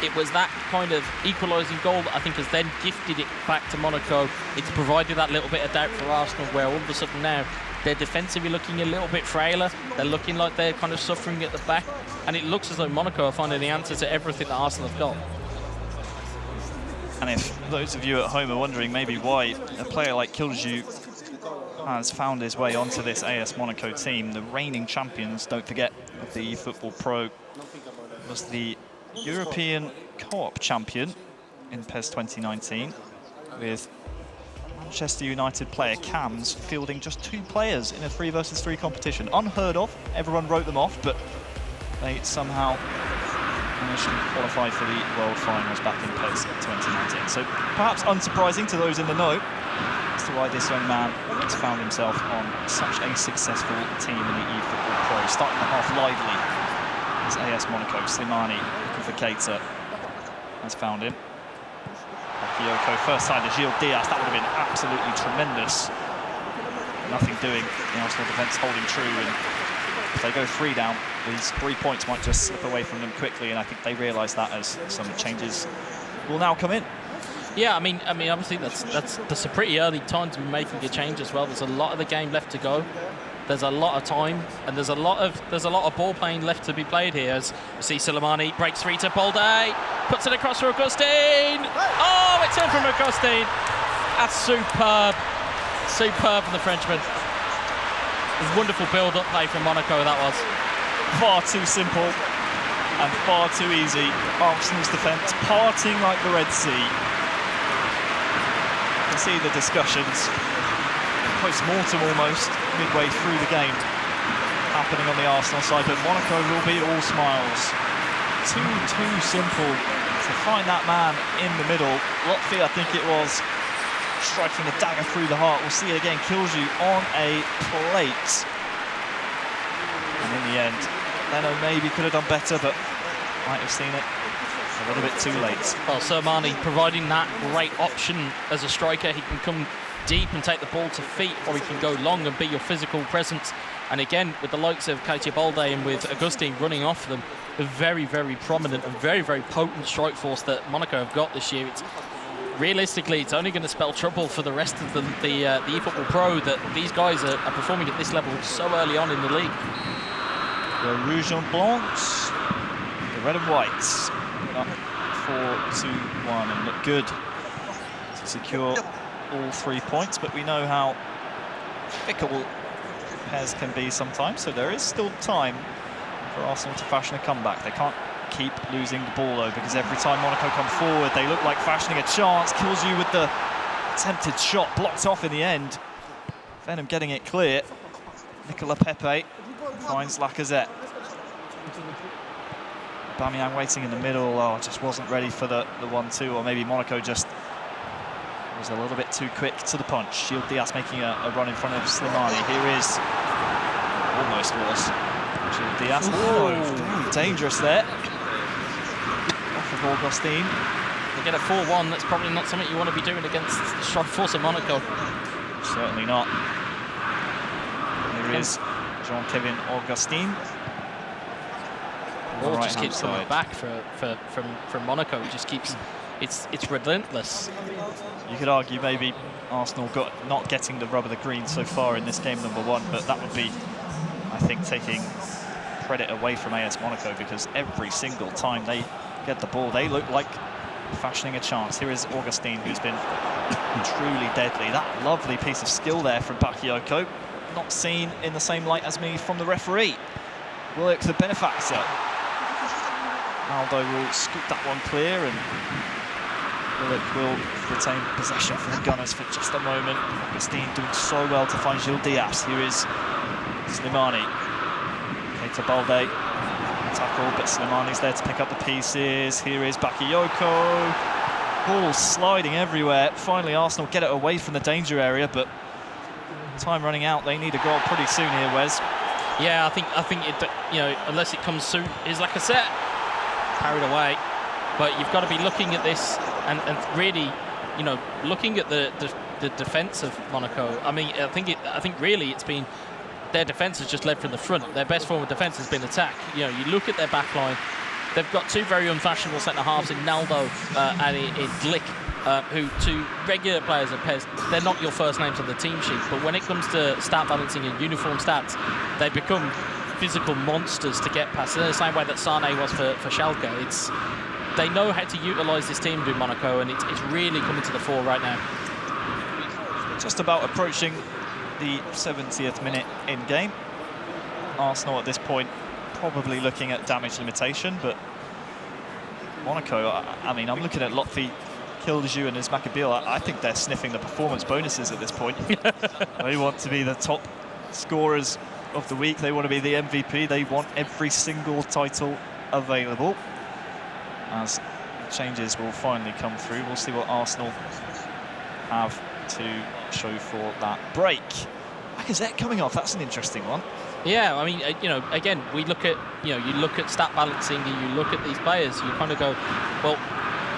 It was that kind of equalising goal that I think has then gifted it back to Monaco. It's provided that little bit of doubt for Arsenal, where all of a sudden now they're defensively looking a little bit frailer. They're looking like they're kind of suffering at the back, and it looks as though Monaco are finding the answer to everything that Arsenal have got. And if those of you at home are wondering maybe why a player like Kilzu has found his way onto this AS Monaco team, the reigning champions, don't forget, of the eFootball.pro, was the European co-op champion in PES 2019, with Manchester United player Cams fielding just 2 players in a 3 versus 3 competition. Unheard of, everyone wrote them off, but they somehow managed to qualify for the World Finals back in PES 2019. So perhaps unsurprising to those in the know as to why this young man has found himself on such a successful team in the eFootball.pro. Starting the half lively is AS Monaco. Slimani looking for Keita, has found him. Bakayoko first time to Gil Diaz, that would have been absolutely tremendous. Nothing doing, the Arsenal defence holding true, and if they go 3 down, these 3 points might just slip away from them quickly, and I think they realise that as some changes will now come in. Yeah, I mean, obviously that's a pretty early time to be making a change as well. There's a lot of the game left to go. There's a lot of time, and there's a lot of ball playing left to be played here. As you see, Soleimani breaks free to Balde, puts it across for Augustine. Oh, it's in from Augustine. That's superb, superb from the Frenchman. Wonderful build-up play from Monaco. That was far too simple and far too easy. Arsenal's defence parting like the Red Sea. You can see the discussions, post-mortem almost, midway through the game, happening on the Arsenal side, but Monaco will be all smiles. Too simple to find that man in the middle. Lotfi, I think it was, striking a dagger through the heart. We'll see it again. Kills you on a plate. And in the end, Leno maybe could have done better, but might have seen it a little bit too late. Well, Soleimani providing that great option as a striker. He can come deep and take the ball to feet, or he can go long and be your physical presence. And again, with the likes of Keita Balde and with Augustine running off them, a very, very prominent and very, very potent strike force that Monaco have got this year. Realistically, it's only going to spell trouble for the rest of the eFootball.pro that these guys are performing at this level so early on in the league. The Rouge and Blancs, the red and whites, up 4-2-1 and look good to secure all 3 points, but we know how fickle pairs can be sometimes, so there is still time for Arsenal to fashion a comeback. They can't keep losing the ball though, because every time Monaco come forward they look like fashioning a chance. Kills you with the attempted shot, blocked off in the end. Venom getting it clear. Nicola Pepe finds Lacazette. Aubameyang waiting in the middle. Oh, just wasn't ready for the 1-2, or maybe Monaco just was a little bit too quick to the punch. Gil Diaz making a run in front of Slimani. Here is, almost was, Gil Diaz. Oh, very dangerous there. Augustine. You get a 4-1, that's probably not something you want to be doing against the strike force of Monaco. Certainly not. Here is Jean-Kevin Augustine. Ball just keeps coming back from Monaco. It just keeps, it's relentless. You could argue maybe Arsenal not getting the rub of the green so far in this game #1, but that would be, I think, taking credit away from AS Monaco, because every single time they get the ball, they look like fashioning a chance. Here is Augustine, who's been truly deadly. That lovely piece of skill there from Bakayoko, not seen in the same light as me from the referee. Willock, the benefactor. Aldo will scoop that one clear, and Willock will retain possession for the Gunners for just a moment. Augustine doing so well to find Gil Diaz. Here is Slimani. Keita Balde. Tackle, but Slimani's there to pick up the pieces. Here is Bakayoko. Ball sliding everywhere. Finally, Arsenal get it away from the danger area, but time running out. They need a goal pretty soon here, Wes. Yeah, I think it, you know, unless it comes soon, is Lacazette carried away. But you've got to be looking at this and really, you know, looking at the defence of Monaco. I mean, I think really it's been, their defence has just led from the front. Their best form of defence has been attack. You know, you look at their back line, they've got two very unfashionable centre-halves in Naldo and in Glick, who, two regular players of PES, they're not your first names on the team sheet, but when it comes to stat balancing and uniform stats, they become physical monsters to get past. In the same way that Sane was for Schalke. They know how to utilise this team in Monaco, and it's really coming to the fore right now. Just about approaching the 70th minute in game. Arsenal at this point probably looking at damage limitation, but Monaco, I mean, I'm looking at Lotfi, Kildaju and Ismakabil. I think they're sniffing the performance bonuses at this point. They want to be the top scorers of the week. They want to be the MVP. They want every single title available. As changes will finally come through, we'll see what Arsenal have to show for that break. Lacazette coming off, that's an interesting one. Yeah, I mean, you know, again, we look at, you know, you look at stat balancing and you look at these players, you kind of go, well,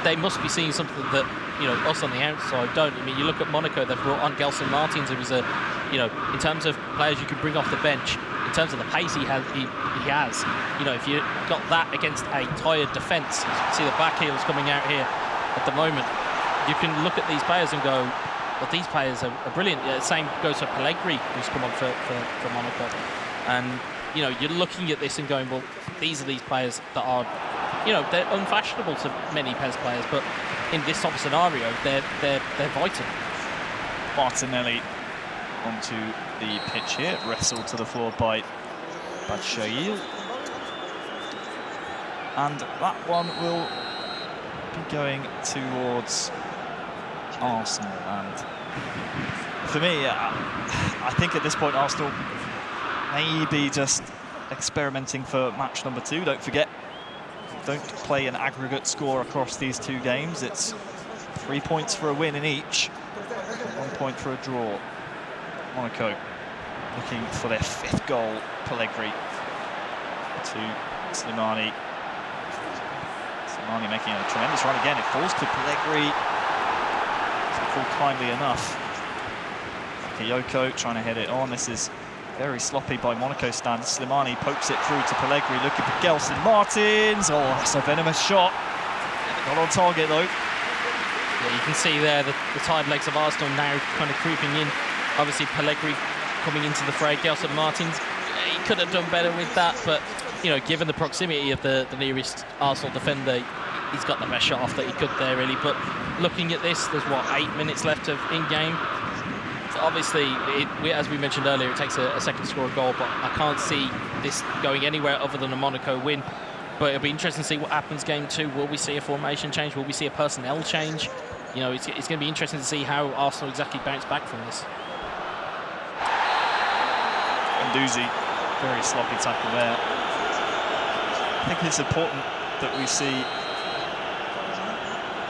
they must be seeing something that, you know, us on the outside don't. I mean, you look at Monaco, they've brought on Gelson Martins, who was a, you know, in terms of players you can bring off the bench, in terms of the pace he has, you know, if you got that against a tired defence, see the back heels coming out here at the moment, you can look at these players and go, But these players are brilliant. Yeah, same goes for Pellegrini, who's come on for Monaco. And, you know, you're looking at this and going, well, these are these players that are, you know, they're unfashionable to many PES players, but in this type of scenario, they're vital. Martinelli onto the pitch here, wrestled to the floor by Batshuayi. And that one will be going towards Arsenal. And for me, I think at this point Arsenal may be just experimenting for match number 2. Don't forget, don't play an aggregate score across these 2 games. It's 3 points for a win in each, 1 point for a draw. Monaco looking for their 5th goal. Pellegrini to Slimani. Slimani making a tremendous run again. It falls to Pellegrini. Doesn't fall kindly enough. Bakayoko trying to head it on. This is very sloppy by Monaco stand. Slimani pokes it through to Pellegrini, looking for Gelson Martins. Oh, that's a venomous shot. Not on target though. Yeah, you can see there the tired legs of Arsenal now kind of creeping in. Obviously Pellegrini coming into the fray. Gelson Martins, he could have done better with that, but you know, given the proximity of the nearest Arsenal defender, he's got the best shot off that he could there really. But looking at this, there's what, 8 minutes left of in-game. Obviously, as we mentioned earlier, it takes a second to score a goal, but I can't see this going anywhere other than a Monaco win. But it'll be interesting to see what happens game 2. Will we see a formation change? Will we see a personnel change? You know, it's going to be interesting to see how Arsenal exactly bounce back from this. Nduzi, very sloppy tackle there. I think it's important that we see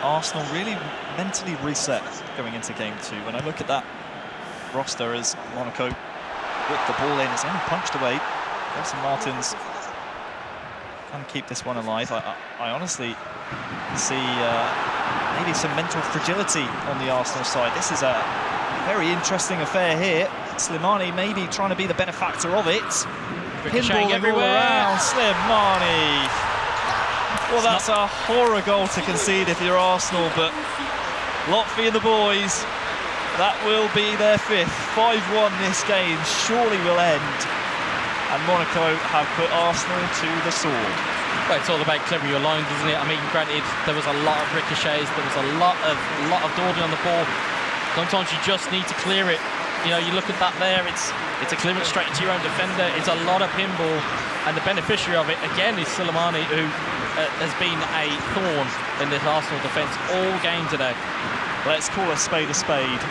Arsenal really mentally reset going into game 2. When I look at that roster as Monaco whip the ball in, it's only punched away. Gelson Martins can keep this one alive. I honestly see maybe some mental fragility on the Arsenal side. This is a very interesting affair here. Slimani maybe trying to be the benefactor of it. Pinballing everywhere. All around. Slimani. Well, that's a horror goal to concede if you're Arsenal, but Lotfi and the boys, that will be their 5th. 5-1 this game surely will end. And Monaco have put Arsenal to the sword. Well, it's all about clearing your lines, isn't it? I mean, granted, there was a lot of ricochets, there was a lot of dawdling on the ball. Sometimes you just need to clear it. You know, you look at that there, it's a clearance straight into your own defender. It's a lot of pinball, and the beneficiary of it, again, is Slimani, who has been a thorn in this Arsenal defence all game today. Let's call a spade a spade.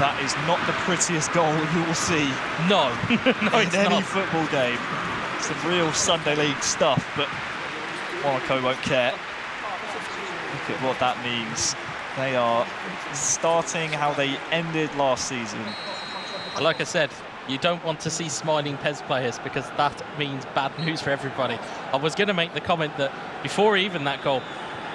That is not the prettiest goal you will see. No, no, in any football game. Some real Sunday League stuff, but Monaco won't care. Look at what that means. They are starting how they ended last season. Like I said, you don't want to see smiling PES players because that means bad news for everybody. I was going to make the comment that before even that goal,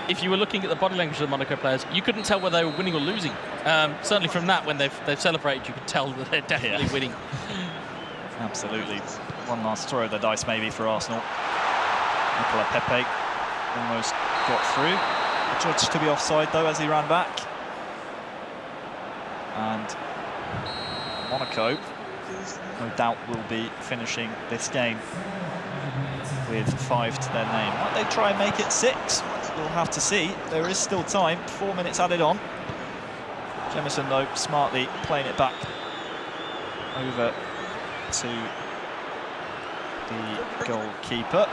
if you were looking at the body language of the Monaco players, you couldn't tell whether they were winning or losing. Certainly from that, when they've celebrated, you could tell that they're definitely winning. Absolutely. One last throw of the dice maybe for Arsenal. Nicola Pepe almost got through. Judged to be offside though as he ran back. And Monaco, no doubt, will be finishing this game with 5 to their name. Might they try and make it 6? We'll have to see. There is still time. 4 minutes added on. Jemison, though, smartly playing it back over to the goalkeeper.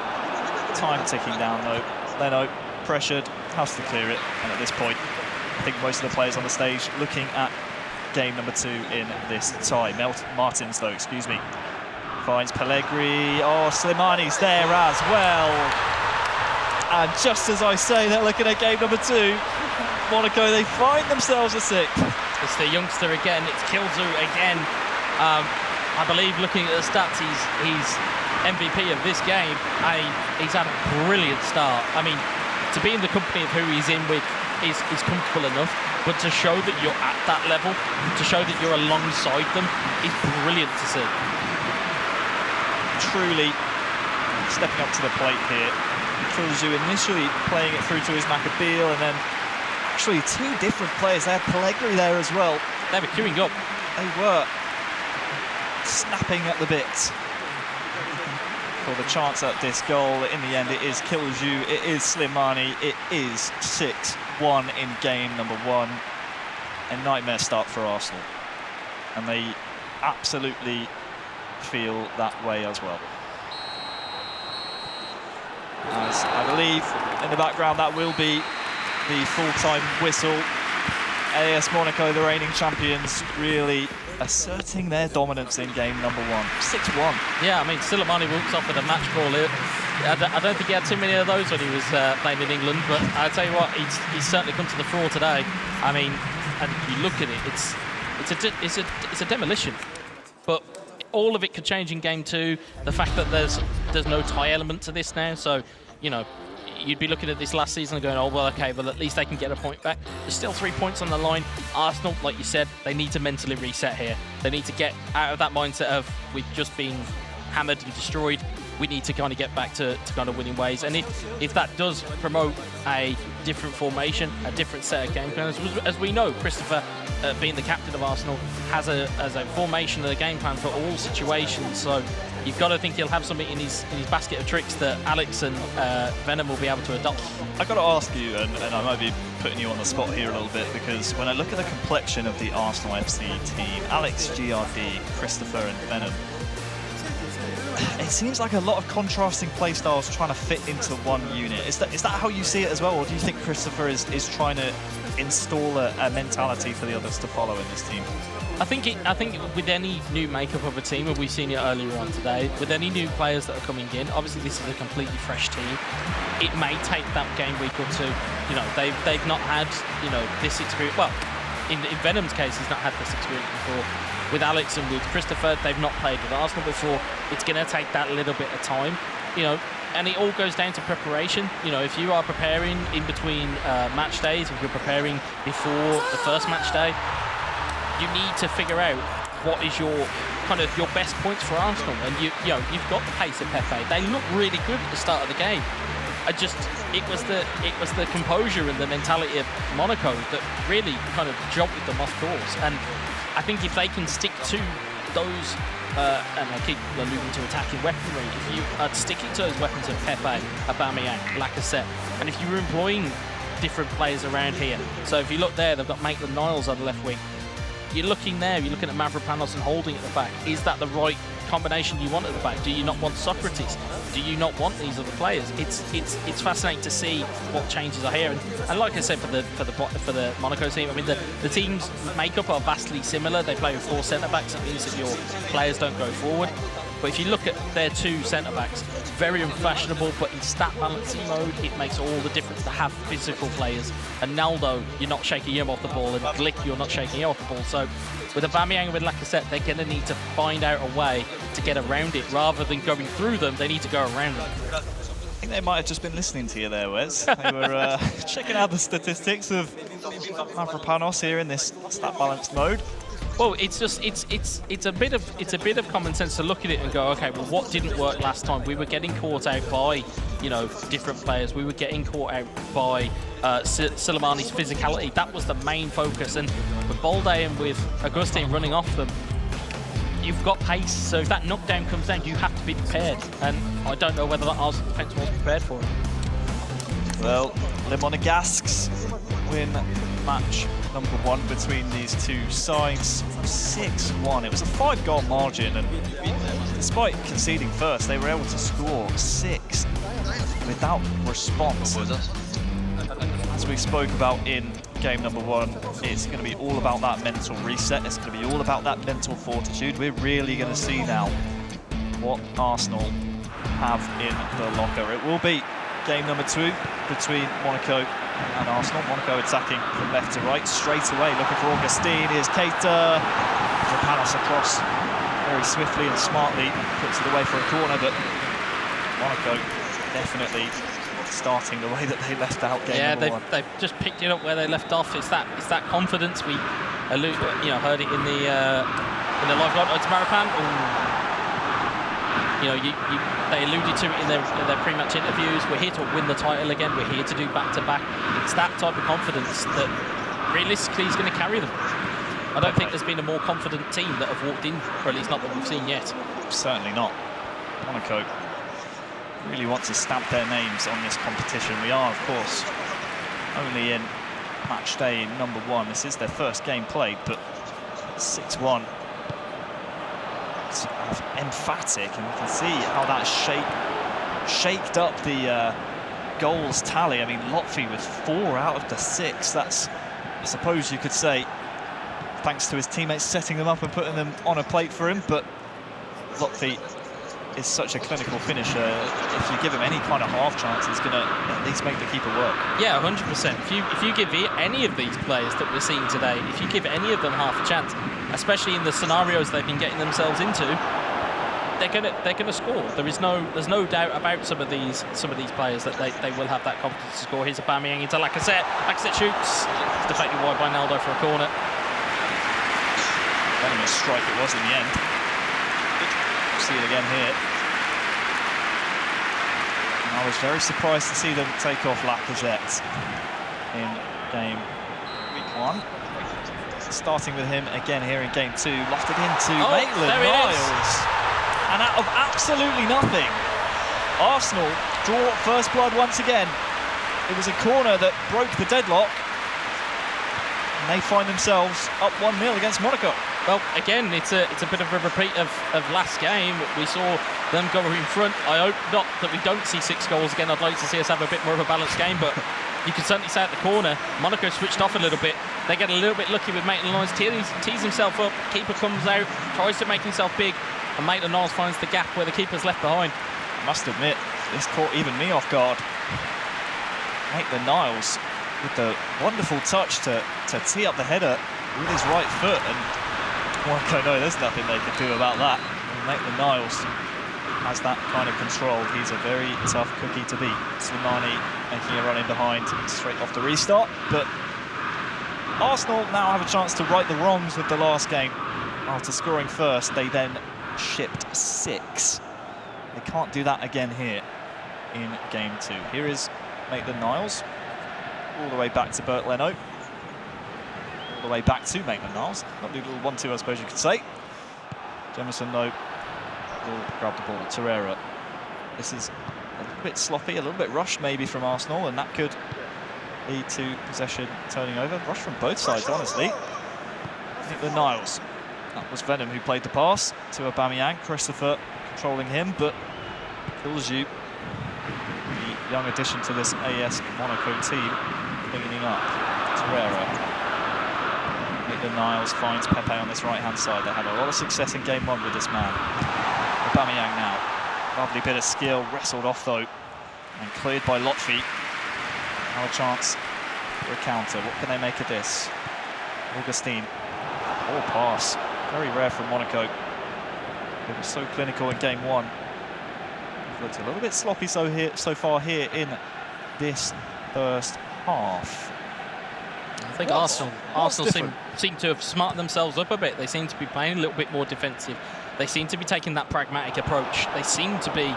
Time ticking down, though. Leno pressured, has to clear it. And at this point, I think most of the players on the stage looking at game number 2 in this tie. Martins, though, excuse me, finds Pellegrini. Oh, Slimani's there as well. And just as I say, they're looking at game number 2. Monaco, they find themselves a 6th. It's the youngster again. It's Kilzu again. I believe, looking at the stats, he's MVP of this game. He's had a brilliant start. I mean, to be in the company of who he's in with is comfortable enough, but to show that you're at that level, to show that you're alongside them, is brilliant to see. Truly stepping up to the plate here. Kilzu initially playing it through to his Maccabeal, and then actually 2 different players. They had Pellegrini there as well. They were queuing up. They were snapping at the bit for the chance at this goal. In the end, it is Kilju, it is Slimani, it is 6-1 in game number 1. A nightmare start for Arsenal. And they absolutely feel that way as well. As I believe in the background, that will be the full-time whistle. AS Monaco, the reigning champions, really asserting their dominance in game number 1. 6-1. Yeah, I mean, Slimani walks off with a match ball. I don't think he had too many of those when he was playing in England, but I'll tell you what, he's certainly come to the fore today. I mean, and you look at it, it's a demolition. But all of it could change in game 2. The fact that there's no tie element to this now, so, you know, you'd be looking at this last season and going, oh, well, okay, well, at least they can get a point back. There's still 3 points on the line. Arsenal, like you said, they need to mentally reset here. They need to get out of that mindset of we've just been hammered and destroyed. We need to kind of get back to kind of winning ways. And if that does promote a different formation, a different set of game plans, as we know, Christopher, being the captain of Arsenal, has a formation and a game plan for all situations. So you've got to think he'll have something in his basket of tricks that Alex and Venom will be able to adopt. I've got to ask you, and I might be putting you on the spot here a little bit, because when I look at the complexion of the Arsenal FC team, Alex, GRD, Christopher and Venom, it seems like a lot of contrasting play styles trying to fit into one unit. Is that how you see it as well, or do you think Christopher is trying to install a mentality for the others to follow in this team? I think with any new makeup of a team, and we've seen it earlier on today, with any new players that are coming in, obviously this is a completely fresh team. It may take that game week or two. You know, they've not had, you know, this experience. Well, in Venom's case, he's not had this experience before. With Alex and with Christopher, they've not played with Arsenal before. It's going to take that little bit of time, you know, and it all goes down to preparation. You know, if you are preparing in between match days, if you're preparing before the first match day, you need to figure out what is your best points for Arsenal. And you've got the pace of Pepe. They look really good at the start of the game. It was the composure and the mentality of Monaco that really kind of jolted them off course. And I think if they can stick to those, and I keep alluding to attacking weaponry, if you are sticking to those weapons of Pepe, Aubameyang, Lacazette, and if you're employing different players around here, so if you look there, they've got Maitland-Niles on the left wing. You're looking there, you're looking at Mavropanos and Holding at the back. Is that the right combination you want at the back? Do you not want Socrates? Do you not want these other players? It's fascinating to see what changes are here. And like I said, for the Monaco team, I mean the team's makeup are vastly similar. They play with 4 centre-backs. It means that your players don't go forward. But if you look at their 2 centre-backs, very unfashionable, but in stat balancing mode, it makes all the difference to have physical players. And Naldo, you're not shaking him off the ball, and Glick, you're not shaking him off the ball. So with Aubameyang and with Lacazette, they're going to need to find out a way to get around it. Rather than going through them, they need to go around them. I think they might have just been listening to you there, Wes. They were checking out the statistics of Mavropanos here in this stat balanced mode. Well, it's a bit of common sense to look at it and go, okay, well, what didn't work last time? We were getting caught out by, you know, different players. We were getting caught out by Slimani's physicality. That was the main focus. And with Bolde and with Augustine running off them, you've got pace. So if that knockdown comes down, you have to be prepared. And I don't know whether that Arsenal defence was prepared for it. Well, the Monegasques win match number 1 between these two sides, 6-1. It was a 5-goal margin, and despite conceding first, they were able to score 6 without response. As we spoke about in game number 1, it's going to be all about that mental reset. It's going to be all about that mental fortitude. We're really going to see now what Arsenal have in the locker. It will be game number 2 between Monaco and Arsenal. Monaco attacking from left to right straight away, looking for Augustine. Here's Keita. Panos across very swiftly and smartly, puts it away for a corner, but Monaco definitely starting the way that they left out game number 1. They've just picked it up where they left off. It's that confidence. We heard it in the live line. It's Marapan. You know, they alluded to it in their pre-match interviews. We're here to win the title again. We're here to do back-to-back. It's that type of confidence that realistically is going to carry them. I don't think there's been a more confident team that have walked in, or at least not that we've seen yet. Certainly not. Monaco really want to stamp their names on this competition. We are, of course, only in match day number 1. This is their first game played, but 6-1. It's emphatic, and we can see how that shaked up the goals tally. I mean, Lotfi with 4 out of the 6. That's, I suppose you could say, thanks to his teammates setting them up and putting them on a plate for him, but Lotfi is such a clinical finisher. If you give him any kind of half chance, he's going to at least make the keeper work. Yeah, 100%. If you give any of these players that we're seeing today, if you give any of them half a chance, especially in the scenarios they've been getting themselves into, they're gonna score. There's no doubt about some of these players that they will have that confidence to score. Here's Aubameyang into Lacazette. Lacazette shoots. It's deflected wide by Naldo for a corner. Venomous strike it was in the end. See it again here. And I was very surprised to see them take off Lacazette in game week 1. Starting with him again here in game 2, lofted into Maitland-Niles. And out of absolutely nothing, Arsenal draw first blood once again. It was a corner that broke the deadlock, and they find themselves up 1-0 against Monaco. Well, again, it's a bit of a repeat of last game. We saw them go in front. I hope not that we don't see 6 goals again. I'd like to see us have a bit more of a balanced game, but you can certainly say at the corner, Monaco switched off a little bit. They get a little bit lucky with Maitland-Niles, tees himself up, keeper comes out, tries to make himself big, and Maitland-Niles finds the gap where the keeper's left behind. I must admit, this caught even me off guard. Maitland-Niles with the wonderful touch to tee up the header with his right foot, and Monaco know there's nothing they can do about that. Maitland-Niles has that kind of control. He's a very tough cookie to beat. Slimani making a run in behind straight off the restart, but Arsenal now have a chance to right the wrongs with the last game. After scoring first, they then shipped 6. They can't do that again here in game 2. Here is Maitland-Niles, all the way back to Bert Leno. All the way back to Maitland-Niles. Lovely little 1-2, I suppose you could say. Jemison, though, will grab the ball. Torreira. This is a little bit sloppy, a little bit rushed maybe from Arsenal, and that could lead to possession turning over. Rush from both sides, honestly. Maitland-Niles. That was Venom who played the pass to Aubameyang. Christopher controlling him, but Kilju, the young addition to this AS Monaco team, cleaning up. Torreira. Maitland-Niles finds Pepe on this right-hand side. They had a lot of success in game 1 with this man. Aubameyang now. Lovely bit of skill, wrestled off though, and cleared by Lotfi. Now a chance for a counter. What can they make of this? Augustine. Poor pass. Very rare from Monaco. It was so clinical in game 1. It looked a little bit sloppy so far here in this first half. I think Arsenal seem to have smartened themselves up a bit. They seem to be playing a little bit more defensive. They seem to be taking that pragmatic approach. They seem to be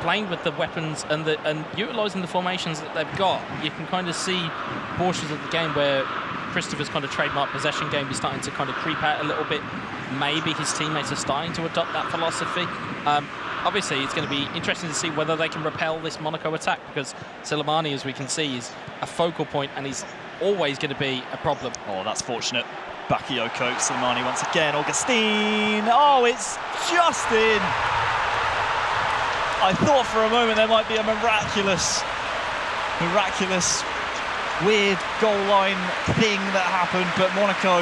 playing with the weapons and utilising the formations that they've got. You can kind of see portions of the game where Christopher's kind of trademark possession game is starting to kind of creep out a little bit. Maybe his teammates are starting to adopt that philosophy. Obviously, it's going to be interesting to see whether they can repel this Monaco attack, because Slimani, as we can see, is a focal point and he's always going to be a problem. Oh, that's fortunate. Bakayoko, Slimani once again. Augustine. Oh, it's just in. I thought for a moment there might be a miraculous, weird goal line thing that happened, but Monaco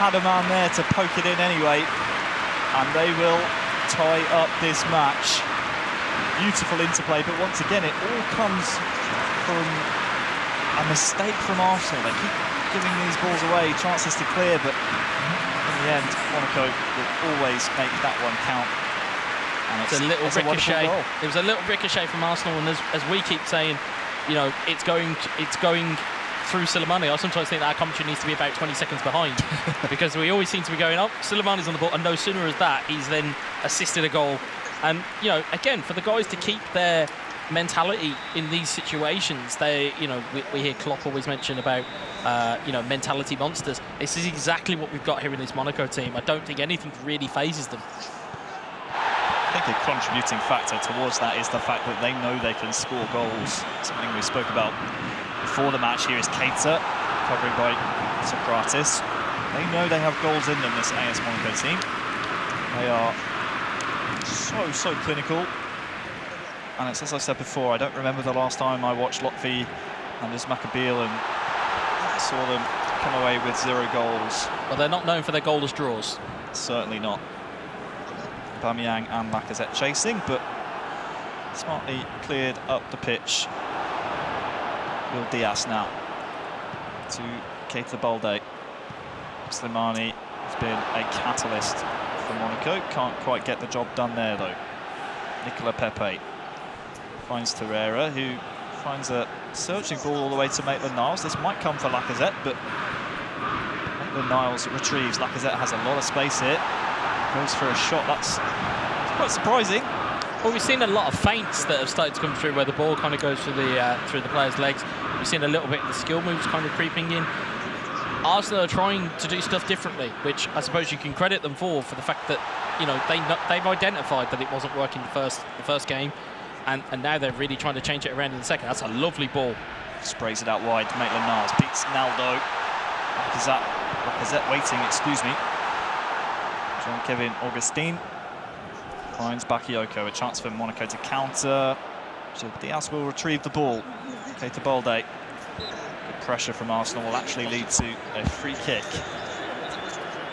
had a man there to poke it in anyway, and they will tie up this match. Beautiful interplay, but once again it all comes from a mistake from Arsenal. They keep giving these balls away, chances to clear, but in the end Monaco will always make that one count. And it's a little ricochet. It was a little ricochet from Arsenal, and as we keep saying, you know, it's going through Slimani. I sometimes think that our commentary needs to be about 20 seconds behind because we always seem to be going, oh, Slimani's on the ball, and no sooner as that, he's then assisted a goal. And, you know, again, for the guys to keep their mentality in these situations. They, you know, we hear Klopp always mention about, you know, mentality monsters. This is exactly what we've got here in this Monaco team. I don't think anything really phases them. I think a contributing factor towards that is the fact that they know they can score goals. Something we spoke about before the match. Here is Keita, covering by Socrates. They know they have goals in them, this AS Monaco team. They are so clinical. And it's, as I said before, I don't remember the last time I watched Lotfi and this Maccabeal and saw them come away with 0 goals. Well, they're not known for their goalless draws. Certainly not. Aubameyang and Lacazette chasing, but smartly cleared up the pitch. Will Diaz now to Keita Balde. Slimani has been a catalyst for Monaco. Can't quite get the job done there, though. Nicola Pepe finds Torreira, who finds a searching ball all the way to Maitland-Niles. This might come for Lacazette, but Maitland-Niles retrieves. Lacazette has a lot of space here. Goes for a shot. That's quite surprising. Well, we've seen a lot of feints that have started to come through where the ball kind of goes through the player's legs. We've seen a little bit of the skill moves kind of creeping in. Arsenal are trying to do stuff differently, which I suppose you can credit them for the fact that, you know, they've identified that it wasn't working the first game, and now they're really trying to change it around in the second. That's a lovely ball. Sprays it out wide. Maitland-Niles beats Naldo. Lacazette waiting, excuse me. Jean-Kevin Augustin finds Bakayoko. A chance for Monaco to counter. So Diaz will retrieve the ball. Keita Balde. Good pressure from Arsenal will actually lead to a free kick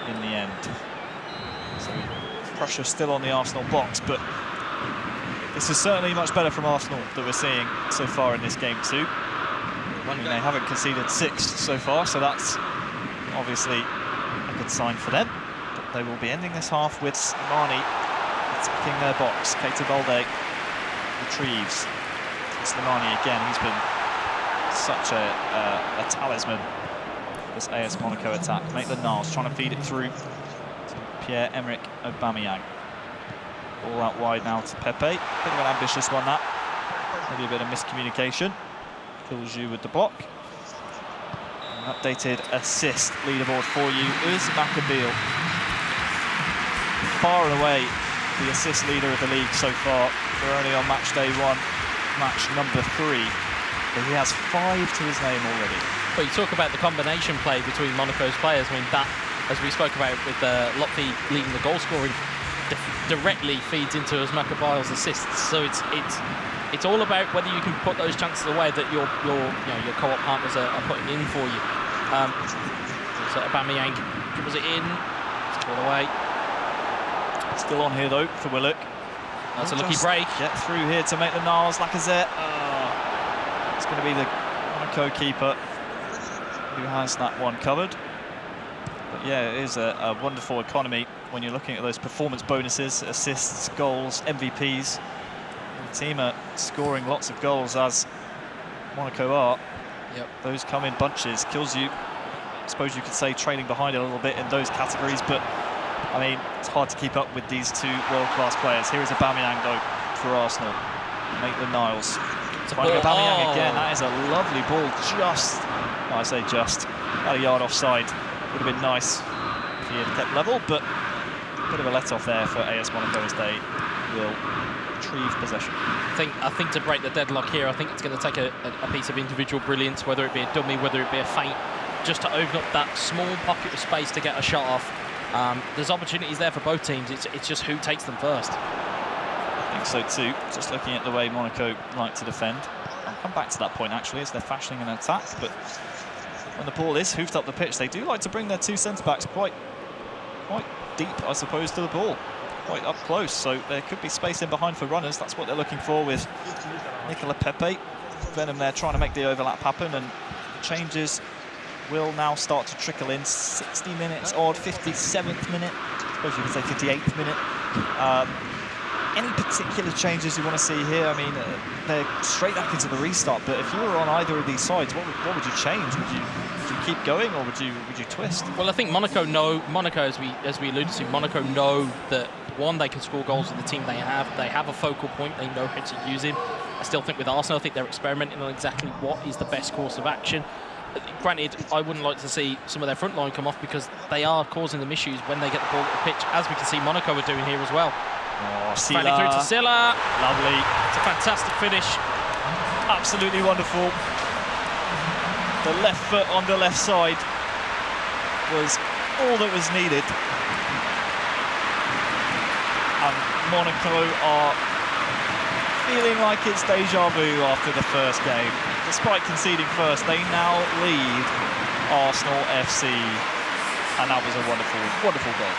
in the end. So pressure still on the Arsenal box, but this is certainly much better from Arsenal that we're seeing so far in this game too. I mean, they haven't conceded 6 so far, so that's obviously a good sign for them. But they will be ending this half with Slimani attacking their box. Keita Balde retrieves. Slimani again, he's been such a talisman for this AS Monaco attack. Maitland-Niles trying to feed it through to Pierre-Emerick Aubameyang. All out wide now to Pepe. Bit of an ambitious one, that. Maybe a bit of miscommunication. Kills with the block. An updated assist leaderboard for you is Maccabeal. Far and away the assist leader of the league so far. We're only on match day 1, match number 3. But he has 5 to his name already. Well, you talk about the combination play between Monaco's players. I mean, that, as we spoke about with Lotfi leading the goal scoring, directly feeds into as Maccabeal's assists. So it's all about whether you can put those chances away that your co-op partners are putting in for you. So Aubameyang dribbles it in, it's called away. Still on here though for Willock. That's a lucky break. Get through here to Maitland-Niles. Lacazette. It's going to be the Monaco keeper who has that one covered. But yeah, it is a wonderful economy when you're looking at those performance bonuses, assists, goals, MVPs. The team are scoring lots of goals, as Monaco are. Yep. Those come in bunches. Kills you, I suppose you could say, trailing behind a little bit in those categories, but I mean, it's hard to keep up with these 2 world-class players. Here is Aubameyang though for Arsenal. Maitland-Niles. Finding Aubameyang again. That is a lovely ball. Just about a yard offside. Would have been nice if he had kept level, but a bit of a let-off there for AS Monaco as they will retrieve possession. I think to break the deadlock here, I think it's going to take a piece of individual brilliance, whether it be a dummy, whether it be a feint, just to open up that small pocket of space to get a shot off. There's opportunities there for both teams. It's just who takes them first. I think so too. Just looking at the way Monaco like to defend. I'll come back to that point actually as they're fashioning an attack, but when the ball is hoofed up the pitch, they do like to bring their 2 centre-backs quite deep, I suppose, to the ball. Quite up close, so there could be space in behind for runners. That's what they're looking for with Nicola Pepe. Venom there trying to make the overlap happen, and changes will now start to trickle in. 60 minutes odd, 57th minute, I suppose you could say 58th minute. Any particular changes you want to see here? I mean, they're straight back into the restart, but if you were on either of these sides, what would you change? Would you keep going, or would you twist? Well, I think Monaco, as we alluded to, Monaco know that, one, they can score goals with the team they have. They have a focal point. They know how to use him. I still think with Arsenal, I think they're experimenting on exactly what is the best course of action. Granted, I wouldn't like to see some of their front line come off because they are causing them issues when they get the ball at the pitch, as we can see Monaco are doing here as well. Oh, Through to Silla. Lovely. It's a fantastic finish. Absolutely wonderful. The left foot on the left side was all that was needed. And Monaco are feeling like it's deja vu after the first game. Despite conceding first, they now lead Arsenal FC, and that was a wonderful, wonderful goal.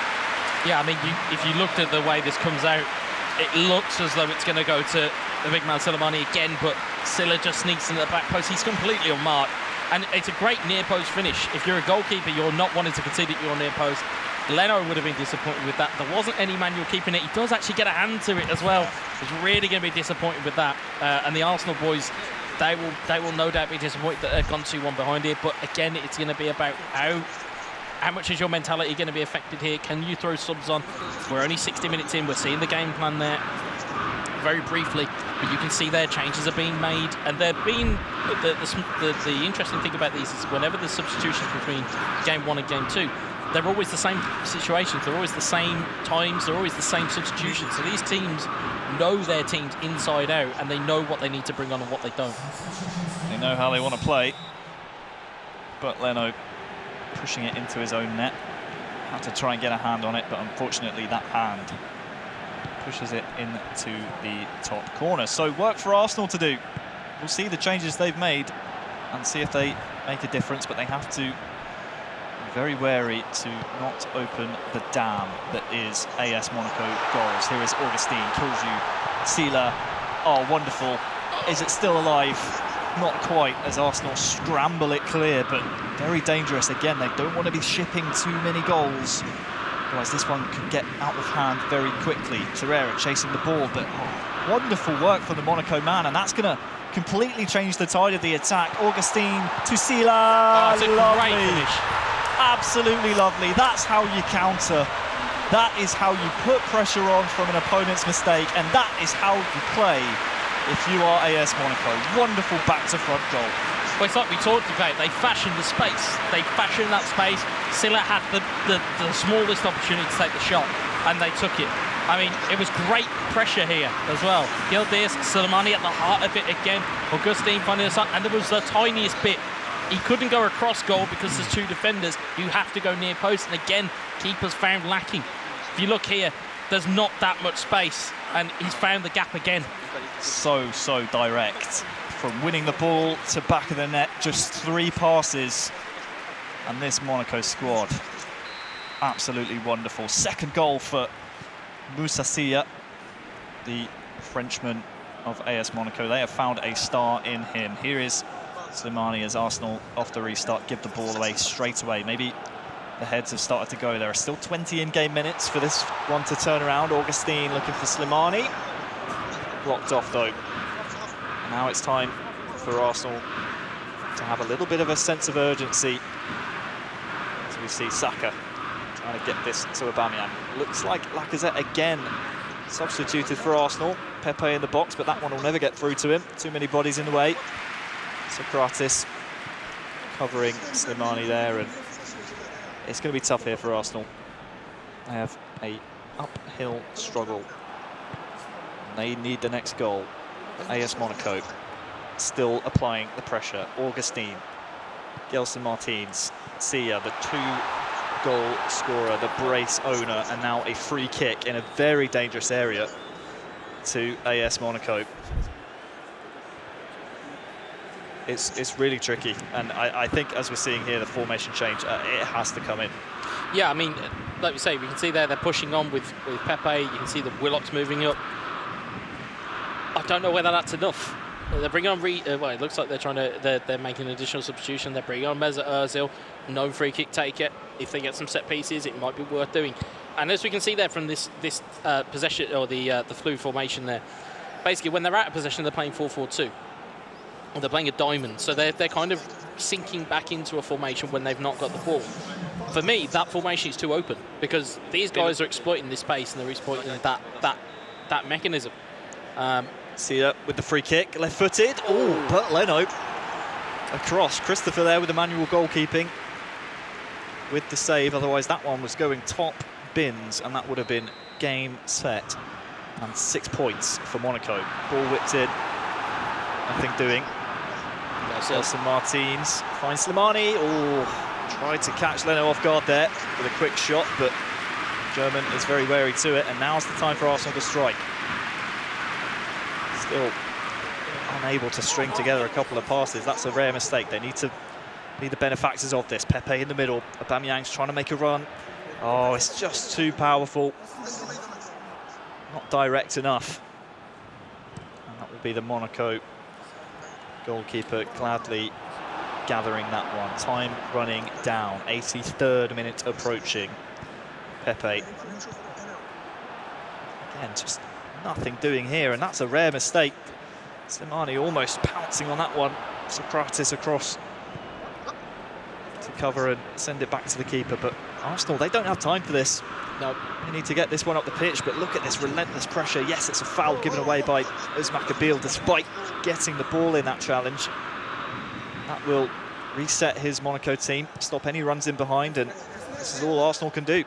Yeah, I mean, if you looked at the way this comes out, it looks as though it's going to go to the big man Soleimani again, but Silla just sneaks into the back post. He's completely unmarked, and it's a great near post finish. If you're a goalkeeper, you're not wanting to concede at your near post. Leno would have been disappointed with that. There wasn't any manual keeping it. He does actually get a hand to it as well. He's really going to be disappointed with that. And the Arsenal boys, they will no doubt be disappointed that they've gone 2-1 behind here. But again, it's going to be about how much is your mentality going to be affected here? Can you throw subs on? We're only 60 minutes in. We're seeing the game plan there very briefly, but you can see their changes are being made, and they're being the interesting thing about these is whenever there's substitutions between game 1 and game 2, they're always the same situations, they're always the same times, they're always the same substitutions. So these teams know their teams inside out, and they know what they need to bring on and what they don't. They know how they want to play, but Leno pushing it into his own net. Had to try and get a hand on it, but unfortunately that hand pushes it into the top corner. So work for Arsenal to do. We'll see the changes they've made and see if they make a difference, but they have to be very wary to not open the dam that is AS Monaco goals. Here is Augustine, kills you. Sila, oh, wonderful. Is it still alive? Not quite, as Arsenal scramble it clear, but very dangerous. Again, they don't want to be shipping too many goals. Otherwise, this one could get out of hand very quickly. Torreira chasing the ball, but wonderful work from the Monaco man, and that's going to completely change the tide of the attack. Augustine to Sila. Oh, it's a great finish. Absolutely lovely. That's how you counter. That is how you put pressure on from an opponent's mistake, and that is how you play if you are AS Monaco. Wonderful back-to-front goal. Well, it's like we talked about, they fashioned the space. They fashioned that space. Silla had the smallest opportunity to take the shot, and they took it. I mean, it was great pressure here as well. Gildias, Soleimani at the heart of it again. Augustine finding the side, and there was the tiniest bit. He couldn't go across goal because there's two defenders. You have to go near post, and again, keepers found lacking. If you look here, there's not that much space, and he's found the gap again. So direct. From winning the ball to back of the net, just 3 passes. And this Monaco squad, absolutely wonderful. Second goal for Moussa Sia, the Frenchman of AS Monaco. They have found a star in him. Here is Slimani as Arsenal, off the restart, give the ball away straight away. Maybe the heads have started to go. There are still 20 in-game minutes for this one to turn around. Augustine looking for Slimani. Blocked off though. Now it's time for Arsenal to have a little bit of a sense of urgency. As we see Saka trying to get this to Aubameyang. Looks like Lacazette again substituted for Arsenal. Pepe in the box, but that one will never get through to him. Too many bodies in the way. Socrates covering Slimani there, and it's going to be tough here for Arsenal. They have a uphill struggle. They need the next goal. AS Monaco still applying the pressure. Augustine, Gelson Martins, Sia, the 2-goal scorer, the brace owner, and now a free kick in a very dangerous area to AS Monaco. It's really tricky, and I think as we're seeing here, the formation change, it has to come in. Yeah, I mean, like we say, we can see there they're pushing on with Pepe. You can see the Willock's moving up. I don't know whether that's enough. They're bringing on well, it looks like they're making an additional substitution. They're bringing on Mesut Ozil, known free kick taker. If they get some set pieces, it might be worth doing. And as we can see there from this possession, or the fluid formation there, basically when they're out of possession, they're playing 4-4-2. Or they're playing a diamond, so they're kind of sinking back into a formation when they've not got the ball. For me, that formation is too open because these guys are exploiting this space and they're exploiting that mechanism. Sia with the free kick, left-footed. Oh, but Leno across. Christopher there with the manual goalkeeping with the save. Otherwise, that one was going top bins, and that would have been game, set, and 6 points for Monaco. Ball whipped in, nothing doing. Nelson Martins finds Slimani. Oh, tried to catch Leno off guard there with a quick shot, but German is very wary to it, and now's the time for Arsenal to strike. Still unable to string together a couple of passes. That's a rare mistake. They need to be the benefactors of this. Pepe in the middle. Aubameyang's trying to make a run. Oh, it's just too powerful. Not direct enough. And that will be the Monaco goalkeeper gladly gathering that one. Time running down. 83rd minute approaching. Pepe. Again, just nothing doing here, and that's a rare mistake. Slimani almost pouncing on that one. Socrates across to cover and send it back to the keeper, but Arsenal, they don't have time for this. No, they need to get this one up the pitch, but look at this relentless pressure. Yes, it's a foul given away by Özmak Abil, despite getting the ball in that challenge. That will reset his Monaco team, stop any runs in behind, and this is all Arsenal can do.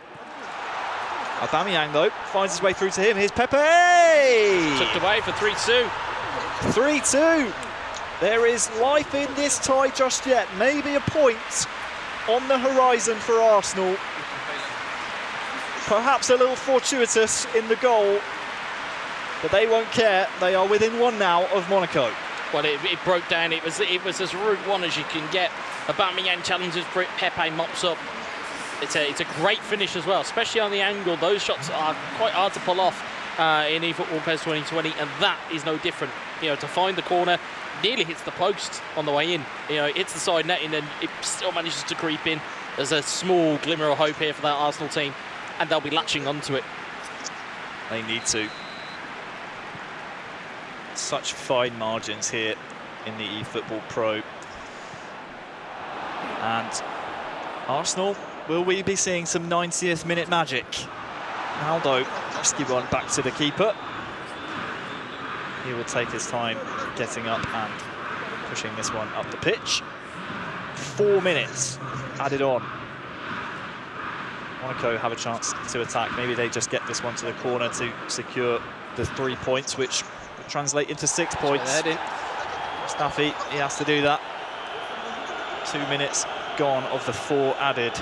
Aubameyang, though, finds his way through to him. Here's Pepe! Tucked away for 3-2. 3-2. There is life in this tie just yet. Maybe a point on the horizon for Arsenal. Perhaps a little fortuitous in the goal, but they won't care. They are within one now of Monaco. Well, it broke down. It was as route one as you can get. Aubameyang challenges for it. Pepe mops up. It's a great finish as well, especially on the angle. Those shots are quite hard to pull off in eFootball PES 2020, and that is no different. You know, to find the corner, nearly hits the post on the way in. You know, it hits the side netting, and it still manages to creep in. There's a small glimmer of hope here for that Arsenal team, and they'll be latching onto it. They need to. Such fine margins here in the eFootball.pro. And Arsenal, will we be seeing some 90th minute magic? Ronaldo, risky one back to the keeper. He will take his time getting up and pushing this one up the pitch. 4 minutes added on. Monaco have a chance to attack. Maybe they just get this one to the corner to secure the 3 points, which would translate into 6 points. Mustafi, he has to do that. 2 minutes gone of the 4 added.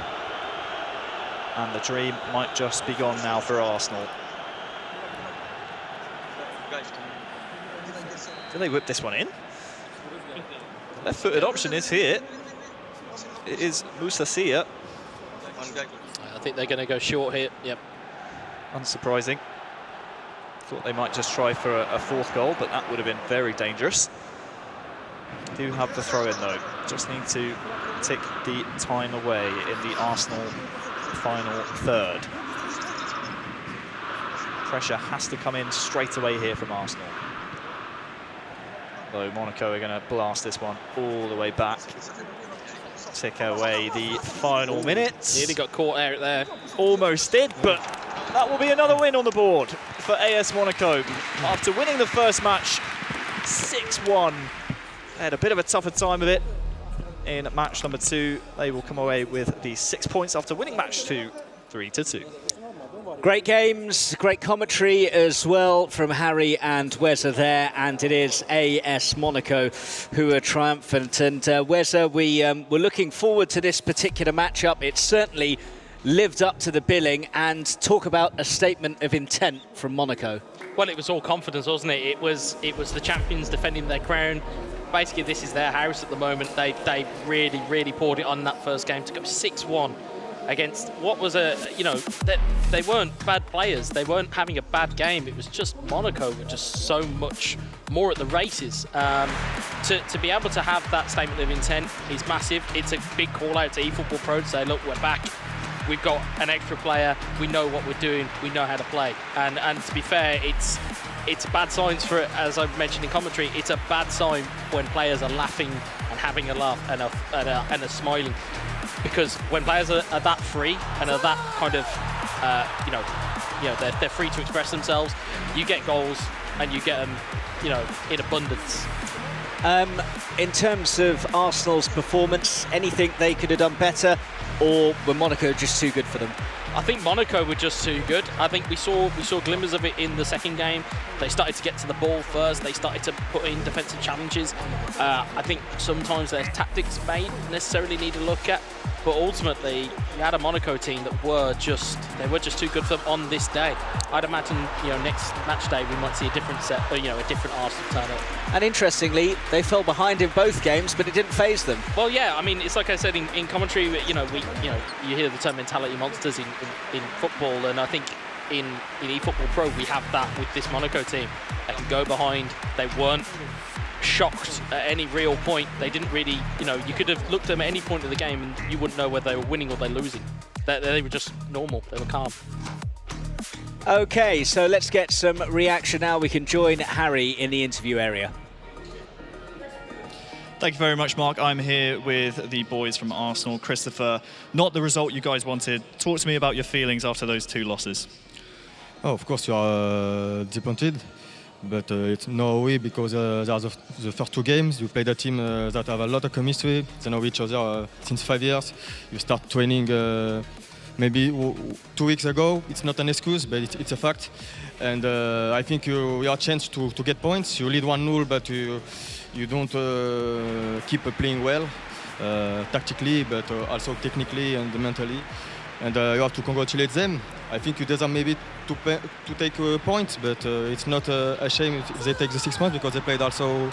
And the dream might just be gone now for Arsenal. Do they whip this one in? Left-footed option is here. It is Moussa Sia. I think they're going to go short here. Yep. Unsurprising. Thought they might just try for a 4th goal, but that would have been very dangerous. Do have the throw-in though. Just need to tick the time away in the Arsenal final third. Pressure has to come in straight away here from Arsenal. Though Monaco are going to blast this one all the way back. Tick away the final minutes. Nearly got caught out there. Almost did, but that will be another win on the board for AS Monaco. After winning the first match 6-1, they had a bit of a tougher time of it. In match number 2, they will come away with the 6 points after winning match 2, 3-2. Great games, great commentary as well from Harry and Weza there, and it is AS Monaco who are triumphant. And Weza, we're looking forward to this particular matchup. It certainly lived up to the billing, and talk about a statement of intent from Monaco. Well, it was all confidence, wasn't it? It was the champions defending their crown. Basically, this is their house at the moment. They really, really poured it on that first game to go 6-1 against what was they weren't bad players. They weren't having a bad game. It was just Monaco were just so much more at the races. To be able to have that statement of intent is massive. It's a big call out to eFootball.pro to say, look, we're back. We've got an extra player. We know what we're doing. We know how to play. And to be fair, it's bad signs for it, as I've mentioned in commentary. It's a bad sign when players are laughing and having a laugh and are smiling, because when players are that free and are that kind of, they're free to express themselves, you get goals and you get them, you know, in abundance. In terms of Arsenal's performance, anything they could have done better, or were Monaco just too good for them? I think Monaco were just too good. I think we saw glimmers of it in the second game. They started to get to the ball first. They started to put in defensive challenges. I think sometimes their tactics may necessarily need a look at, but ultimately you had a Monaco team that were just too good for them on this day. I'd imagine, you know, next match day we might see a different set, you know, a different Arsenal turn up. And interestingly, they fell behind in both games, but it didn't faze them. Well, yeah, I mean, it's like I said in commentary, you hear the term mentality monsters in football, and I think in eFootball.pro we have that with this Monaco team. They can go behind. They weren't shocked at any real point. They didn't really, you know, you could have looked at them at any point of the game and you wouldn't know whether they were winning or they're losing. They were just normal. They were calm. Okay, so let's get some reaction now. We can join Harry in the interview area. Thank you very much, Mark. I'm here with the boys from Arsenal. Christopher, not the result you guys wanted. Talk to me about your feelings after those two losses. Oh, of course, you are disappointed, but it's no way because they are the first two games. You play the team that have a lot of chemistry. They know each other since 5 years. You start training maybe 2 weeks ago. It's not an excuse, but it's a fact. And I think you have a chance to get points. You lead 1-0, but you don't keep playing well tactically, but also technically and mentally. And you have to congratulate them. I think you deserve maybe to take points, but it's not a shame if they take the 6 points because they played also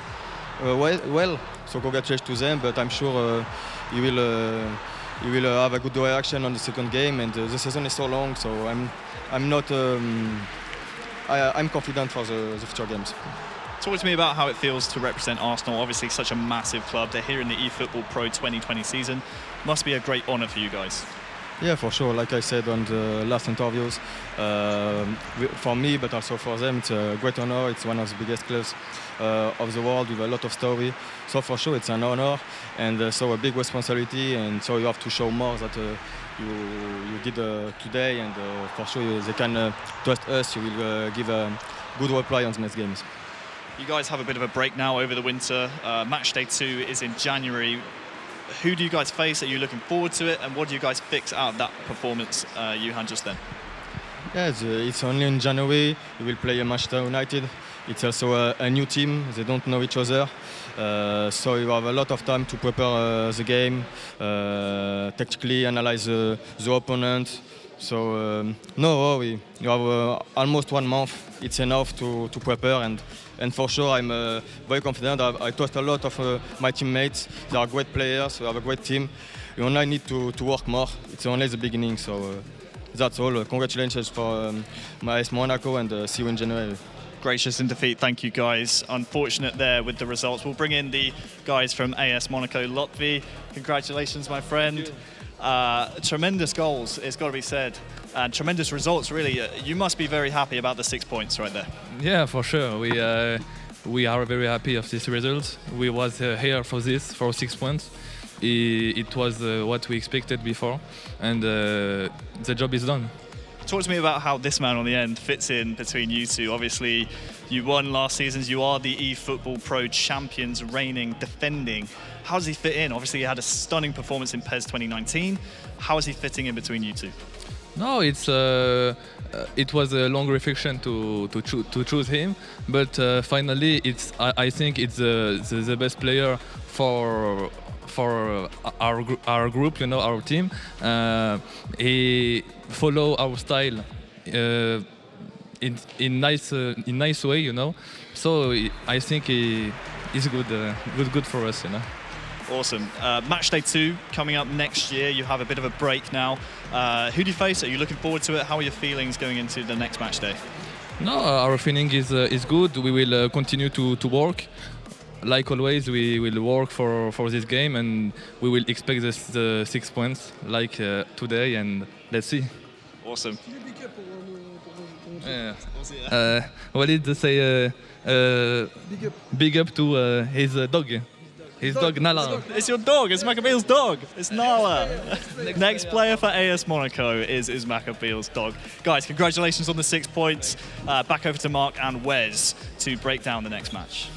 well. So congratulations to them, but I'm sure you will have a good reaction on the second game, and the season is so long, so I'm confident for the future games. Talk to me about how it feels to represent Arsenal, obviously such a massive club. They're here in the eFootball.pro 2020 season. Must be a great honour for you guys. Yeah, for sure. Like I said on the last interviews, for me, but also for them, it's a great honor. It's one of the biggest clubs of the world with a lot of story. So for sure, it's an honor and so a big responsibility. And so you have to show more that you did today. And for sure, they can trust us. You will give a good reply on the next games. You guys have a bit of a break now over the winter. Matchday 2 is in January. Who do you guys face? Are you looking forward to it? And what do you guys fix out of that performance you had just then? Yeah, it's only in January. We will play Manchester United. It's also a new team. They don't know each other. So you have a lot of time to prepare the game, tactically analyze the opponent. So you have almost 1 month. It's enough to prepare, and for sure I'm very confident. I trust a lot of my teammates. They are great players. We have a great team. We only need to work more. It's only the beginning. So that's all. Congratulations for AS Monaco, and see you in January. Gracious in defeat, thank you guys. Unfortunate there with the results. We'll bring in the guys from AS Monaco. Lotvi, congratulations, my friend. Tremendous goals, it's got to be said, and tremendous results, really. You must be very happy about the 6 points right there. Yeah, for sure. We are very happy of this result. We was here for 6 points. It was what we expected before, and the job is done. Talk to me about how this man on the end fits in between you two. Obviously, you won last season. You are the eFootball.pro champions, reigning, defending. How does he fit in? Obviously, he had a stunning performance in PES 2019. How is he fitting in between you two? No, it was a long reflection to choose him, but finally, I think it's the best player for our group, you know, our team. He follow our style in nice way, you know. So I think he is good for us, you know. Awesome. Matchday 2 coming up next year. You have a bit of a break now. Who do you face? Are you looking forward to it? How are your feelings going into the next matchday? No, our feeling is good. We will continue to work. Like always, we will work for this game, and we will expect the 6 points like today, and let's see. Awesome. What did they say? Big up to his dog. His dog Nala. It's your dog. It's Maccabeel's dog. It's Nala. Next player for AS Monaco is Maccabeel's dog. Guys, congratulations on the 6 points. Back over to Mark and Wes to break down the next match.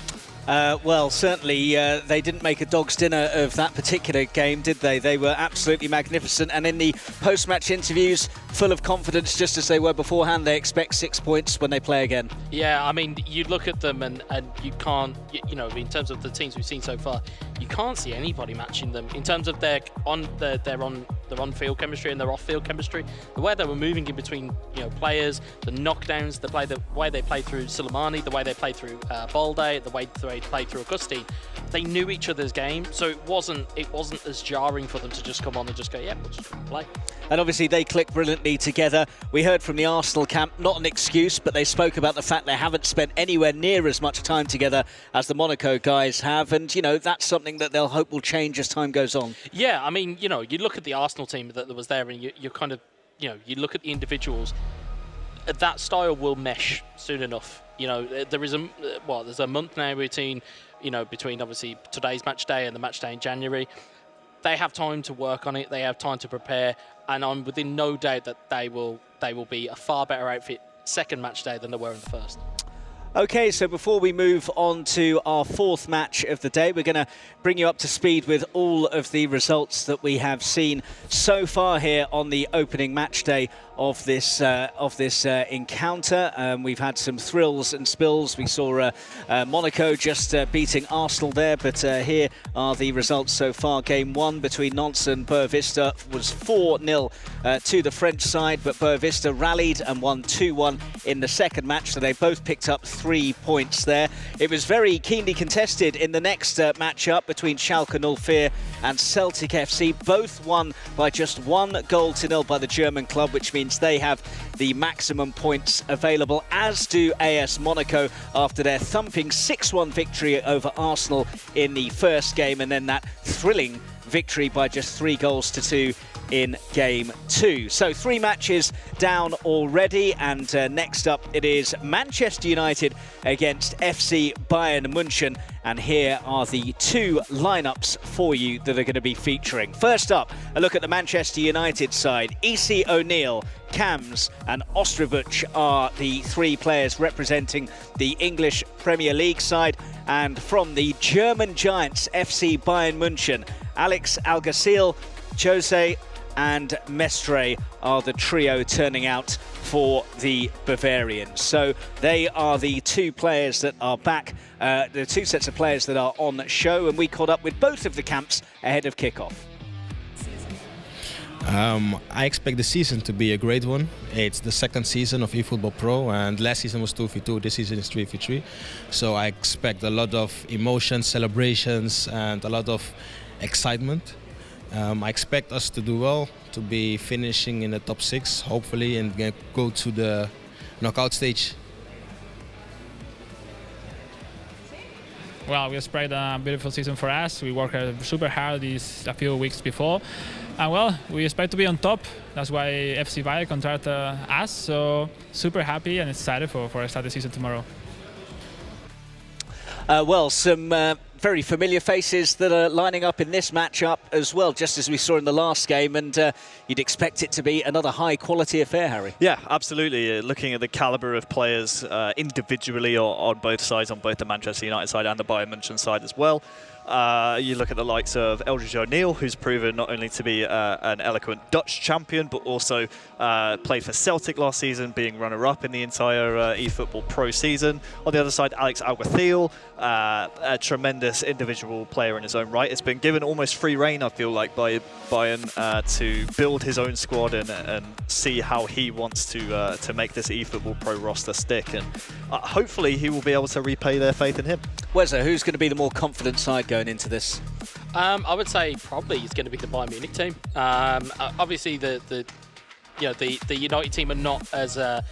Well, certainly they didn't make a dog's dinner of that particular game, did they? They were absolutely magnificent, and in the post-match interviews, full of confidence, just as they were beforehand. They expect 6 points when they play again. Yeah, I mean, you look at them and you can't, you know, in terms of the teams we've seen so far, you can't see anybody matching them in terms of their on-field chemistry and their off-field chemistry. The way they were moving in between, you know, players, the knockdowns, the way they played through Soleimani, the way they played through Balde, the way they played through Augustine. They knew each other's game, so it wasn't as jarring for them to just come on and just go, yeah, we'll just play. And obviously they click brilliantly together. We heard from the Arsenal camp, not an excuse, but they spoke about the fact they haven't spent anywhere near as much time together as the Monaco guys have, and you know, that's something that they'll hope will change as time goes on. Yeah, I mean, you know, you look at the Arsenal team that was there, and you kind of, you know, you look at the individuals, that style will mesh soon enough. You know, there's a month now between obviously today's match day and the match day in January. They have time to work on it. They have time to prepare, and I'm within no doubt that they will be a far better outfit second match day than they were in the first. Okay, so before we move on to our fourth match of the day, we're going to bring you up to speed with all of the results that we have seen so far here on the opening match day of this encounter. We've had some thrills and spills. We saw Monaco just beating Arsenal there, but here are the results so far. Game 1 between Nantes and Boavista was 4-0 to the French side, but Boavista rallied and won 2-1 in the second match, so they both picked up 3 points there. It was very keenly contested in the next match-up between Schalke 04 and Celtic FC. Both won by just 1-0 by the German club, which means they have the maximum points available, as do AS Monaco after their thumping 6-1 victory over Arsenal in the first game, and then that thrilling victory by just 3-2 in game 2. So 3 matches down already, and next up it is Manchester United against FC Bayern München, and here are the 2 lineups for you that are going to be featuring. First up, a look at the Manchester United side. EC O'Neill, Cams and Ostrovuc are the 3 players representing the English Premier League side, and from the German giants FC Bayern München, Alex Alguacil, Jose and Mestre are the trio turning out for the Bavarians. So they are the 2 players that are back, the 2 sets of players that are on show, and we caught up with both of the camps ahead of kickoff. I expect the season to be a great one. It's the second season of eFootball.pro, and last season was 2v2, this season is 3v3. So I expect a lot of emotions, celebrations, and a lot of excitement. I expect us to do well, to be finishing in the top 6, hopefully, and go to the knockout stage. Well, we expect a beautiful season for us. We worked super hard a few weeks before. And well, we expect to be on top. That's why FC Bayern contracted us. So super happy and excited for start the season tomorrow. Well, some very familiar faces that are lining up in this matchup as well, just as we saw in the last game, and you'd expect it to be another high-quality affair, Harry. Yeah, absolutely. Looking at the calibre of players individually on both sides, on both the Manchester United side and the Bayern München side as well. You look at the likes of Eldridge O'Neill, who's proven not only to be an eloquent Dutch champion, but also played for Celtic last season, being runner-up in the entire eFootball.pro season. On the other side, Alex Alguacil, a tremendous individual player in his own right. It's been given almost free rein, I feel like, by Bayern to build his own squad and see how he wants to make this eFootball.pro roster stick. And hopefully he will be able to repay their faith in him. Wezza, who's going to be the more confident side going into this? I would say probably it's going to be the Bayern Munich team. Obviously, the you know, the United team are not as they're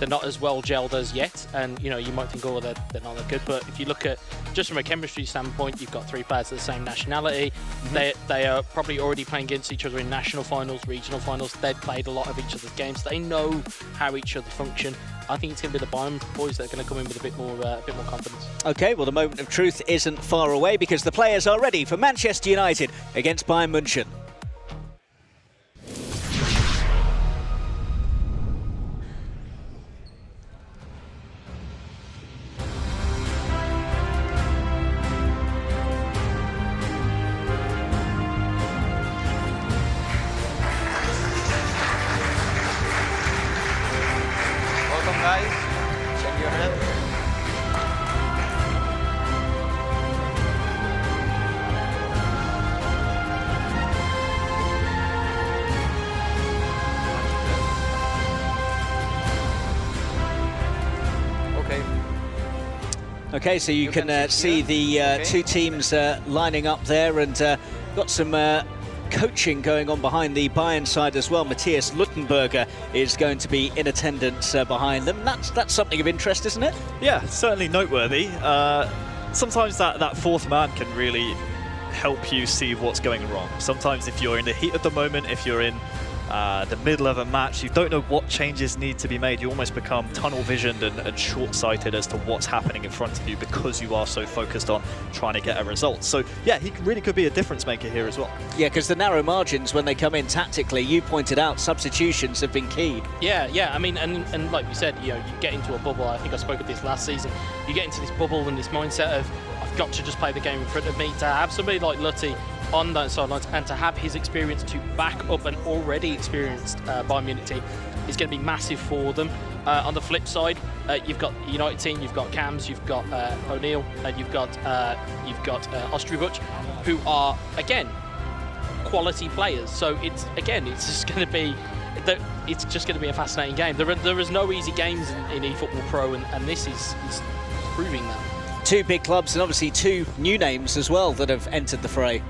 not as well gelled as yet, and you know, you might think, oh, they're not that good. But if you look at just from a chemistry standpoint, you've got 3 players of the same nationality. They are probably already playing against each other in national finals, regional finals. They've played a lot of each other's games. They know how each other function. I think it's going to be the Bayern boys that are going to come in with a bit more confidence. Okay, well, the moment of truth isn't far away because the players are ready for Manchester United against Bayern München. Okay, so you can see the 2 teams lining up there, and got some coaching going on behind the Bayern side as well. Matthias Luttenberger is going to be in attendance behind them. That's something of interest, isn't it? Yeah, certainly noteworthy. Sometimes that fourth man can really help you see what's going wrong. Sometimes if you're in the heat of the moment, if you're in the middle of a match, you don't know what changes need to be made. You almost become tunnel visioned and short-sighted as to what's happening in front of you because you are so focused on trying to get a result. So yeah, he really could be a difference maker here as well. Yeah, because the narrow margins when they come in tactically, you pointed out substitutions have been key. Yeah, I mean, and like you said, you know, you get into a bubble. I think I spoke of this last season. You get into this bubble and this mindset of, I've got to just play the game in front of me. To have somebody like Lutty on that sideline and to have his experience to back up an already experienced Bayern Munich team is going to be massive for them. On the flip side, you've got the United team, you've got Cams, you've got O'Neill, and you've got Ostrubuch, who are again quality players. So it's just going to be a fascinating game. There is no easy games in eFootball.pro, and this is proving that. 2 big clubs and obviously 2 new names as well that have entered the fray.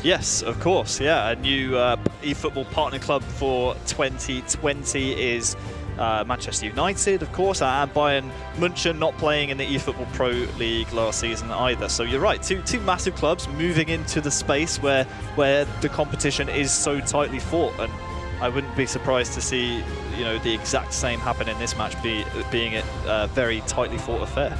Yes, of course, yeah. A new eFootball partner club for 2020 is Manchester United, of course, and Bayern München not playing in the eFootball.pro League last season either. So you're right, two massive clubs moving into the space where the competition is so tightly fought, and I wouldn't be surprised to see, you know, the exact same happen in this match, being a very tightly fought affair.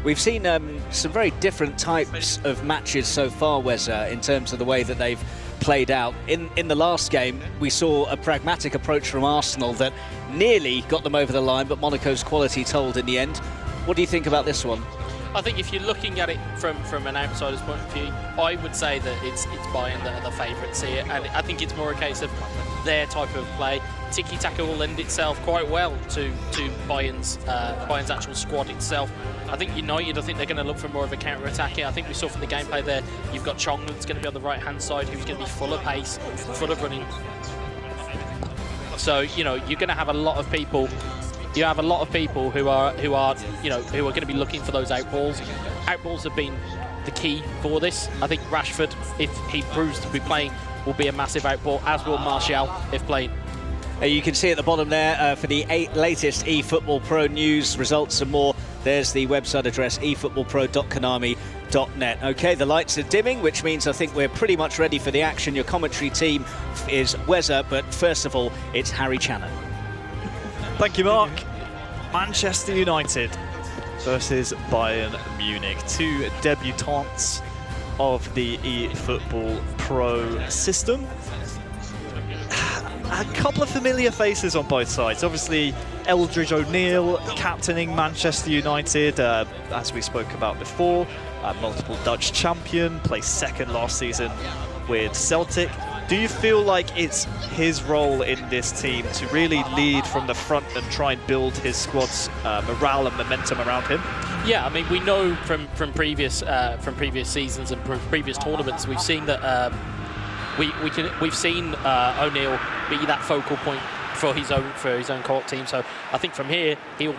We've seen some very different types of matches so far, Wes, in terms of the way that they've played out. In the last game, we saw a pragmatic approach from Arsenal that nearly got them over the line, but Monaco's quality told in the end. What do you think about this one? I think if you're looking at it from an outsider's point of view, I would say that it's Bayern that are the favourites here, and I think it's more a case of their type of play. Tiki-taka will lend itself quite well to Bayern's actual squad itself. I think United, they're going to look for more of a counter-attack here. I think we saw from the gameplay there, you've got Chong that's going to be on the right-hand side, who's going to be full of pace, full of running. So, you know, you're going to have a lot of people. You have a lot of people who are going to be looking for those outballs. Outballs have been the key for this. I think Rashford, if he proves to be playing, will be a massive outball, as will Martial if playing. You can see at the bottom there for the latest eFootball.pro news, results and more. There's the website address, eFootball.pro.konami.net. Okay, the lights are dimming, which means I think we're pretty much ready for the action. Your commentary team is Wezza, but first of all, it's Harry Channon. Thank you, Mark. Manchester United versus Bayern Munich. 2 debutantes of the eFootball.pro system. A couple of familiar faces on both sides. Obviously, Eldridge O'Neill captaining Manchester United, as we spoke about before. Multiple Dutch champion, placed 2nd last season with Celtic. Do you feel like it's his role in this team to really lead from the front and try and build his squad's morale and momentum around him? Yeah, I mean, we know from previous seasons and previous tournaments, we've seen that we've seen O'Neill be that focal point for his own co-op team. So I think from here it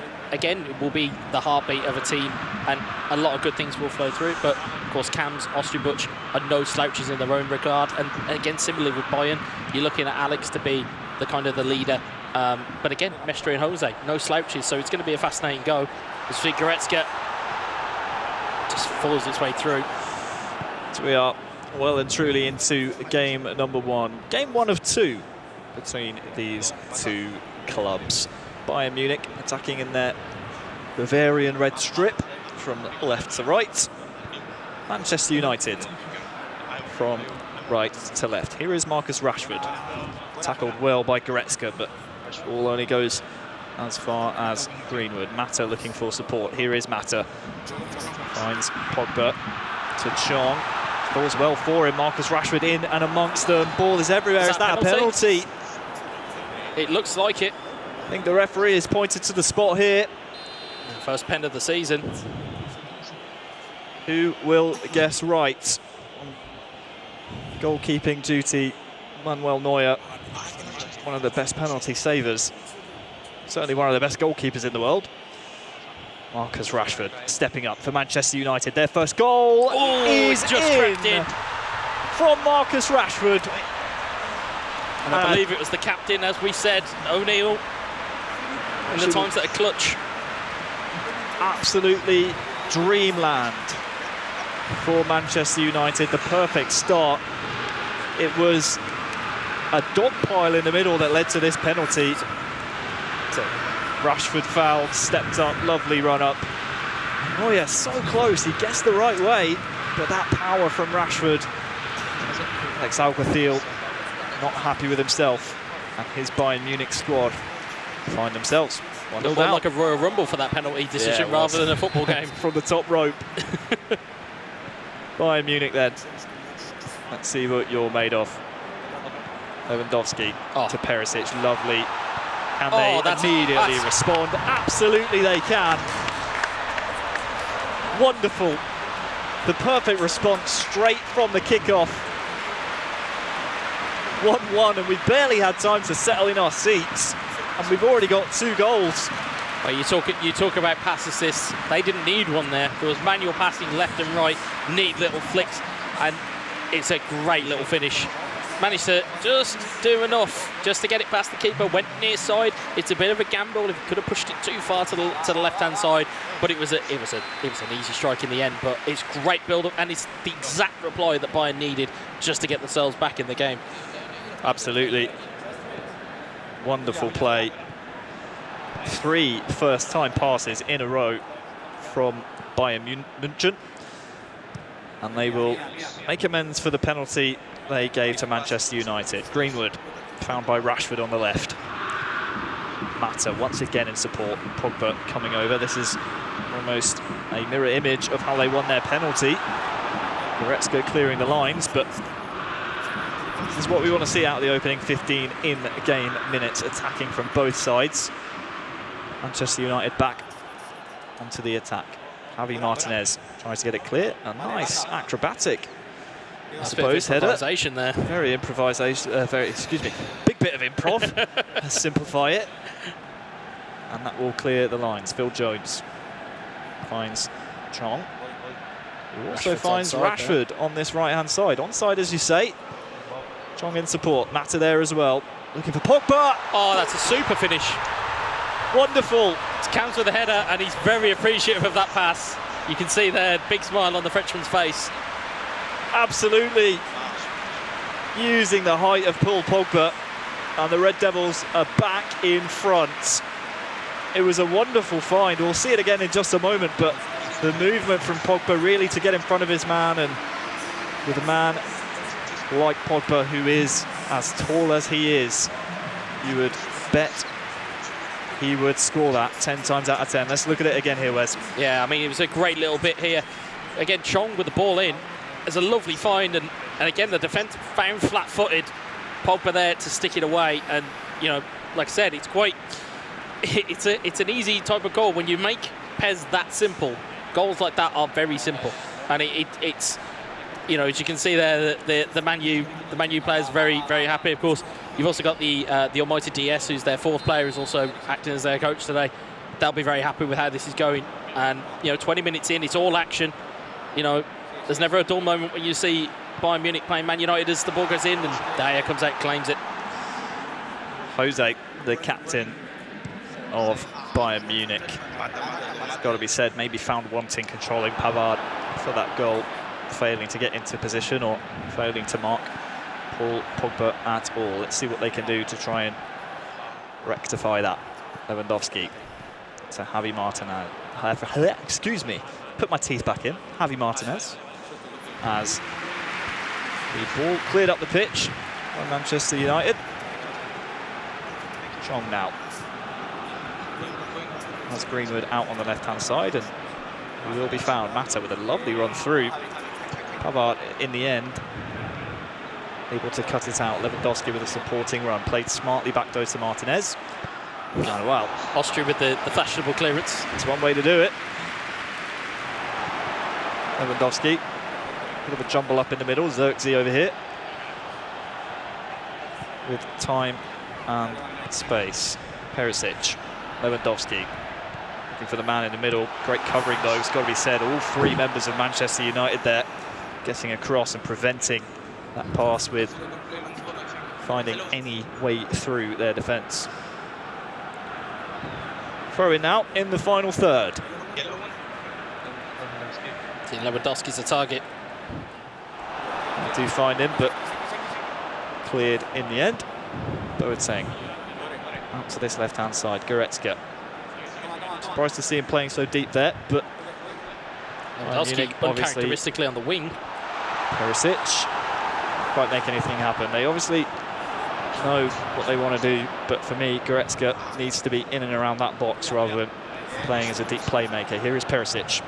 will be the heartbeat of a team, and a lot of good things will flow through. But of course, Cams, Ostrubuch are no slouches in their own regard. And again, similarly with Bayern, you're looking at Alex to be the kind of the leader. But again, Matchday and Jose, no slouches, so it's going to be a fascinating go. As Goretzka just follows its way through. So we are well and truly into game number 1. Game 1 of 2 between these two clubs. Bayern Munich attacking in their Bavarian red strip from left to right. Manchester United from right to left. Here is Marcus Rashford. Tackled well by Goretzka, but all only goes as far as Greenwood. Mata looking for support. Here is Mata. Finds Pogba to Chong. Falls well for him. Marcus Rashford in and amongst them. Ball is everywhere. Is that a penalty? It looks like it. I think the referee has pointed to the spot here. First pen of the season. Who will guess right? Goalkeeping duty, Manuel Neuer, one of the best penalty savers. Certainly one of the best goalkeepers in the world. Marcus Rashford stepping up for Manchester United. Their first goal is just crept in from Marcus Rashford. And I believe it was the captain, as we said, O'Neill, in the times that are clutch. Absolutely dreamland for Manchester United. The perfect start. It was a dog pile in the middle that led to this penalty. Rashford fouled, stepped up, lovely run up. Oh yeah, so close, he gets the right way, but that power from Rashford. Alex Alguacil not happy with himself, and his Bayern Munich squad find themselves It looked like a Royal Rumble for that penalty decision rather than a football game. From the top rope. Bayern Munich then. Let's see what you're made of. Lewandowski to Perisic, lovely. Can they immediately respond? Absolutely they can. Wonderful. The perfect response straight from the kickoff. 1-1, and we barely had time to settle in our seats, and we've already got 2 goals. Well, you talk about pass assists. They didn't need one there. There was manual passing left and right, neat little flicks, and it's a great little finish. Managed to just do enough just to get it past the keeper. Went near side. It's a bit of a gamble. If he could have pushed it too far to the left-hand side, but it was an easy strike in the end. But it's great build-up, and it's the exact reply that Bayern needed just to get themselves back in the game. Absolutely. Wonderful play. 3 first-time passes in a row from Bayern München. And they will make amends for the penalty they gave to Manchester United. Greenwood found by Rashford on the left. Mata once again in support. Pogba coming over. This is almost a mirror image of how they won their penalty. Goretzka clearing the lines, but this is what we want to see out of the opening 15 in-game minutes, attacking from both sides. Manchester United back onto the attack. Javi Martinez tries to get it clear. A nice acrobatic, I suppose, header. Improvisation there. Very improvisation. Excuse me. Big bit of improv. Let's simplify it. And that will clear the lines. Phil Jones finds Chong. Who also finds Rashford on this right-hand side. Onside, as you say. Chong in support. Mata there as well. Looking for Pogba. Oh, that's a super finish. Wonderful. It counts with a header, and he's very appreciative of that pass. You can see there, big smile on the Frenchman's face. Absolutely. Using the height of Paul Pogba, and the Red Devils are back in front. It was a wonderful find. We'll see it again in just a moment, but the movement from Pogba really to get in front of his man, and with a man like Pogba, who is as tall as he is, you would bet he would score that 10 times out of 10. Let's look at it again here, Wes. Yeah, I mean, it was a great little bit here. Again, Chong with the ball in. It's a lovely find, and again, the defence found flat-footed. Pogba there to stick it away, and, you know, like I said, it's quite... It's an easy type of goal. When you make PES that simple, goals like that are very simple. And it's... You know, as you can see there, the Man U players very, very happy. Of course, you've also got the almighty DS, who's their 4th player, who's also acting as their coach today. They'll be very happy with how this is going. And, you know, 20 minutes in, it's all action. You know, there's never a dull moment when you see Bayern Munich playing Man United as the ball goes in, and Dyer comes out, claims it. Jose, the captain of Bayern Munich, it's got to be said, maybe found wanting controlling Pavard for that goal, failing to get into position or failing to mark Paul Pogba at all. Let's see what they can do to try and rectify that. Lewandowski to Javi Martinez. Excuse me, put my teeth back in. Javi Martinez as the ball cleared up the pitch by Manchester United. Chong now. That's Greenwood out on the left-hand side, and he will be found. Mata with a lovely run through. Pavard in the end able to cut it out. Lewandowski with a supporting run, played smartly back though to Martinez. Oh, well, Austria with the fashionable clearance. It's one way to do it. Lewandowski, bit of a jumble up in the middle. Xerxes over here with time and space. Perisic, Lewandowski looking for the man in the middle. Great covering though, it's got to be said. All three members of Manchester United there getting across and preventing that pass with finding any way through their defence. Throw in now in the final third. Lewandowski's the target. They do find him, but cleared in the end. Boateng out to this left-hand side. Goretzka. Surprised to see him playing so deep there, but Lewandowski uncharacteristically on the wing. Perisic quite make anything happen. They obviously know what they want to do, but for me, Goretzka needs to be in and around that box rather than playing as a deep playmaker. Here is Perisic.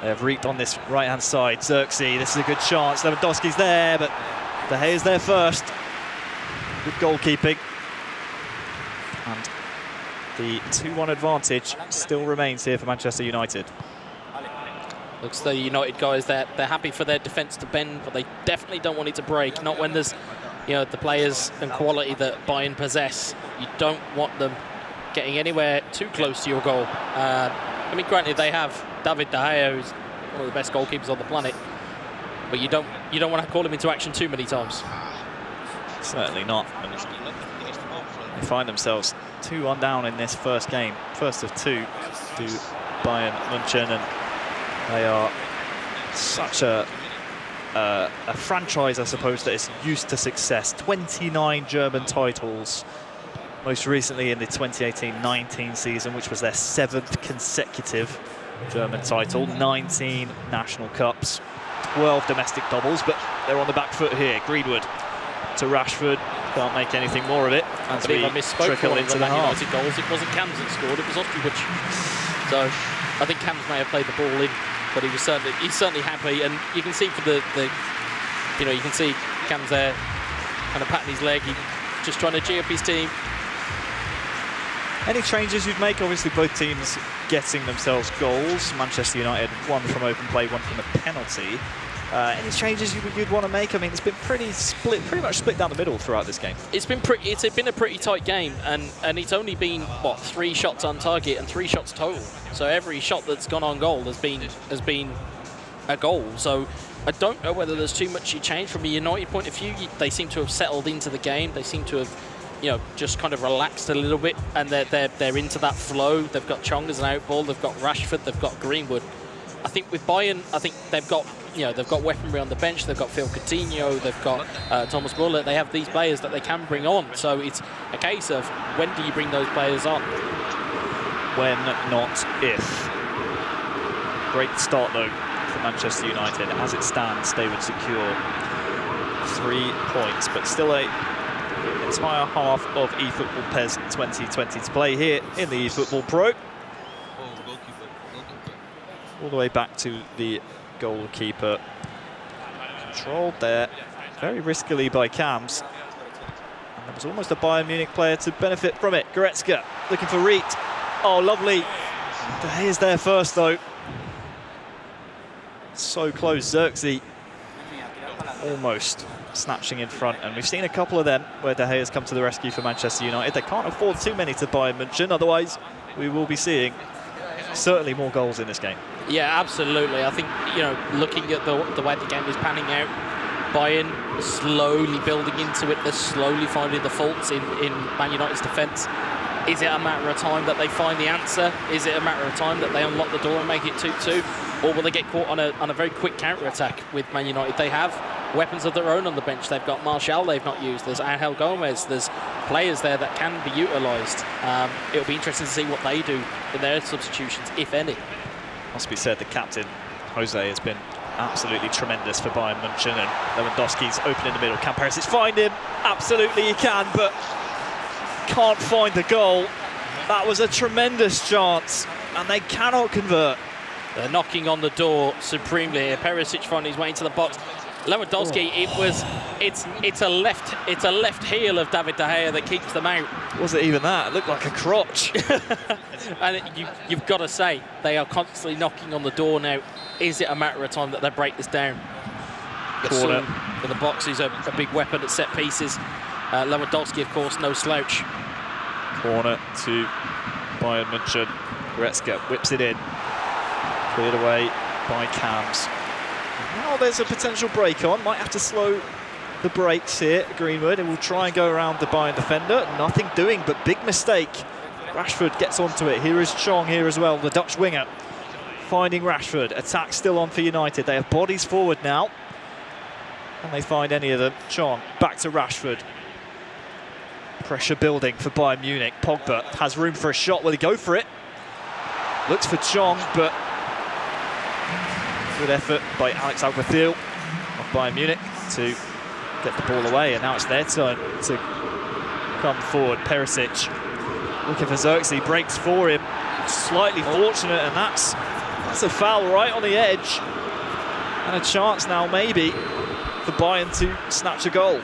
They have reaped on this right-hand side. Xerxes, this is a good chance. Lewandowski's there, but De Gea is there first. Good goalkeeping. And the 2-1 advantage still remains here for Manchester United. Looks the United guys, they're happy for their defence to bend, but they definitely don't want it to break. Not when there's, you know, the players and quality that Bayern possess. You don't want them getting anywhere too close to your goal. I mean, granted, they have David De Gea, who's one of the best goalkeepers on the planet, but you don't want to call him into action too many times. Certainly not. And they find themselves 2-1 down in this first game, first of two to Bayern München, and they are such a franchise, I suppose, that is used to success. 29 German titles, most recently in the 2018-19 season, which was their 7th consecutive German title. 19 national cups, 12 domestic doubles, but they're on the back foot here. Greenwood to Rashford, can't make anything more of it. I believe I misspoke for one of the Man United goals. It wasn't Kams that scored, it was Ostrowicz. So I think Kams may have played the ball in, but he's certainly happy, and you can see for the you know, you can see Kams there kind of patting his leg, he's just trying to G up his team. Any changes you'd make? Obviously both teams getting themselves goals. Manchester United, one from open play, one from a penalty. Any changes you'd want to make? I mean, it's been pretty much split down the middle throughout this game. It's been a pretty tight game, and it's only been, what, 3 shots on target and 3 shots total. So every shot that's gone on goal has been a goal. So I don't know whether there's too much change from a United point of view. They seem to have settled into the game. They seem to have, you know, just kind of relaxed a little bit, and they're into that flow. They've got Chong as an outball. They've got Rashford. They've got Greenwood. I think with Bayern, I think they've got, you know, they've got weaponry on the bench. They've got Phil Coutinho. They've got Thomas Muller. They have these players that they can bring on. So it's a case of when do you bring those players on? When, not if. Great start though for Manchester United. As it stands, they would secure 3 points, but still a entire half of eFootball PES 2020 to play here in the eFootball.pro. All the way back to the goalkeeper. Controlled there very riskily by Kams. And there was almost a Bayern Munich player to benefit from it. Goretzka looking for Reet. Oh, lovely. De Gea is there first, though. So close. Xerxes almost snatching in front. And we've seen a couple of them where De Gea has come to the rescue for Manchester United. They can't afford too many to Bayern München. Otherwise, we will be seeing certainly more goals in this game. Yeah, absolutely. I think, you know, looking at the way the game is panning out, Bayern slowly building into it. They're slowly finding the faults in Man United's defence. Is it a matter of time that they find the answer? Is it a matter of time that they unlock the door and make it 2-2? Or will they get caught on a very quick counter-attack with Man United? They have weapons of their own on the bench. They've got Martial they've not used. There's Angel Gomez. There's players there that can be utilised. It'll be interesting to see what they do in their substitutions, if any. Must be said, the captain, Jose, has been absolutely tremendous for Bayern München, and Lewandowski's open in the middle. Can Perisic find him? Absolutely he can, but can't find the goal. That was a tremendous chance, and they cannot convert. They're knocking on the door supremely here. Perisic finding his way into the box. Lewandowski, it's a left heel of David De Gea that keeps them out. Was it even that? It looked like a crotch. And you've got to say, they are constantly knocking on the door now. Is it a matter of time that they break this down? Corner in the box is a big weapon at set pieces. Lewandowski, of course, no slouch. Corner to Bayern München. Goretzka whips it in. Cleared away by Cams. Now there's a potential break on. Might have to slow the brakes here, Greenwood, and will try and go around the Bayern defender. Nothing doing, but big mistake. Rashford gets onto it. Here is Chong here as well, the Dutch winger. Finding Rashford. Attack still on for United. They have bodies forward now. Can they find any of them? Chong back to Rashford. Pressure building for Bayern Munich. Pogba has room for a shot. Will he go for it? Looks for Chong, but good effort by Alex Alguacil of Bayern Munich to get the ball away, and now it's their turn to come forward. Perisic looking for Xerxes, breaks for him. Slightly fortunate, and that's a foul right on the edge. And a chance now maybe for Bayern to snatch a goal.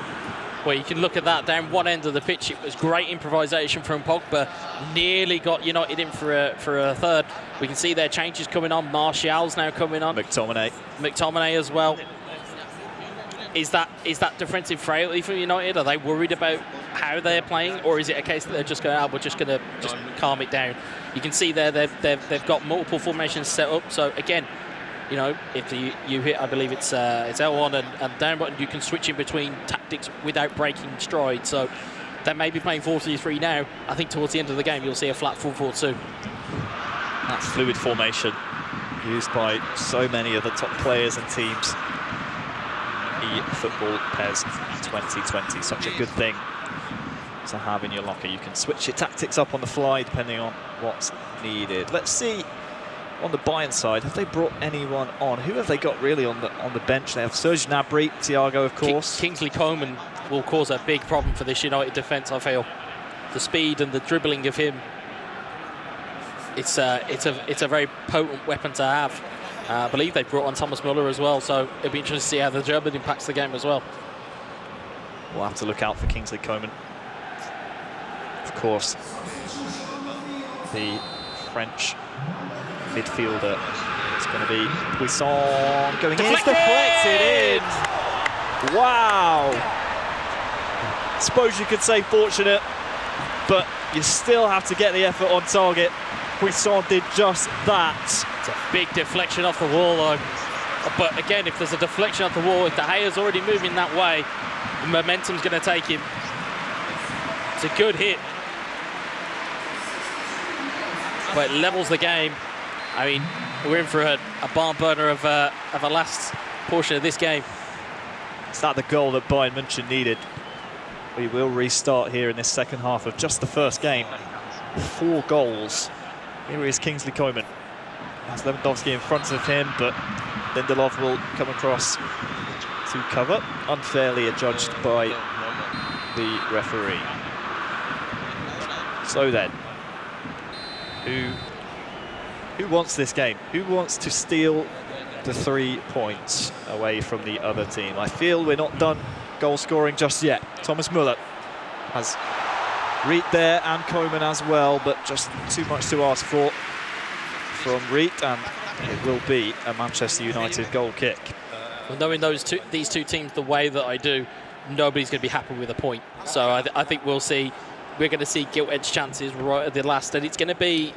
Well, you can look at that down one end of the pitch. It was great improvisation from Pogba. Nearly got United in for a third. We can see their changes coming on. Martial's now coming on. McTominay as well. Is that defensive frailty for United? Are they worried about how they're playing, or is it a case that they're just going, we're just going to calm it down? You can see there they've got multiple formations set up. So again, you know, if you hit, I believe it's L1 and down button, you can switch in between tactics without breaking stride. So they may be playing 4-3-3 now. I think towards the end of the game, you'll see a flat 4-4-2. That's fluid formation used by so many of the top players and teams. eFootball PES 2020, such a good thing to have in your locker. You can switch your tactics up on the fly depending on what's needed. Let's see. On the Bayern side, have they brought anyone on? Who have they got really on the bench? They have Serge Gnabry, Thiago, of course. Kingsley Coman will cause a big problem for this United defence, I feel. The speed and the dribbling of him, it's a very potent weapon to have. I believe they brought on Thomas Müller as well, so it'll be interesting to see how the German impacts the game as well. We'll have to look out for Kingsley Coman. Of course, the French midfielder. It's going to be Puissant going in. It's deflected in. Wow. Suppose you could say fortunate, but you still have to get the effort on target. Puissant did just that. It's a big deflection off the wall, though. But again, if there's a deflection off the wall, if De Gea's already moving that way, the momentum's going to take him. It's a good hit. But it levels the game. I mean, we're in for a barn burner of a last portion of this game. Is that the goal that Bayern München needed? We will restart here in this second half of just the first game. 4 goals. Here is Kingsley Coman. Has Lewandowski in front of him, but Lindelof will come across to cover. Unfairly adjudged by the referee. So then, who wants this game? Who wants to steal the 3 points away from the other team? I feel we're not done goal scoring just yet. Thomas Müller has Reed there and Coman as well, but just too much to ask for from Reed, and it will be a Manchester United goal kick. Well, knowing these two teams the way that I do, nobody's going to be happy with a point. So I think we're going to see gilt-edged chances right at the last, and it's going to be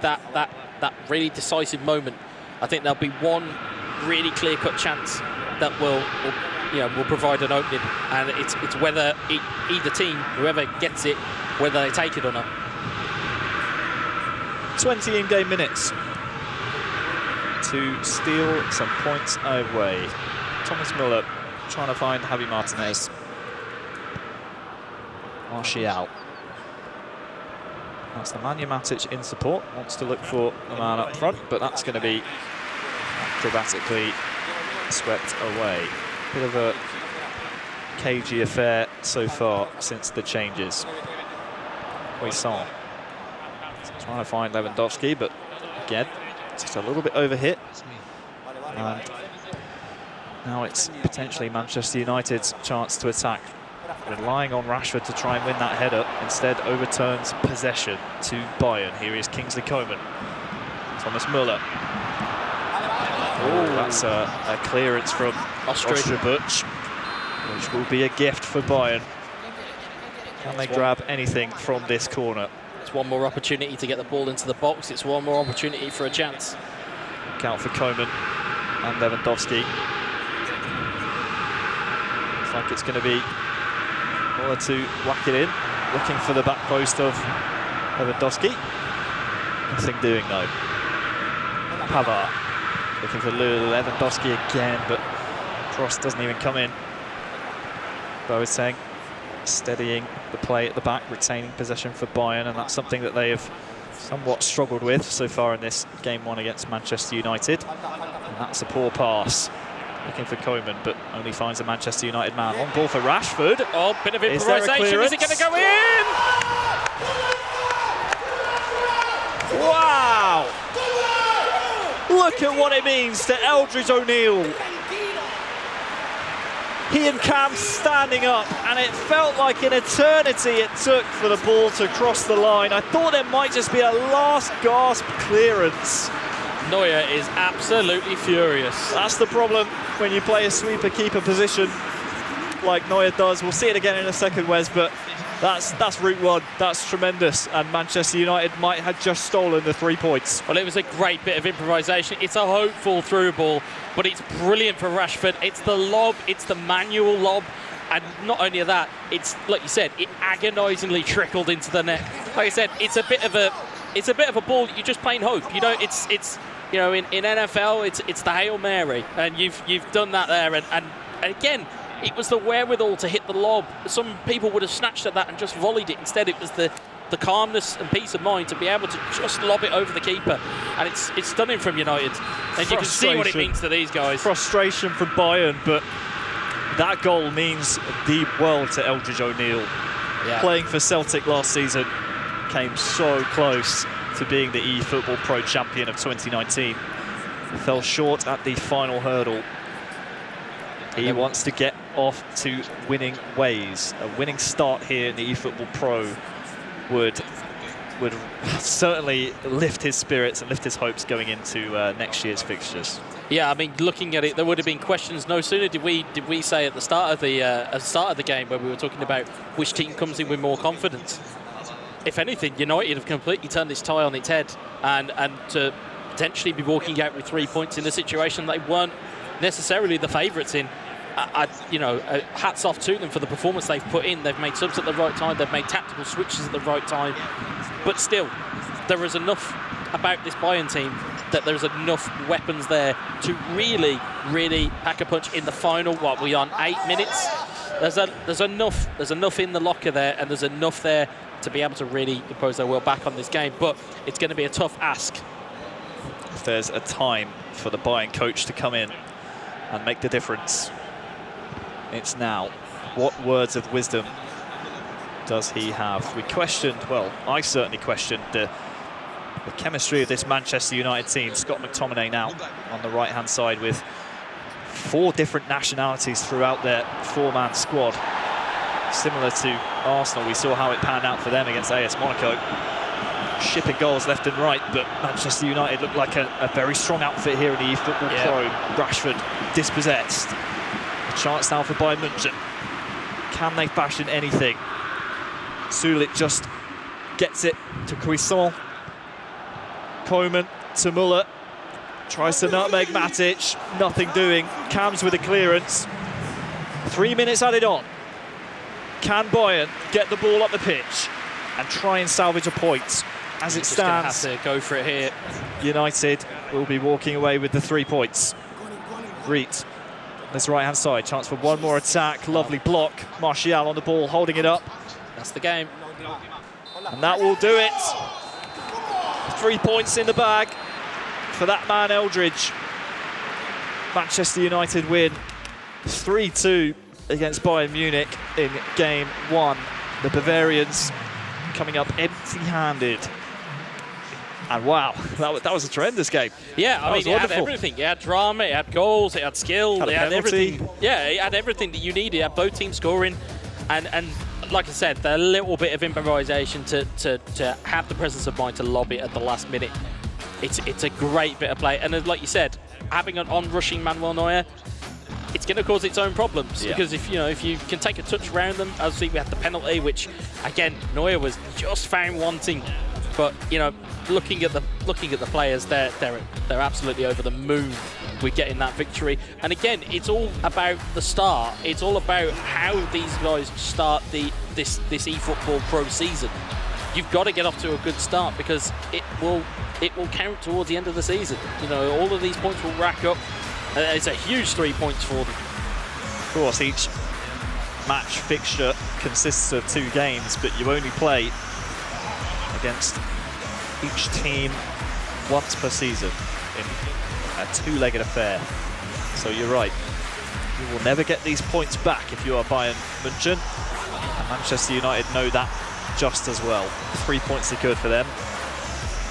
that really decisive moment. I think there'll be one really clear-cut chance that will will provide an opening, and it's whether either team, whoever gets it, whether they take it or not. 20 in-game minutes to steal some points away. Thomas Müller trying to find Javi Martinez. Martial. That's the Nemanja Matic in support. Wants to look for the man up front, but that's going to be acrobatically swept away. Bit of a cagey affair so far since the changes. Poisson trying to find Lewandowski, but again, just a little bit overhit. And now it's potentially Manchester United's chance to attack. Relying on Rashford to try and win that header, instead overturns possession to Bayern. Here is Kingsley Coman. Thomas Müller. Oh, that's a clearance from Osterbuch, which will be a gift for Bayern. Can they grab anything from this corner? It's one more opportunity to get the ball into the box. It's one more opportunity for a chance. Look out for Coman and Lewandowski. Looks like it's going to be Müller to whack it in. Looking for the back post of Lewandowski. Nothing doing though. Pavard looking for Lewandowski again, but cross doesn't even come in. Boateng steadying the play at the back, retaining possession for Bayern, and that's something that they have somewhat struggled with so far in this game one against Manchester United. And that's a poor pass. Looking for Coman, but only finds a Manchester United man. On ball for Rashford. Oh, bit of improvisation. Is it going to go in? Wow! Look at what it means to Eldridge O'Neill. He and Cam standing up, and it felt like an eternity it took for the ball to cross the line. I thought there might just be a last gasp clearance. Neuer is absolutely furious. That's the problem when you play a sweeper-keeper position like Neuer does. We'll see it again in a second, Wes, but that's route one. That's tremendous, and Manchester United might have just stolen the 3 points. Well, it was a great bit of improvisation. It's a hopeful through ball, but it's brilliant for Rashford. It's the lob, it's the manual lob, and not only that, it's like you said, it agonisingly trickled into the net. Like I said, it's a bit of a ball that you just plain hope. You know, it's you know, in NFL, it's the Hail Mary, and you've done that there, and again, it was the wherewithal to hit the lob. Some people would have snatched at that and just volleyed it. Instead, it was the calmness and peace of mind to be able to just lob it over the keeper. And it's stunning from United. And you can see what it means to these guys. Frustration from Bayern, but that goal means the world to Eldridge O'Neill. Yeah. Playing for Celtic last season, came so close to being the eFootball.pro champion of 2019. Fell short at the final hurdle. He wants to get off to winning ways. A winning start here in the eFootball.pro would certainly lift his spirits and lift his hopes going into next year's fixtures. Yeah, I mean, looking at it, there would have been questions. No sooner did we say at the start of the game where we were talking about which team comes in with more confidence. If anything, United have completely turned this tie on its head, and to potentially be walking out with 3 points in a situation they weren't necessarily the favourites in. Hats off to them for the performance they've put in. They've made subs at the right time. They've made tactical switches at the right time. But still, there is enough about this Bayern team that there's enough weapons there to really, really pack a punch in the final. What, we on 8 minutes? There's enough in the locker there, and there's enough there to be able to really impose their will back on this game. But it's going to be a tough ask. If there's a time for the Bayern coach to come in and make the difference, it's now. What words of wisdom does he have? We questioned, well, I certainly questioned the chemistry of this Manchester United team. Scott McTominay now on the right-hand side with 4 different nationalities throughout their 4-man squad. Similar to Arsenal, we saw how it panned out for them against AS Monaco. Shipping goals left and right, but Manchester United look like a very strong outfit here in the eFootball.pro. Rashford dispossessed. Chance now for Bayern München. Can they fashion anything? Sulik just gets it to Cuisson. Coman to Müller. Tries to nutmeg Matic. Nothing doing. Cams with a clearance. 3 minutes added on. Can Bayern get the ball up the pitch and try and salvage a point? As it stands, have to go for it here. United will be walking away with the 3 points. Reet, this right-hand side, chance for one more attack. Lovely block. Martial on the ball, holding it up. That's the game. And that will do it. 3 points in the bag for that man, Eldridge. Manchester United win 3-2 against Bayern Munich in game 1. The Bavarians coming up empty-handed. And wow, that was a tremendous game. Yeah, I mean, it had everything. It had drama, it had goals, it had skill, it had everything. Yeah, it had everything that you needed. It had both teams scoring. And like I said, the little bit of improvisation to have the presence of mind to lob it at the last minute. It's a great bit of play. And like you said, having an on-rushing Manuel Neuer, it's going to cause its own problems, because if you can take a touch around them, as we had the penalty, which again Neuer was just found wanting. But looking at the players, they're absolutely over the moon with getting that victory. And again, it's all about the start. It's all about how these guys start this eFootball.pro season. You've got to get off to a good start, because it will count towards the end of the season. All of these points will rack up. It's a huge 3 points for them. Of course, each match fixture consists of 2 games, but you only play against each team once per season in a 2-legged affair. So you're right, you will never get these points back if you are Bayern München. And Manchester United know that just as well. 3 points secured for them.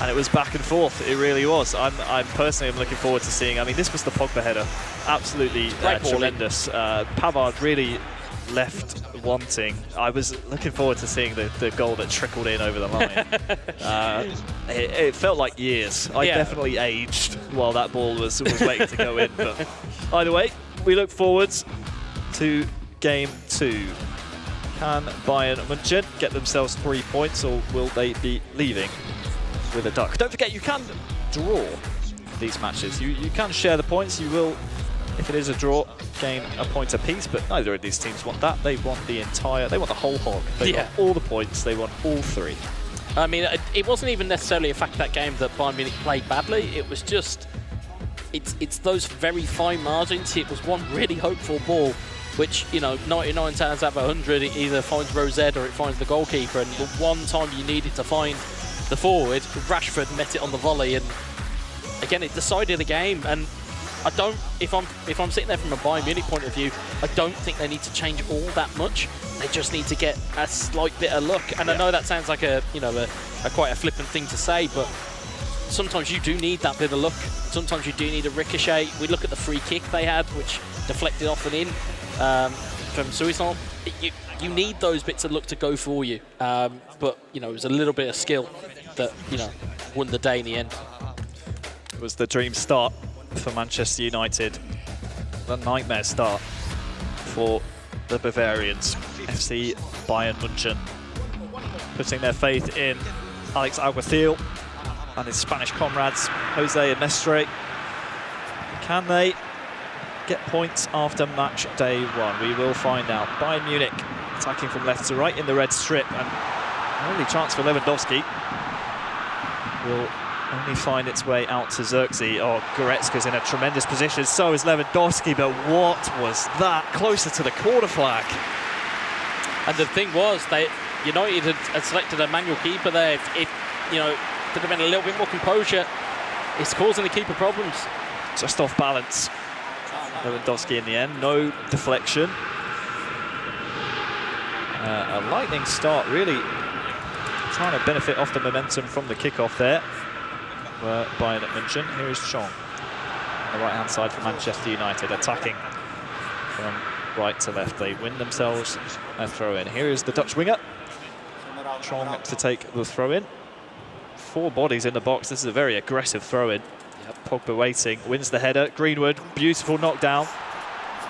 And it was back and forth, it really was. I'm personally looking forward to seeing, I mean, this was the Pogba header. Absolutely tremendous. Pavard really left wanting. I was looking forward to seeing the goal that trickled in over the line. It felt like years. I definitely aged while that ball was waiting to go in. But either way, we look forward to game 2. Can Bayern München get themselves 3 points, or will they be leaving with a duck? Don't forget, you can draw these matches. You can share the points. You will, if it is a draw, gain a point apiece, but neither of these teams want that. They want they want the whole hog. They want all the points. They want all 3. I mean, it wasn't even necessarily a fact that game that Bayern Munich played badly. It was just, it's those very fine margins. It was one really hopeful ball, which, 99 times out of 100, it either finds Rosette or it finds the goalkeeper. And the one time you needed to find the forward, Rashford met it on the volley, and again, it decided the game. And I don't, if I'm sitting there from a Bayern Munich point of view, I don't think they need to change all that much. They just need to get a slight bit of luck. And I know that sounds like a quite a flippant thing to say, but sometimes you do need that bit of luck. Sometimes you do need a ricochet. We look at the free kick they had, which deflected off and in from Suisson. You need those bits of luck to go for you. But it was a little bit of skill that won the day in the end. It was the dream start for Manchester United. The nightmare start for the Bavarians. FC Bayern München putting their faith in Alex Alguacil and his Spanish comrades, Jose and Mestre. Can they get points after match day 1? We will find out. Bayern Munich attacking from left to right in the red strip, and only chance for Lewandowski will only find its way out to Xerxes. Oh, Goretzka's in a tremendous position, so is Lewandowski, but what was that? Closer to the corner flag. And the thing was, United had selected a manual keeper there. If could have been a little bit more composure, it's causing the keeper problems. Just off balance. Lewandowski in the end, no deflection. A lightning start, really trying to benefit off the momentum from the kickoff there. Bayern München. Here is Chong on the right-hand side for Manchester United, attacking from right to left. They win themselves a throw-in. Here is the Dutch winger. Chong to take the throw-in. 4 bodies in the box. This is a very aggressive throw-in. Pogba waiting, wins the header. Greenwood, beautiful knockdown.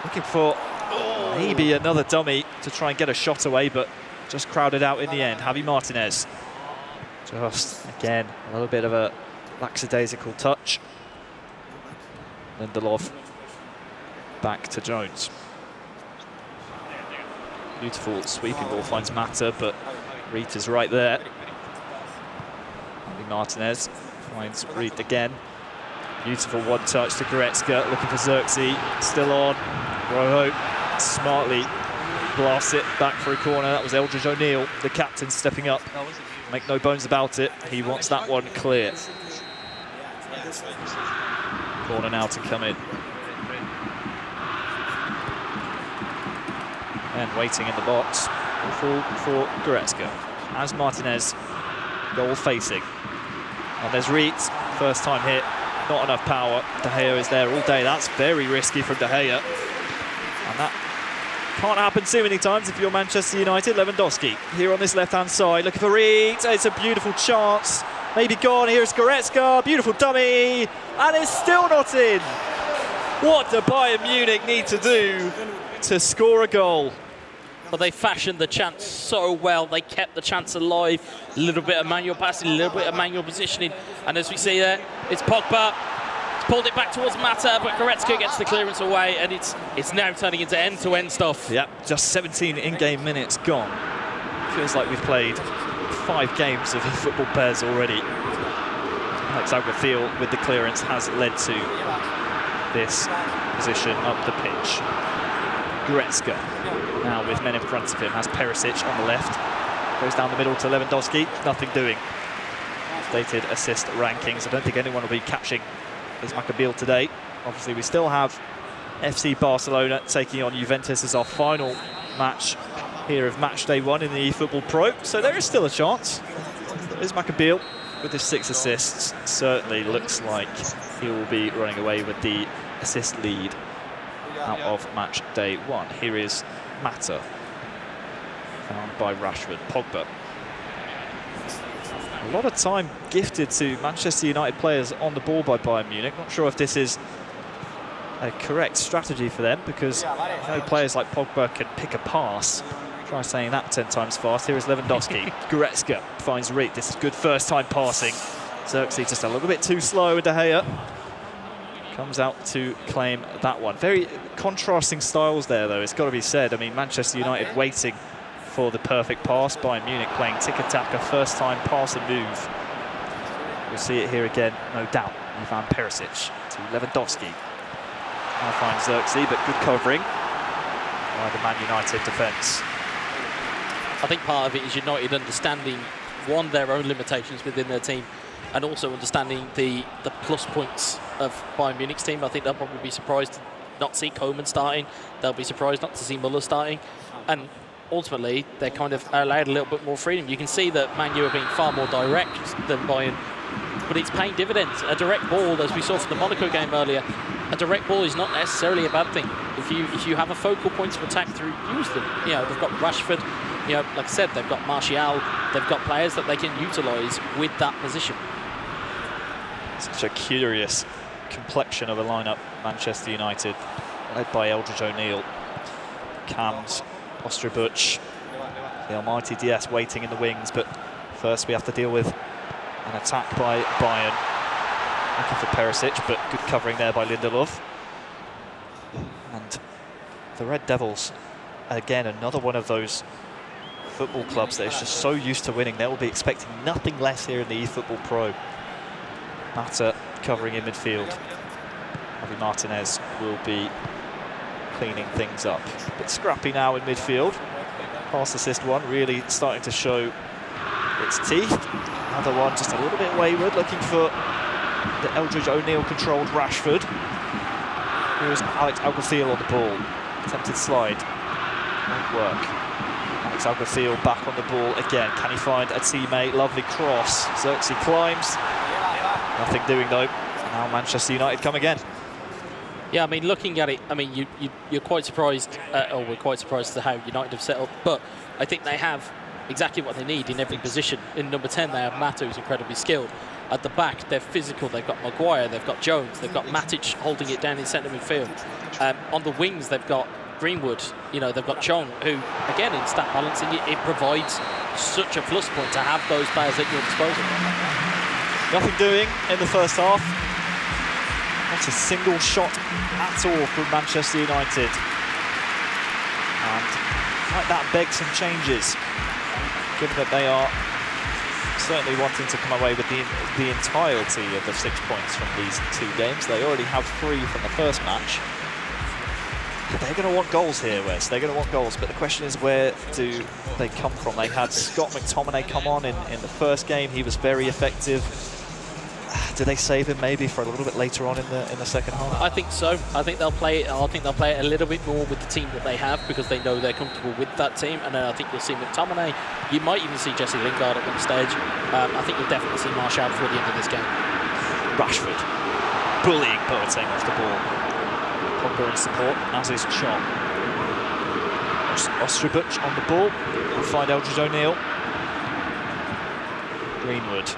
Looking for maybe another dummy to try and get a shot away, but just crowded out in the end. Javi Martinez. Just, again, a little bit of a lackadaisical touch. Lindelof back to Jones. Beautiful sweeping ball finds Mata, but Reed is right there. Martinez finds Reed again. Beautiful one touch to Goretzka, looking for Xerxes, still on. Rojo smartly blasts it back for a corner. That was Eldridge O'Neill, the captain, stepping up. Make no bones about it, he wants that one clear. Corner now to come in. And waiting in the box for Goretzka. As Martinez, goal facing. And there's Reetz, first time hit, not enough power. De Gea is there all day. That's very risky from De Gea. And that can't happen too many times if you're Manchester United. Lewandowski here on this left-hand side, looking for Reetz. It's a beautiful chance. Maybe gone. Here's Goretzka, beautiful dummy. And it's still not in. What do Bayern Munich need to do to score a goal? Well, they fashioned the chance so well. They kept the chance alive. A little bit of manual passing, a little bit of manual positioning. And as we see there, it's Pogba. It's pulled it back towards Mata, but Goretzka gets the clearance away, and it's now turning into end-to-end stuff. Yep, just 17 in-game minutes gone. Feels like we've played 5 games of football pairs already. Alex Alguacil with the clearance has led to this position up the pitch. Goretzka now with men in front of him, has Perisic on the left, goes down the middle to Lewandowski, nothing doing. Updated assist rankings, I don't think anyone will be catching his Maccabiel today. Obviously we still have FC Barcelona taking on Juventus as our final match here of Matchday 1 in the eFootball.pro, so there is still a chance. There's Maccabiel with his 6 assists, certainly looks like he will be running away with the assist lead out of match day 1. Here is Mata, found by Rashford. Pogba. A lot of time gifted to Manchester United players on the ball by Bayern Munich. Not sure if this is a correct strategy for them, because players like Pogba can pick a pass. Try saying that 10 times fast. Here is Lewandowski. Goretzka finds Reed. This is good first time passing. Xerxes just a little bit too slow, and De Gea comes out to claim that one. Very contrasting styles there, though, it's got to be said. I mean, Manchester United waiting for the perfect pass. Bayern Munich playing tiki-taka, first time pass and move. We'll see it here again, no doubt. Ivan Perisic to Lewandowski. Now finds Xerxes, but good covering by the Man United defence. I think part of it is United understanding, one, their own limitations within their team, and also understanding the plus points of Bayern Munich's team. I think they'll probably be surprised to not see Koeman starting. They'll be surprised not to see Müller starting. And ultimately, they kind of are allowed a little bit more freedom. You can see that Man U are being far more direct than Bayern, but it's paying dividends. A direct ball, as we saw from the Monaco game earlier, a direct ball is not necessarily a bad thing. If you have a focal point of attack through, use them. You know, they've got Rashford, you know, like I said, they've got Martial, they've got players that they can utilise with that position. Such a curious complexion of a lineup, Manchester United, led by Eldridge O'Neill, Cams, Osterbuch, the almighty Diaz waiting in the wings, but first we have to deal with an attack by Bayern. Looking for Perisic, but good covering there by Lindelof. And the Red Devils, again, another one of those football clubs that is just so used to winning. They will be expecting nothing less here in the eFootball.pro. Mata covering in midfield. Javi Martinez will be cleaning things up. A bit scrappy now in midfield. Pass assist one really starting to show its teeth. Another one just a little bit wayward, looking for the Eldridge O'Neill controlled Rashford. Here's Alex Alguacil on the ball. Attempted slide. Won't work. Alex Alguacil back on the ball again. Can he find a teammate? Lovely cross. Xerxes climbs. Nothing doing though. Now Manchester United come again. Yeah, I mean, looking at it, I mean, you're quite surprised, or we're quite surprised to how United have settled, but I think they have exactly what they need in every position. In number 10, they have Mata, who's incredibly skilled. At the back, they're physical. They've got Maguire, they've got Jones, they've got Matic holding it down in centre midfield. On the wings, they've got Greenwood, you know, they've got Chong, who, again, in stat balancing, it provides such a plus point to have those players at your disposal. Nothing doing in the first half. Not a single shot at all from Manchester United. And Might that beg some changes, given that they are certainly wanting to come away with the entirety of the 6 points from these 2 games. They already have 3 from the first match. They're going to want goals here, Wes. They're going to want goals, but the question is, where do they come from? They had Scott McTominay come on in the first game. He was very effective. Do they save him maybe for a little bit later on in the second half? I think so. I think they'll play it. I think they'll play it a little bit more with the team that they have, because they know they're comfortable with that team. And then I think you'll see McTominay. You might even see Jesse Lingard at one stage. I think you'll definitely see Martial before the end of this game. Rashford bullying Boateng off the ball. Pogba in support, as is Chong. Ostrubuc on the ball. We'll find Eldridge O'Neill. Greenwood.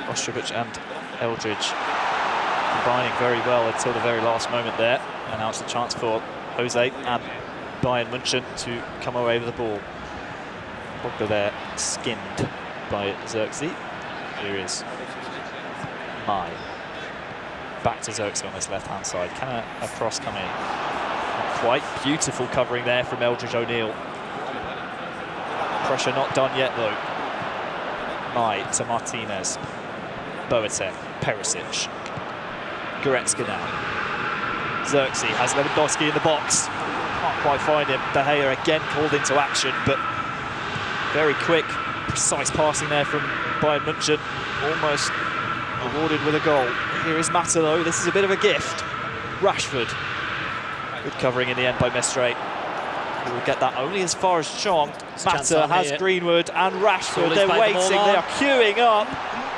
Ostrubuc and Eldridge combining very well until the very last moment there. And now it's a chance for Jose and Bayern München to come away with the ball. Pogba there, skinned by Xerxes. Here is Mai. Back to Xerxes on this left-hand side. Can a cross come in? Not quite. Beautiful covering there from Eldridge O'Neill. Pressure not done yet, though. Mai to Martinez. Boateng, Perisic, Goretzka now. Xerxes has Lewandowski in the box. Can't quite find him. De Gea again called into action, but very quick, precise passing there from Bayern München. Almost rewarded with a goal. Here is Mata, though. This is a bit of a gift. Rashford. Good covering in the end by Mestre. He will get that only as far as Chong. Mata has here. Greenwood and Rashford. They're waiting. They are queuing up.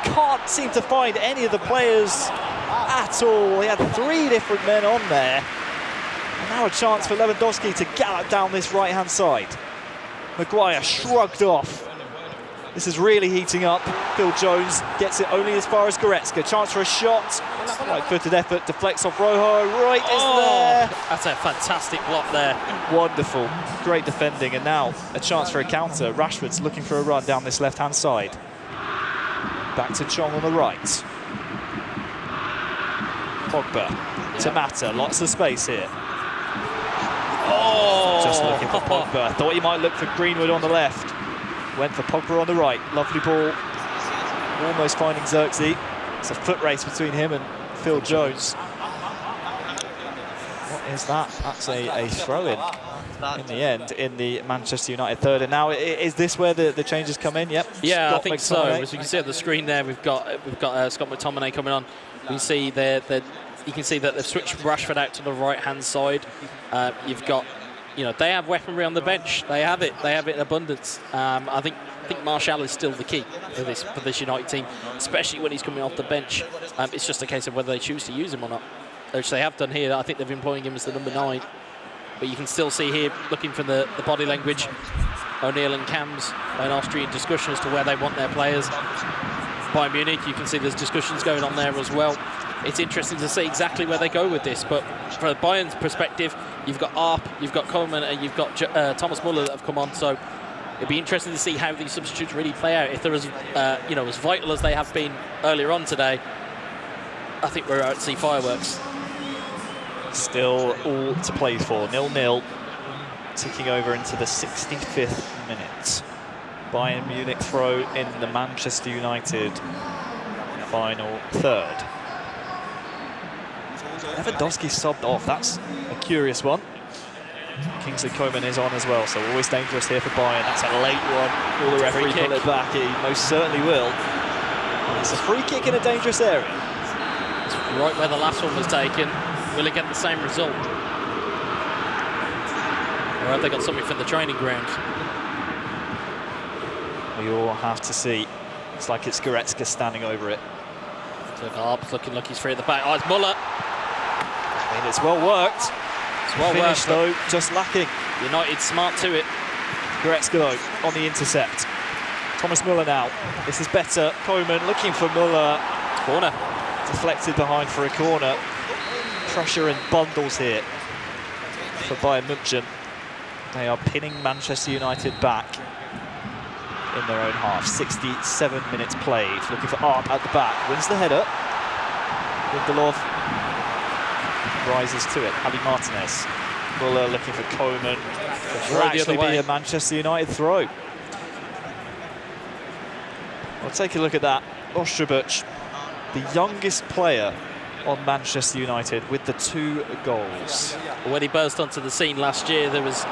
Can't seem to find any of the players at all. He had 3 different men on there. And now a chance for Lewandowski to gallop down this right-hand side. Maguire shrugged off. This is really heating up. Phil Jones gets it only as far as Goretzka. Chance for a shot. Right-footed effort, deflects off Rojo. Right is there. That's a fantastic block there. Wonderful. Great defending. And now a chance for a counter. Rashford's looking for a run down this left-hand side. Back to Chong on the right. Pogba to Mata. Lots of space here. Oh! Just looking for Pogba. I thought he might look for Greenwood on the left. Went for Pogba on the right. Lovely ball. Almost finding Xerxes. It's a foot race between him and Phil Jones. What is that? That's a throw-in the end in the Manchester United third. And now, is this where the changes come in? Yep. Yeah, Scott I think so. As you can see on the screen there, we've got Scott McTominay coming on. You see there that you can see that they've switched Rashford out to the right-hand side. You've got, they have weaponry on the bench. They have it. They have it in abundance. I think Martial is still the key for this United team, especially when he's coming off the bench. It's just a case of whether they choose to use him or not, which they have done here. I think they're employing him as the number 9. But you can still see here, looking for the body language, O'Neill and Cam's an Austrian discussion as to where they want their players. Bayern Munich, you can see there's discussions going on there as well. It's interesting to see exactly where they go with this, but from Bayern's perspective, you've got Arp, you've got Koeman, and you've got Thomas Muller that have come on, so it'd be interesting to see how these substitutes really play out. If they're as vital as they have been earlier on today, I think we're out to see fireworks. Still all to play for. 0-0, ticking over into the 65th minute. Bayern Munich throw in the Manchester United final third. Lewandowski subbed off. That's a curious one. Kingsley Coman is on as well, so always dangerous here for Bayern. That's a late one. Will the referee pull it back? He most certainly will. It's a free kick in a dangerous area. It's right where the last one was taken. Will it get the same result? Or have they got something for the training ground? We all have to see. It's like it's Goretzka standing over it. Looking like he's free at the back. Oh, it's Muller. I mean, it's well worked. It's well Finish, though, just lacking. United smart to it. Goretzka, though, on the intercept. Thomas Muller now. This is better. Koeman looking for Muller. Corner. Deflected behind for a corner. Pressure in bundles here for Bayern München. They are pinning Manchester United back in their own half. 67 minutes played. Looking for Arp at the back. Wins the header. Lindelof rises to it. Javi Martinez. Muller looking for Koeman. It will actually be a Manchester United throw. Well, take a look at that. Ostrubuc, the youngest player on Manchester United with the 2 goals. When he burst onto the scene last year, there was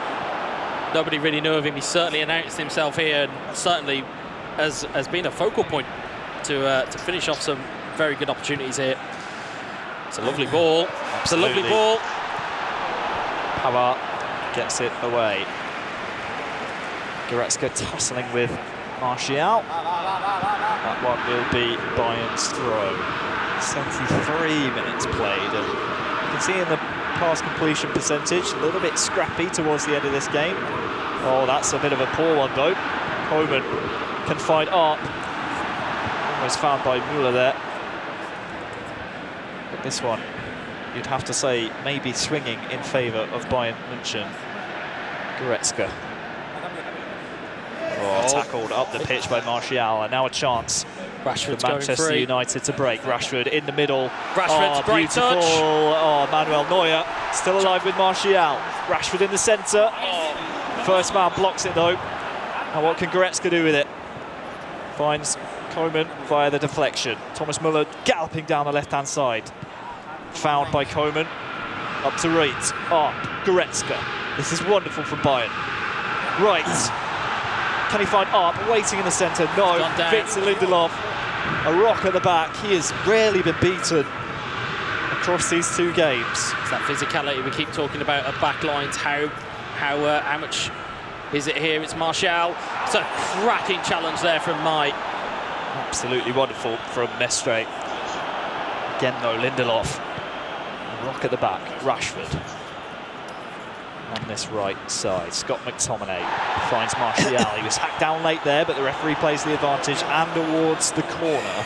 nobody really knew of him. He certainly announced himself here, and certainly has been a focal point to finish off some very good opportunities here. It's a lovely ball. It's a lovely ball. Pavard gets it away. Goretzka tussling with Martial. That one will be Bayern's throw. 73 minutes played, and you can see in the pass completion percentage a little bit scrappy towards the end of this game. Oh, that's a bit of a poor one though. Koeman can find Arp. Almost found by Müller there. But this one, you'd have to say, maybe swinging in favour of Bayern München. Goretzka. Oh, tackled up the pitch by Martial, and now a chance Rashford's for Manchester United to break. Rashford in the middle. Rashford's great touch. Oh, Manuel Neuer still alive with Martial. Rashford in the centre. First man blocks it though. And what can Goretzka do with it? Finds Koeman via the deflection. Thomas Müller galloping down the left-hand side. Found by Koeman. Up to Reitz. Goretzka. This is wonderful from Bayern. Right. Can he find Arp waiting in the centre? No. Victor Lindelof, a rock at the back. He has rarely been beaten across these 2 games. It's that physicality we keep talking about at back lines. How much is it here? It's Martial. It's a cracking challenge there from Mai. Absolutely wonderful from Mestre. Again though, Lindelof. A rock at the back. Rashford. On this right side, Scott McTominay finds Martial. He was hacked down late there, but the referee plays the advantage and awards the corner.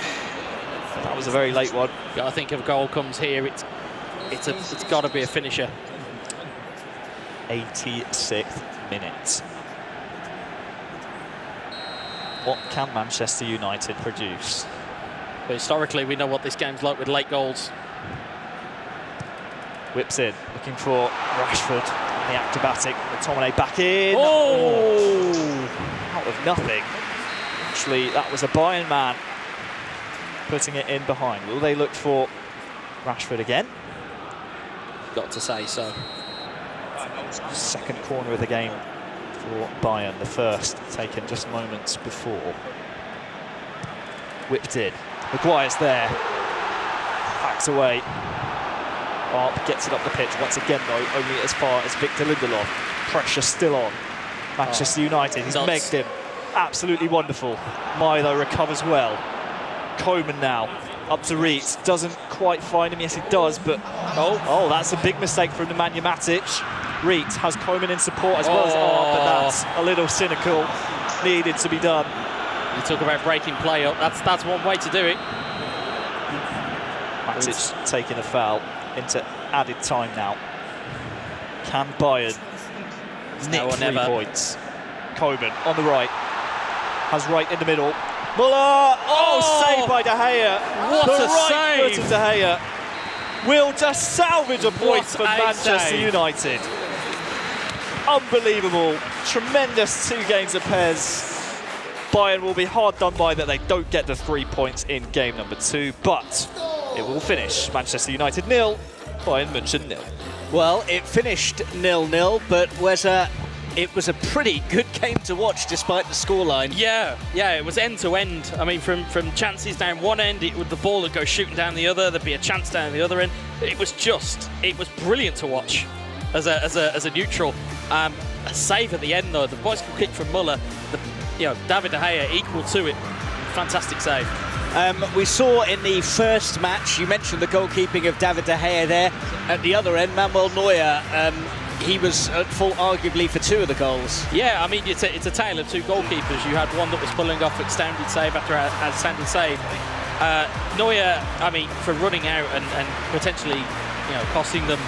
That was a very late one. I think if a goal comes here, it's got to be a finisher. 86th minute. What can Manchester United produce? But historically, we know what this game's like with late goals. Whips in, looking for Rashford. The acrobatic, McTominay back in. Out of nothing. Actually, that was a Bayern man putting it in behind. Will they look for Rashford again? Got to say so. Second corner of the game for Bayern, the first taken just moments before. Whipped in. Maguire's there. Hacks away. Arp gets it up the pitch once again though, only as far as Victor Lindelof. Pressure still on Manchester United. He's megged him. Absolutely wonderful. Milo recovers well. Koeman now up to Reitz. Doesn't quite find him. Yes, he does, but oh, that's a big mistake from Nemanja Matic. Reitz has Koeman in support as well as Arp, but that's a little cynical. Needed to be done. You talk about breaking play up. That's one way to do it. Matic taking a foul into added time now. Can Bayern nick 3 points? Koeman on the right. Has right in the middle. Muller! Saved by De Gea. What the a right save! foot of De Gea will just salvage a point for Manchester United. Unbelievable. Tremendous 2 games of Pez. Bayern will be hard done by that they don't get the 3 points in game number 2, but it will finish Manchester United 0, Bayern München 0. Well, it finished 0-0, but it was a pretty good game to watch despite the scoreline. Yeah, it was end to end. I mean, from chances down one end, the ball would go shooting down the other. There'd be a chance down the other end. It was brilliant to watch as a neutral. A save at the end though. The bicycle kick from Muller. David De Gea equal to it. Fantastic save. We saw in the first match, you mentioned the goalkeeping of David De Gea there. At the other end, Manuel Neuer, he was at fault arguably for 2 of the goals. Yeah, I mean, it's a tale of 2 goalkeepers. You had one that was pulling off outstanding save after outstanding save. Neuer, I mean, for running out and potentially, costing them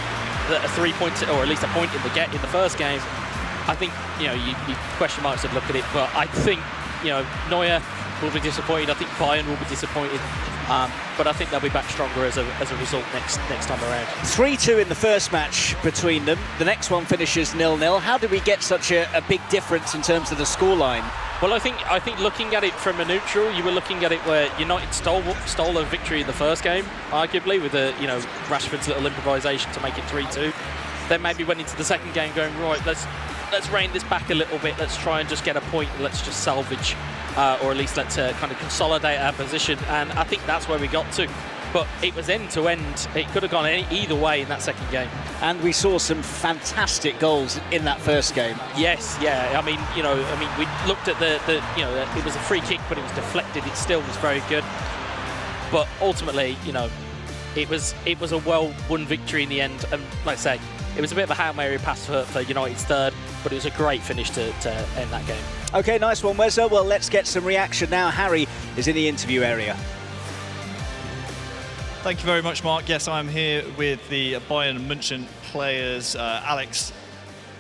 a 3 points or at least a point in the first game. I think, you question marks would look at it, but I think you know, Neuer will be disappointed. I think Bayern will be disappointed. But I think they'll be back stronger as a result next time around. 3-2 in the first match between them. The next one finishes 0-0. How did we get such a big difference in terms of the scoreline? Well, I think looking at it from a neutral, you were looking at it where United stole a victory in the first game, arguably, with Rashford's little improvisation to make it 3-2. Then maybe went into the second game going, right, let's rein this back a little bit. Let's try and just get a point. Let's just salvage, or at least let's kind of consolidate our position. And I think that's where we got to. But it was end to end. It could have gone either way in that second game. And we saw some fantastic goals in that first game. Yes, yeah. I mean, we looked at it was a free kick, but it was deflected. It still was very good. But ultimately, it was a well-won victory in the end. And like I say, it was a bit of a Hail Mary pass for United's third, but it was a great finish to end that game. OK, nice one, Wezza. Well, let's get some reaction now. Harry is in the interview area. Thank you very much, Mark. Yes, I'm here with the Bayern München players. Alex,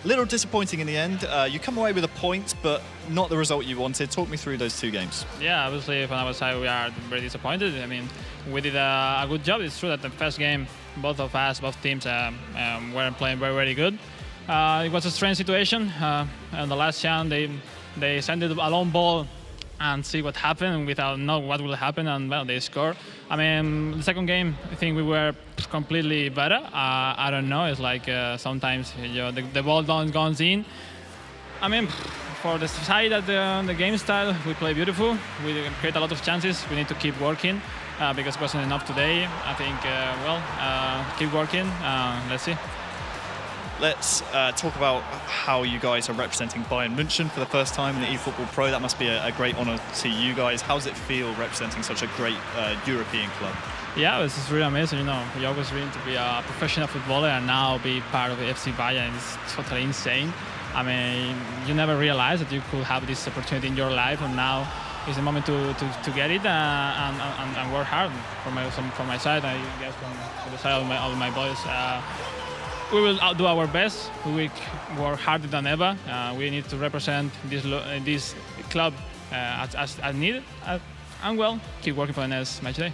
a little disappointing in the end. You come away with a point, but not the result you wanted. Talk me through those two games. Yeah, obviously, from our side, we are very disappointed. I mean, we did a good job. It's true that the first game, both teams weren't playing very, very good. It was a strange situation. And the last chance, they sent it a long ball and see what happened without knowing what will happen, and well, they score. I mean, the second game, I think we were completely better. I don't know. It's like sometimes the ball goes in. I mean, for the side that the game style, we play beautiful. We create a lot of chances. We need to keep working because it wasn't enough today. I think, keep working. Let's see. Let's talk about how you guys are representing Bayern München for the first time in the eFootball.pro. That must be a great honour to you guys. How does it feel representing such a great European club? Yeah, this is really amazing. You always dream to be a professional footballer and now be part of the FC Bayern. It's totally insane. I mean, you never realize that you could have this opportunity in your life, and now is the moment to get it and work hard. From my side, I guess from the side of my boys. We will do our best. We will work harder than ever. We need to represent this club as needed. And well, keep working for the next match day.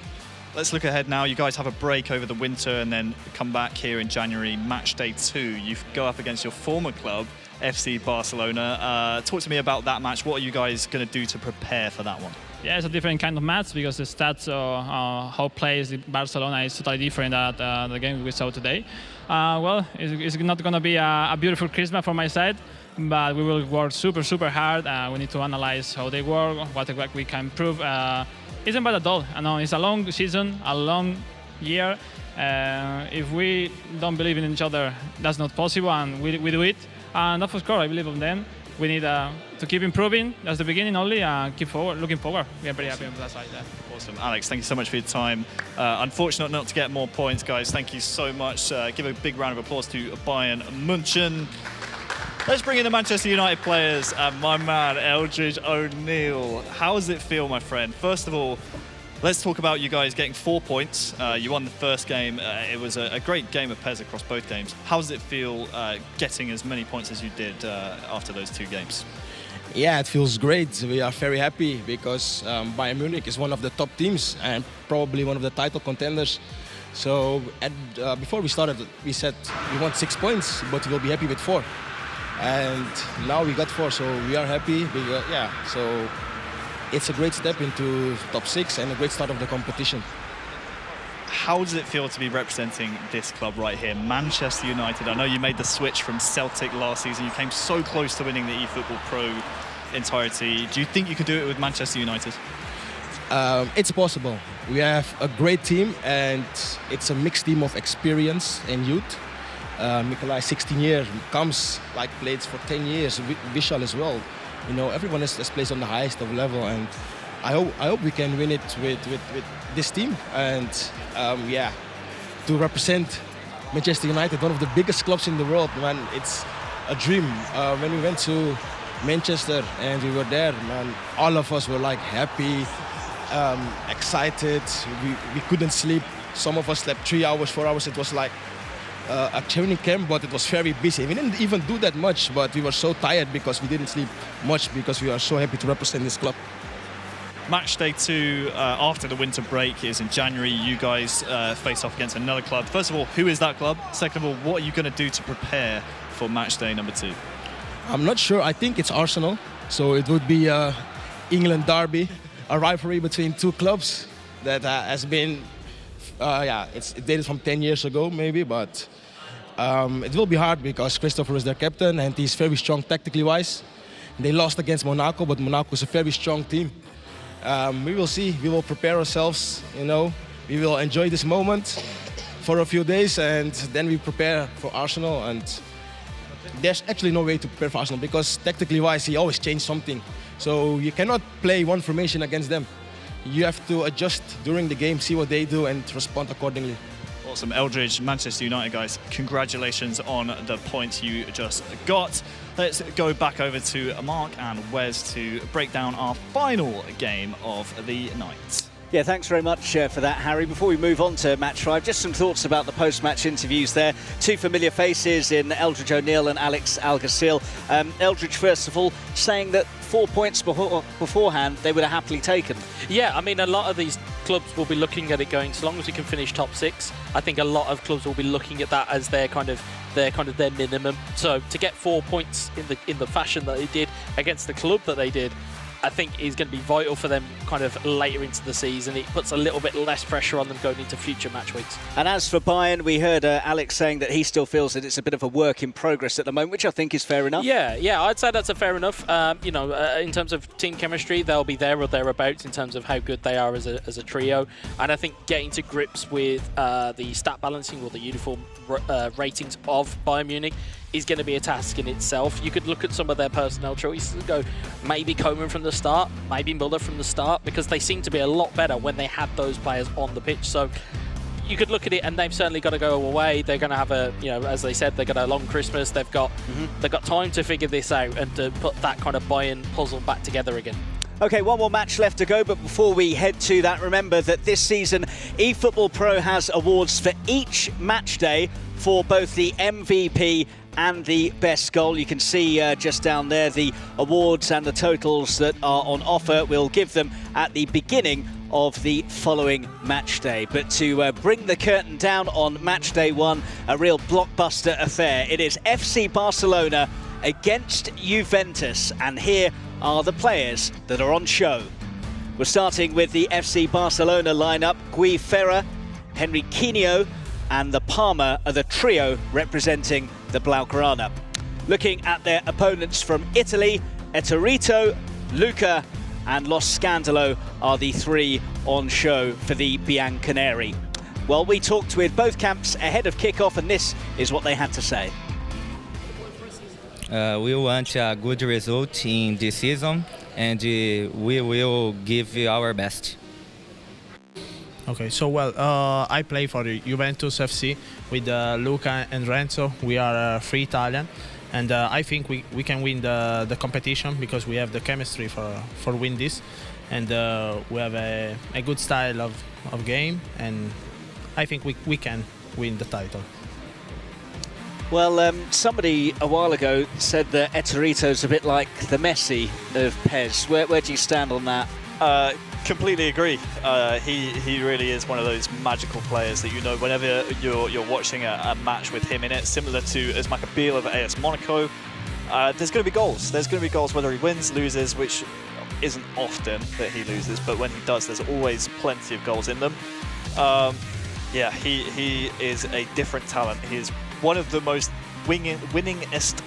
Let's look ahead now. You guys have a break over the winter and then come back here in January, match day 2. You go up against your former club, FC Barcelona. Talk to me about that match. What are you guys going to do to prepare for that one? Yeah, it's a different kind of match because the stats or how plays Barcelona is totally different than the game we saw today. Well, it's not going to be a beautiful Christmas from my side, but we will work super, super hard. We need to analyze how they work, what exactly we can improve. Isn't bad at all. I know it's a long season, a long year. If we don't believe in each other, that's not possible, and we do it. And of course, I believe in them. We need to keep improving. That's the beginning only. Keep forward, looking forward. We are pretty happy on that side. Yeah. Awesome. Alex, thank you so much for your time. Unfortunate not to get more points, guys. Thank you so much. Give a big round of applause to Bayern München. Let's bring in the Manchester United players and my man, Eldridge O'Neill. How does it feel, my friend? First of all, let's talk about you guys getting 4 points. You won the first game. It was a great game of PES across both games. How does it feel getting as many points as you did after those 2 games? Yeah, it feels great. We are very happy because Bayern Munich is one of the top teams and probably one of the title contenders. So before we started, we said we want 6 points, but we'll be happy with 4. And now we got 4, so we are happy. So it's a great step into top 6 and a great start of the competition. How does it feel to be representing this club right here, Manchester United? I know you made the switch from Celtic last season. You came so close to winning the eFootball.pro entirety. Do you think you could do it with Manchester United? It's possible. We have a great team and it's a mixed team of experience and youth. Nikolai, 16 years, comes played for 10 years, Vishal as well. Everyone has played on the highest of level, and I hope we can win it with this team. And to represent Manchester United, one of the biggest clubs in the world, man, it's a dream. When we went to Manchester and we were there, man, all of us were happy, excited. We couldn't sleep. Some of us slept 3 hours, 4 hours. It was a training camp, but it was very busy. We didn't even do that much, but we were so tired because we didn't sleep much because we are so happy to represent this club. Match day 2 after the winter break is in January. You guys face off against another club. First of all, who is that club? Second of all, what are you going to do to prepare for match day number 2? I'm not sure. I think it's Arsenal. So it would be England derby, a rivalry between two clubs that has been, it dated from 10 years ago maybe, but it will be hard because Christopher is their captain and he's very strong tactically wise. They lost against Monaco, but Monaco is a very strong team. We will see. We will prepare ourselves, you know. We will enjoy this moment for a few days and then we prepare for Arsenal. And there's actually no way to prepare for Arsenal because tactically wise, he always changes something. So you cannot play one formation against them. You have to adjust during the game, see what they do and respond accordingly. Awesome. Eldridge, Manchester United guys, congratulations on the points you just got. Let's go back over to Mark and Wes to break down our final game of the night. Yeah, thanks very much for that, Harry. Before we move on to match 5, just some thoughts about the post-match interviews there. Two familiar faces in Eldridge O'Neill and Alex Alguacil. Eldridge, first of all, saying that 4 points beforehand they would have happily taken. Yeah, I mean, a lot of these clubs will be looking at it going, so long as we can finish top 6, I think a lot of clubs will be looking at that as their minimum. So to get 4 points in the fashion that they did against the club that they did, I think is going to be vital for them kind of later into the season. It puts a little bit less pressure on them going into future match weeks. And as for Bayern, we heard Alex saying that he still feels that it's a bit of a work in progress at the moment, which I think is fair enough. Yeah, I'd say that's a fair enough. In terms of team chemistry, they'll be there or thereabouts in terms of how good they are as a trio. And I think getting to grips with the stat balancing or the uniform ratings of Bayern Munich is going to be a task in itself. You could look at some of their personnel choices and go, maybe Koeman from the start, maybe Müller from the start, because they seem to be a lot better when they had those players on the pitch. So you could look at it, and they've certainly got to go away. They're going to have as they said, they've got a long Christmas. They've got time to figure this out and to put that kind of Bayern puzzle back together again. Okay, one more match left to go, but before we head to that, remember that this season eFootball.pro has awards for each match day for both the MVP and the best goal. You can see just down there the awards and the totals that are on offer. We'll give them at the beginning of the following match day. But to bring the curtain down on match day 1, a real blockbuster affair. It is FC Barcelona against Juventus, and here are the players that are on show. We're starting with the FC Barcelona lineup. Gui Ferrer, Henriquinho and the Palmer are the trio representing the Blaugrana. Looking at their opponents from Italy, Eterito, Luca and Los Scandalo are the 3 on show for the Bianconeri. Well, we talked with both camps ahead of kickoff, and this is what they had to say. We want a good result in this season, and we will give our best. Okay, so I play for Juventus FC with Luca and Renzo. We are 3 Italian, and I think we can win the competition because we have the chemistry for win this, and we have a good style of game, and I think we can win the title. Well, somebody a while ago said that Eterito's a bit like the Messi of PES. Where do you stand on that? Completely agree. He really is one of those magical players that, you know, whenever you're watching a match with him in it, similar to as Maccabi of AS Monaco, there's going to be goals. There's going to be goals whether he wins, loses, which isn't often that he loses, but when he does, there's always plenty of goals in them. Yeah, he is a different talent. He is one of the most winningest,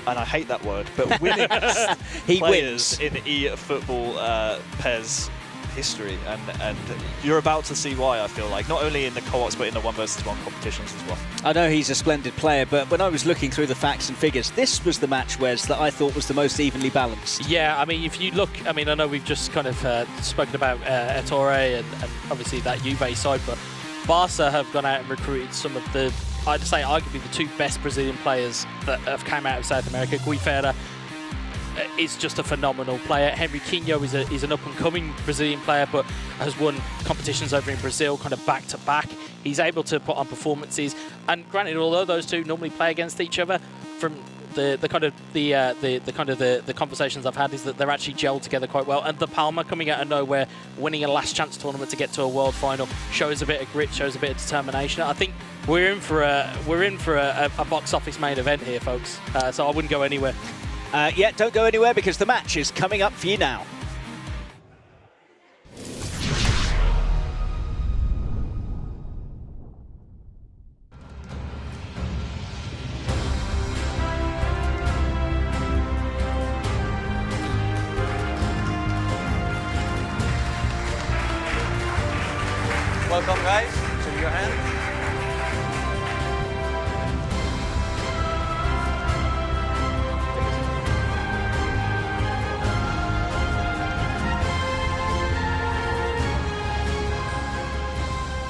and I hate that word, but winningest players in eFootball PES history, and you're about to see why, I feel like, not only in the co-ops but in the 1 versus 1 competitions as well. I know he's a splendid player, but when I was looking through the facts and figures, this was the match, Wes, that I thought was the most evenly balanced. Yeah, I mean, if you look, I mean, I know we've just kind of spoken about Ettore and obviously that Juve side, but Barca have gone out and recruited some of the, I'd say arguably the 2 best Brazilian players that have come out of South America. Gui Ferrer is just a phenomenal player. Henriquinho is an up-and-coming Brazilian player, but has won competitions over in Brazil kind of back-to-back. he's able to put on performances. And granted, although those two normally play against each other, from the conversations I've had is that they're actually gelled together quite well. And the Palma coming out of nowhere, winning a last chance tournament to get to a world final, shows a bit of grit, shows a bit of determination. I think we're in for a box office main event here, folks. So I wouldn't go anywhere. Yeah, don't go anywhere because the match is coming up for you now. Welcome, guys. Shake your hand.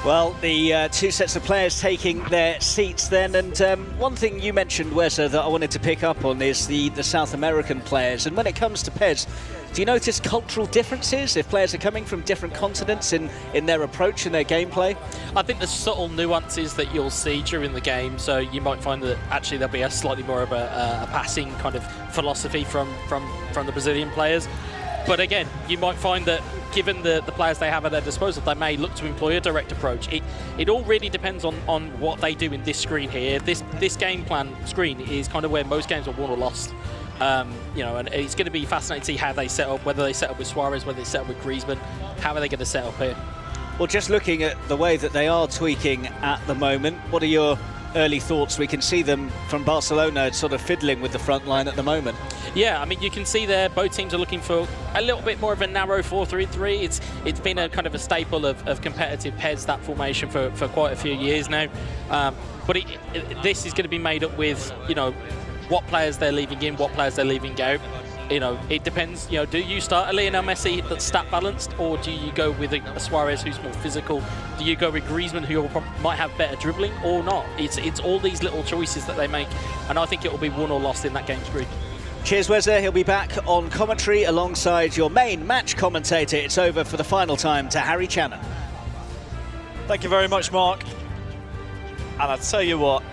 Well, the two sets of players taking their seats then, and one thing you mentioned, Weza, that I wanted to pick up on is the South American players. And when it comes to PES, do you notice cultural differences if players are coming from different continents in their approach and their gameplay? I think there's subtle nuances that you'll see during the game, so you might find that actually there'll be a slightly more of a passing kind of philosophy from the Brazilian players. But again, you might find that given the players they have at their disposal, they may look to employ a direct approach. It all really depends on what they do in this screen here. This game plan screen is kind of where most games are won or lost. You know, and it's going to be fascinating to see how they set up, whether they set up with Suarez, whether they set up with Griezmann. How are they going to set up here? Well, just looking at the way that they are tweaking at the moment, what are your early thoughts? We can see them from Barcelona sort of fiddling with the front line at the moment. Yeah, I mean, you can see there both teams are looking for a little bit more of a narrow 4-3-3. It's been a kind of a staple of competitive PES, that formation, for quite a few years now. But this is going to be made up with, you know, what players they're leaving in, what players they're leaving out. You know, it depends. You know, do you start a Lionel Messi that's stat balanced, or do you go with a Suarez who's more physical? Do you go with Griezmann who might have better dribbling or not? It's all these little choices that they make, and I think it will be won or lost in that game screen. Cheers, Weza. He'll be back on commentary alongside your main match commentator. It's over for the final time to Harry Channon. Thank you very much, Mark. And I'll tell you what,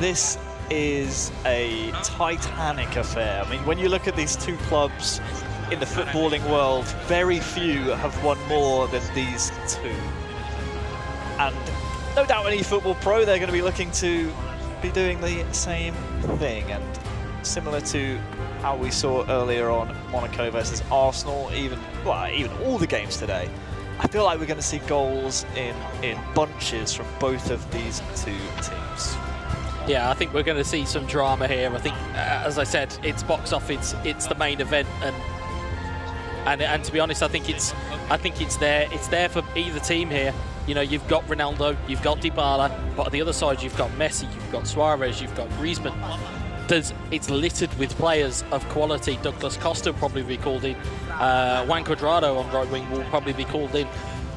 this is a titanic affair. I mean, when you look at these two clubs in the footballing world, very few have won more than these two. And no doubt in eFootball.pro, they're going to be looking to be doing the same thing. And similar to how we saw earlier on Monaco versus Arsenal, even all the games today, I feel like we're going to see goals in bunches from both of these two teams. Yeah, I think we're going to see some drama here. I think, as I said, it's box office. It's the main event, and to be honest, I think it's there for either team here. You know, you've got Ronaldo, you've got Dybala, but on the other side you've got Messi, you've got Suarez, you've got Griezmann. It's littered with players of quality. Douglas Costa will probably be called in. Juan Cuadrado on right wing will probably be called in.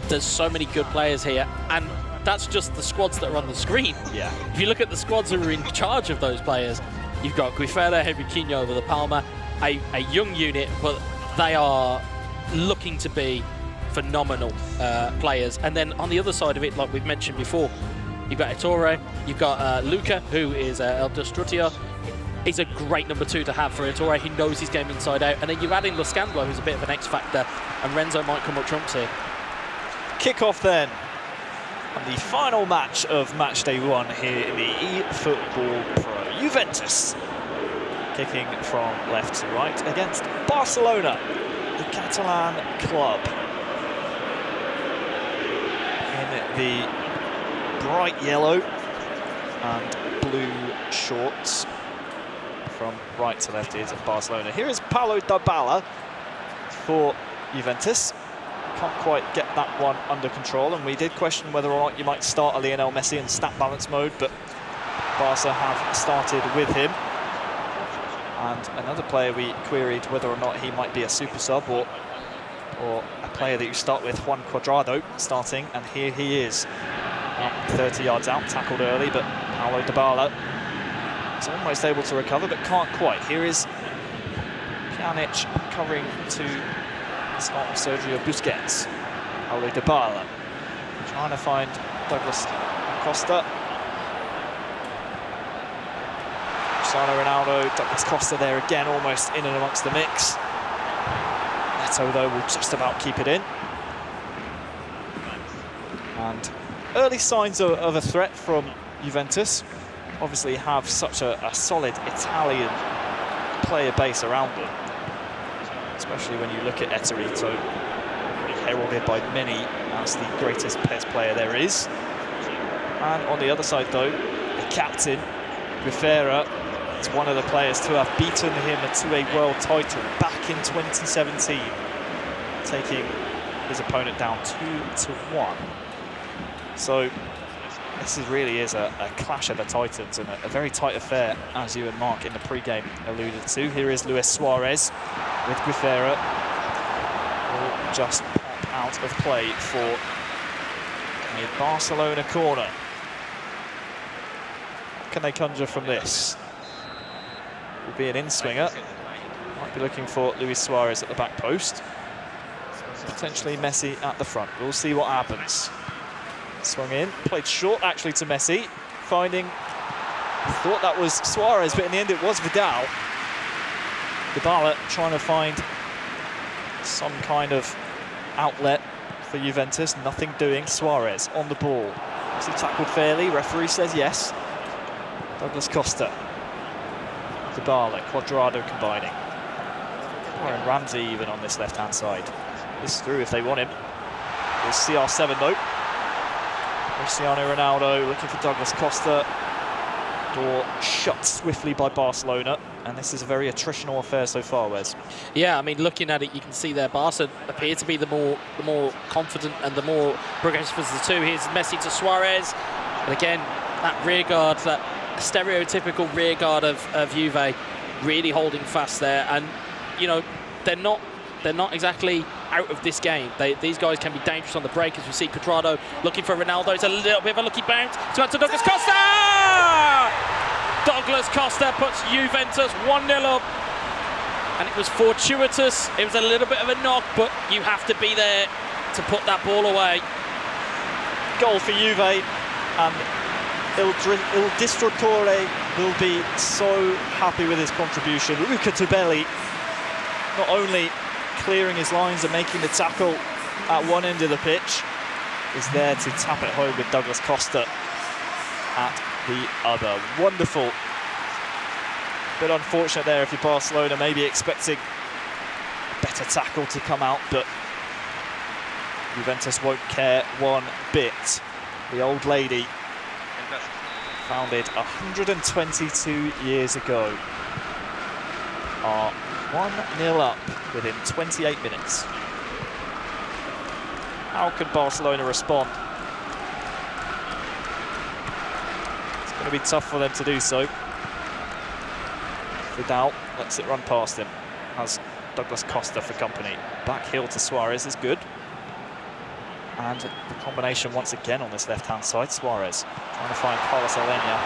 There's so many good players here, and that's just the squads that are on the screen. Yeah. If you look at the squads who are in charge of those players, you've got Guifera, Henriquinho over the Palma, a young unit, but they are looking to be phenomenal players. And then on the other side of it, like we've mentioned before, you've got Ettore, you've got Luca, who is El Destrutio. He's a great number 2 to have for Ettore. He knows his game inside out. And then you add in Lascandlo, who's a bit of an X-factor, and Renzo might come up trumps here. Kick-off then. And the final match of Matchday 1 here in the eFootball.pro. Juventus kicking from left to right against Barcelona, the Catalan club. In the bright yellow and blue shorts. From right to left is Barcelona. Here is Paulo Dybala for Juventus. Can't quite get that one under control, and we did question whether or not you might start a Lionel Messi in stat balance mode, but Barca have started with him. And another player we queried whether or not he might be a super sub or a player that you start with, Juan Cuadrado starting, and here he is. 30 yards out, tackled early, but Paulo Dybala is almost able to recover, but can't quite. Here is Pjanic covering to start with Sergio Busquets. Paulo Dybala trying to find Douglas Costa. Cristiano Ronaldo, Douglas Costa there again, almost in and amongst the mix. Neto, though, will just about keep it in. And early signs of a threat from Juventus. Obviously have such a solid Italian player base around them. Especially when you look at Eterito, heralded by many as the greatest PES player there is. And on the other side, though, the captain, Guifera, is one of the players to have beaten him to a world title back in 2017, taking his opponent down 2-1. So this really is a clash of the titans and a very tight affair, as you and Mark in the pre-game alluded to. Here is Luis Suarez with Guifera. Will just pop out of play for a Barcelona corner. What can they conjure from this? Will be an in-swinger. Might be looking for Luis Suarez at the back post. Potentially Messi at the front. We'll see what happens. Swung in, played short actually to Messi, finding, thought that was Suarez, but in the end it was Vidal. Dybala trying to find some kind of outlet for Juventus, nothing doing. Suarez on the ball. Was he tackled fairly? Referee says yes. Douglas Costa. Dybala, Cuadrado combining. Warren Ramsey even on this left-hand side. This is through if they want him. We'll CR7 though. Cristiano Ronaldo looking for Douglas Costa. Door shut swiftly by Barcelona, and this is a very attritional affair so far, Wes. Yeah, I mean, looking at it, you can see there Barca appear to be the more confident and the more progressive of the two. Here's Messi to Suarez, and again, that rear guard, that stereotypical rear guard of Juve, really holding fast there. And you know, they're not exactly out of this game. These guys can be dangerous on the break, as we see Cuadrado looking for Ronaldo. It's a little bit of a lucky bounce. It's out to Douglas Costa! Douglas Costa puts Juventus 1-0 up. And it was fortuitous. It was a little bit of a knock, but you have to be there to put that ball away. Goal for Juve, and Il Distruttore will be so happy with his contribution. Luca Tubelli not only clearing his lines and making the tackle at one end of the pitch, is there to tap it home with Douglas Costa at the other. Wonderful. Bit unfortunate there if you're Barcelona, maybe expecting a better tackle to come out, but Juventus won't care one bit. The old lady, founded 122 years ago, are 1-0 up within 28 minutes. How can Barcelona respond? It's going to be tough for them to do so. Vidal lets it run past him. Has Douglas Costa for company. Back heel to Suarez is good. And the combination once again on this left-hand side. Suarez trying to find Carlos Alenia.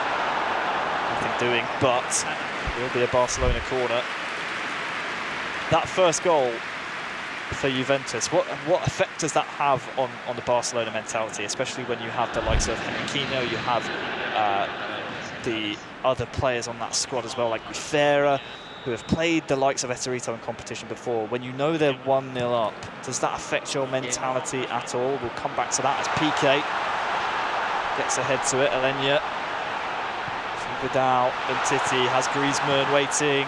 Nothing doing, but it will be a Barcelona corner. That first goal for Juventus, what effect does that have on the Barcelona mentality, especially when you have the likes of Henriquinho, you have the other players on that squad as well, like Guifera, who have played the likes of Eterito in competition before. When you know they're 1-0 up, does that affect your mentality at all? We'll come back to that as Piqué gets ahead to it. Alenia, Vidal, and Titi has Griezmann waiting.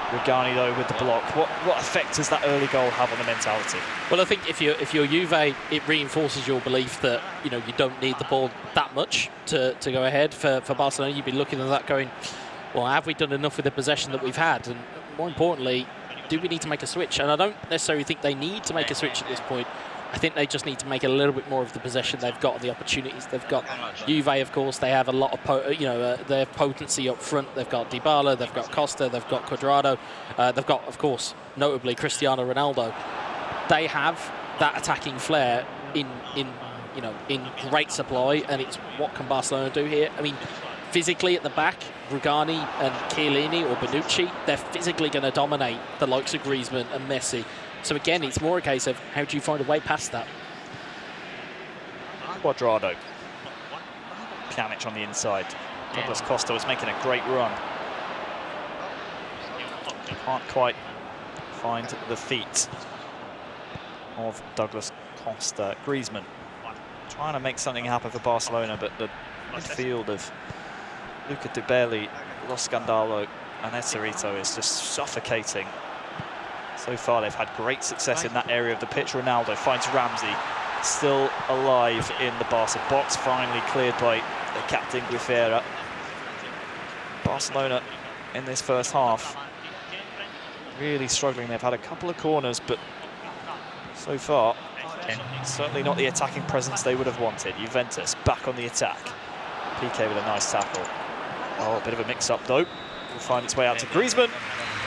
Regani though with the block. What effect does that early goal have on the mentality? Well, I think if you're Juve, it reinforces your belief that you don't need the ball that much to go ahead. For Barcelona, you'd be looking at that going, well, have we done enough with the possession that we've had? And more importantly, do we need to make a switch? And I don't necessarily think they need to make a switch at this point. I think they just need to make a little bit more of the possession they've got, the opportunities they've got. Juve, of course, they have a lot of their potency up front. They've got Dybala, they've got Costa, they've got Cuadrado, they've got, of course, notably Cristiano Ronaldo. They have that attacking flair in great supply, and it's what can Barcelona do here? I mean, physically at the back, Rugani and Chiellini or Bonucci, they're physically going to dominate the likes of Griezmann and Messi. So again, it's more a case of how do you find a way past that? Cuadrado Pjanic on the inside. Douglas Costa was making a great run. Can't quite find the feet of Douglas Costa. Griezmann trying to make something happen for Barcelona, but the midfield of Luca Di Belli, Lo Scandalo and Eserito is just suffocating. So far they've had great success in that area of the pitch. Ronaldo finds Ramsey, still alive in the Barca box, finally cleared by the captain Guifera. Barcelona in this first half really struggling. They've had a couple of corners, but so far certainly not the attacking presence they would have wanted. Juventus back on the attack. PK with a nice tackle. Oh, a bit of a mix-up though. Will find its way out to Griezmann,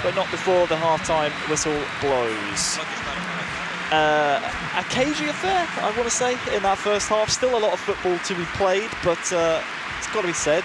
but not before the half-time whistle blows. A cagey affair, I want to say, in that first half. Still a lot of football to be played, but it's got to be said,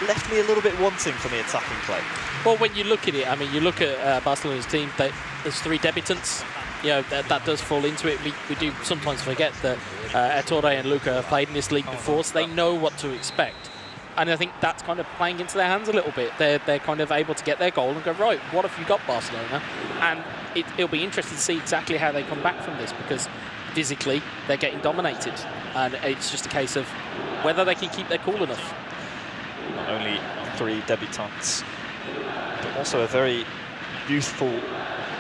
left me a little bit wanting from the attacking play. Well, when you look at it, I mean, you look at Barcelona's team, there's 3 debutants. You know, that does fall into it. We do sometimes forget that Ettore and Luca have played in this league before, so they know what to expect. And I think that's kind of playing into their hands a little bit. They're kind of able to get their goal and go, right, what have you got, Barcelona? And it'll be interesting to see exactly how they come back from this, because physically they're getting dominated. And it's just a case of whether they can keep their cool enough. Not only 3 debutants, but also a very youthful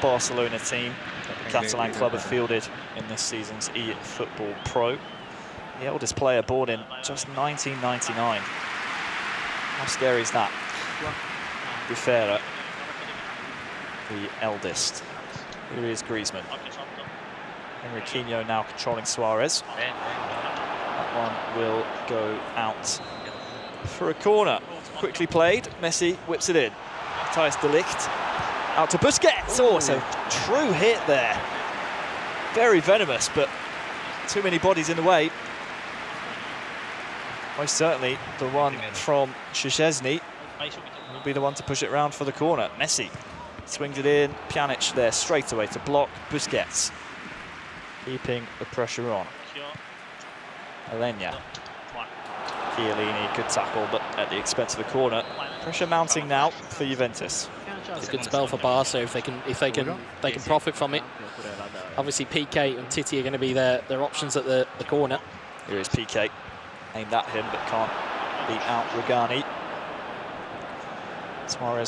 Barcelona team that the Catalan club have fielded in this season's eFootball.pro. The eldest player born in just 1999. How scary is that? Guifera, the eldest. Here is Griezmann. Henriquinho now controlling Suarez. That one will go out for a corner. Quickly played. Messi whips it in. Matthijs de Ligt out to Busquets. Oh, it's a true hit there. Very venomous, but too many bodies in the way. Most certainly the one from Szczesny will be the one to push it round for the corner. Messi swings it in. Pjanic there straight away to block Busquets, keeping the pressure on. Alenia. Chiellini, good tackle, but at the expense of the corner. Pressure mounting now for Juventus. It's a good spell for Barca if they can profit from it. Obviously PK and Titi are going to be their options at the corner. Here is PK. Aimed at him, but can't beat out Rugani. Suarez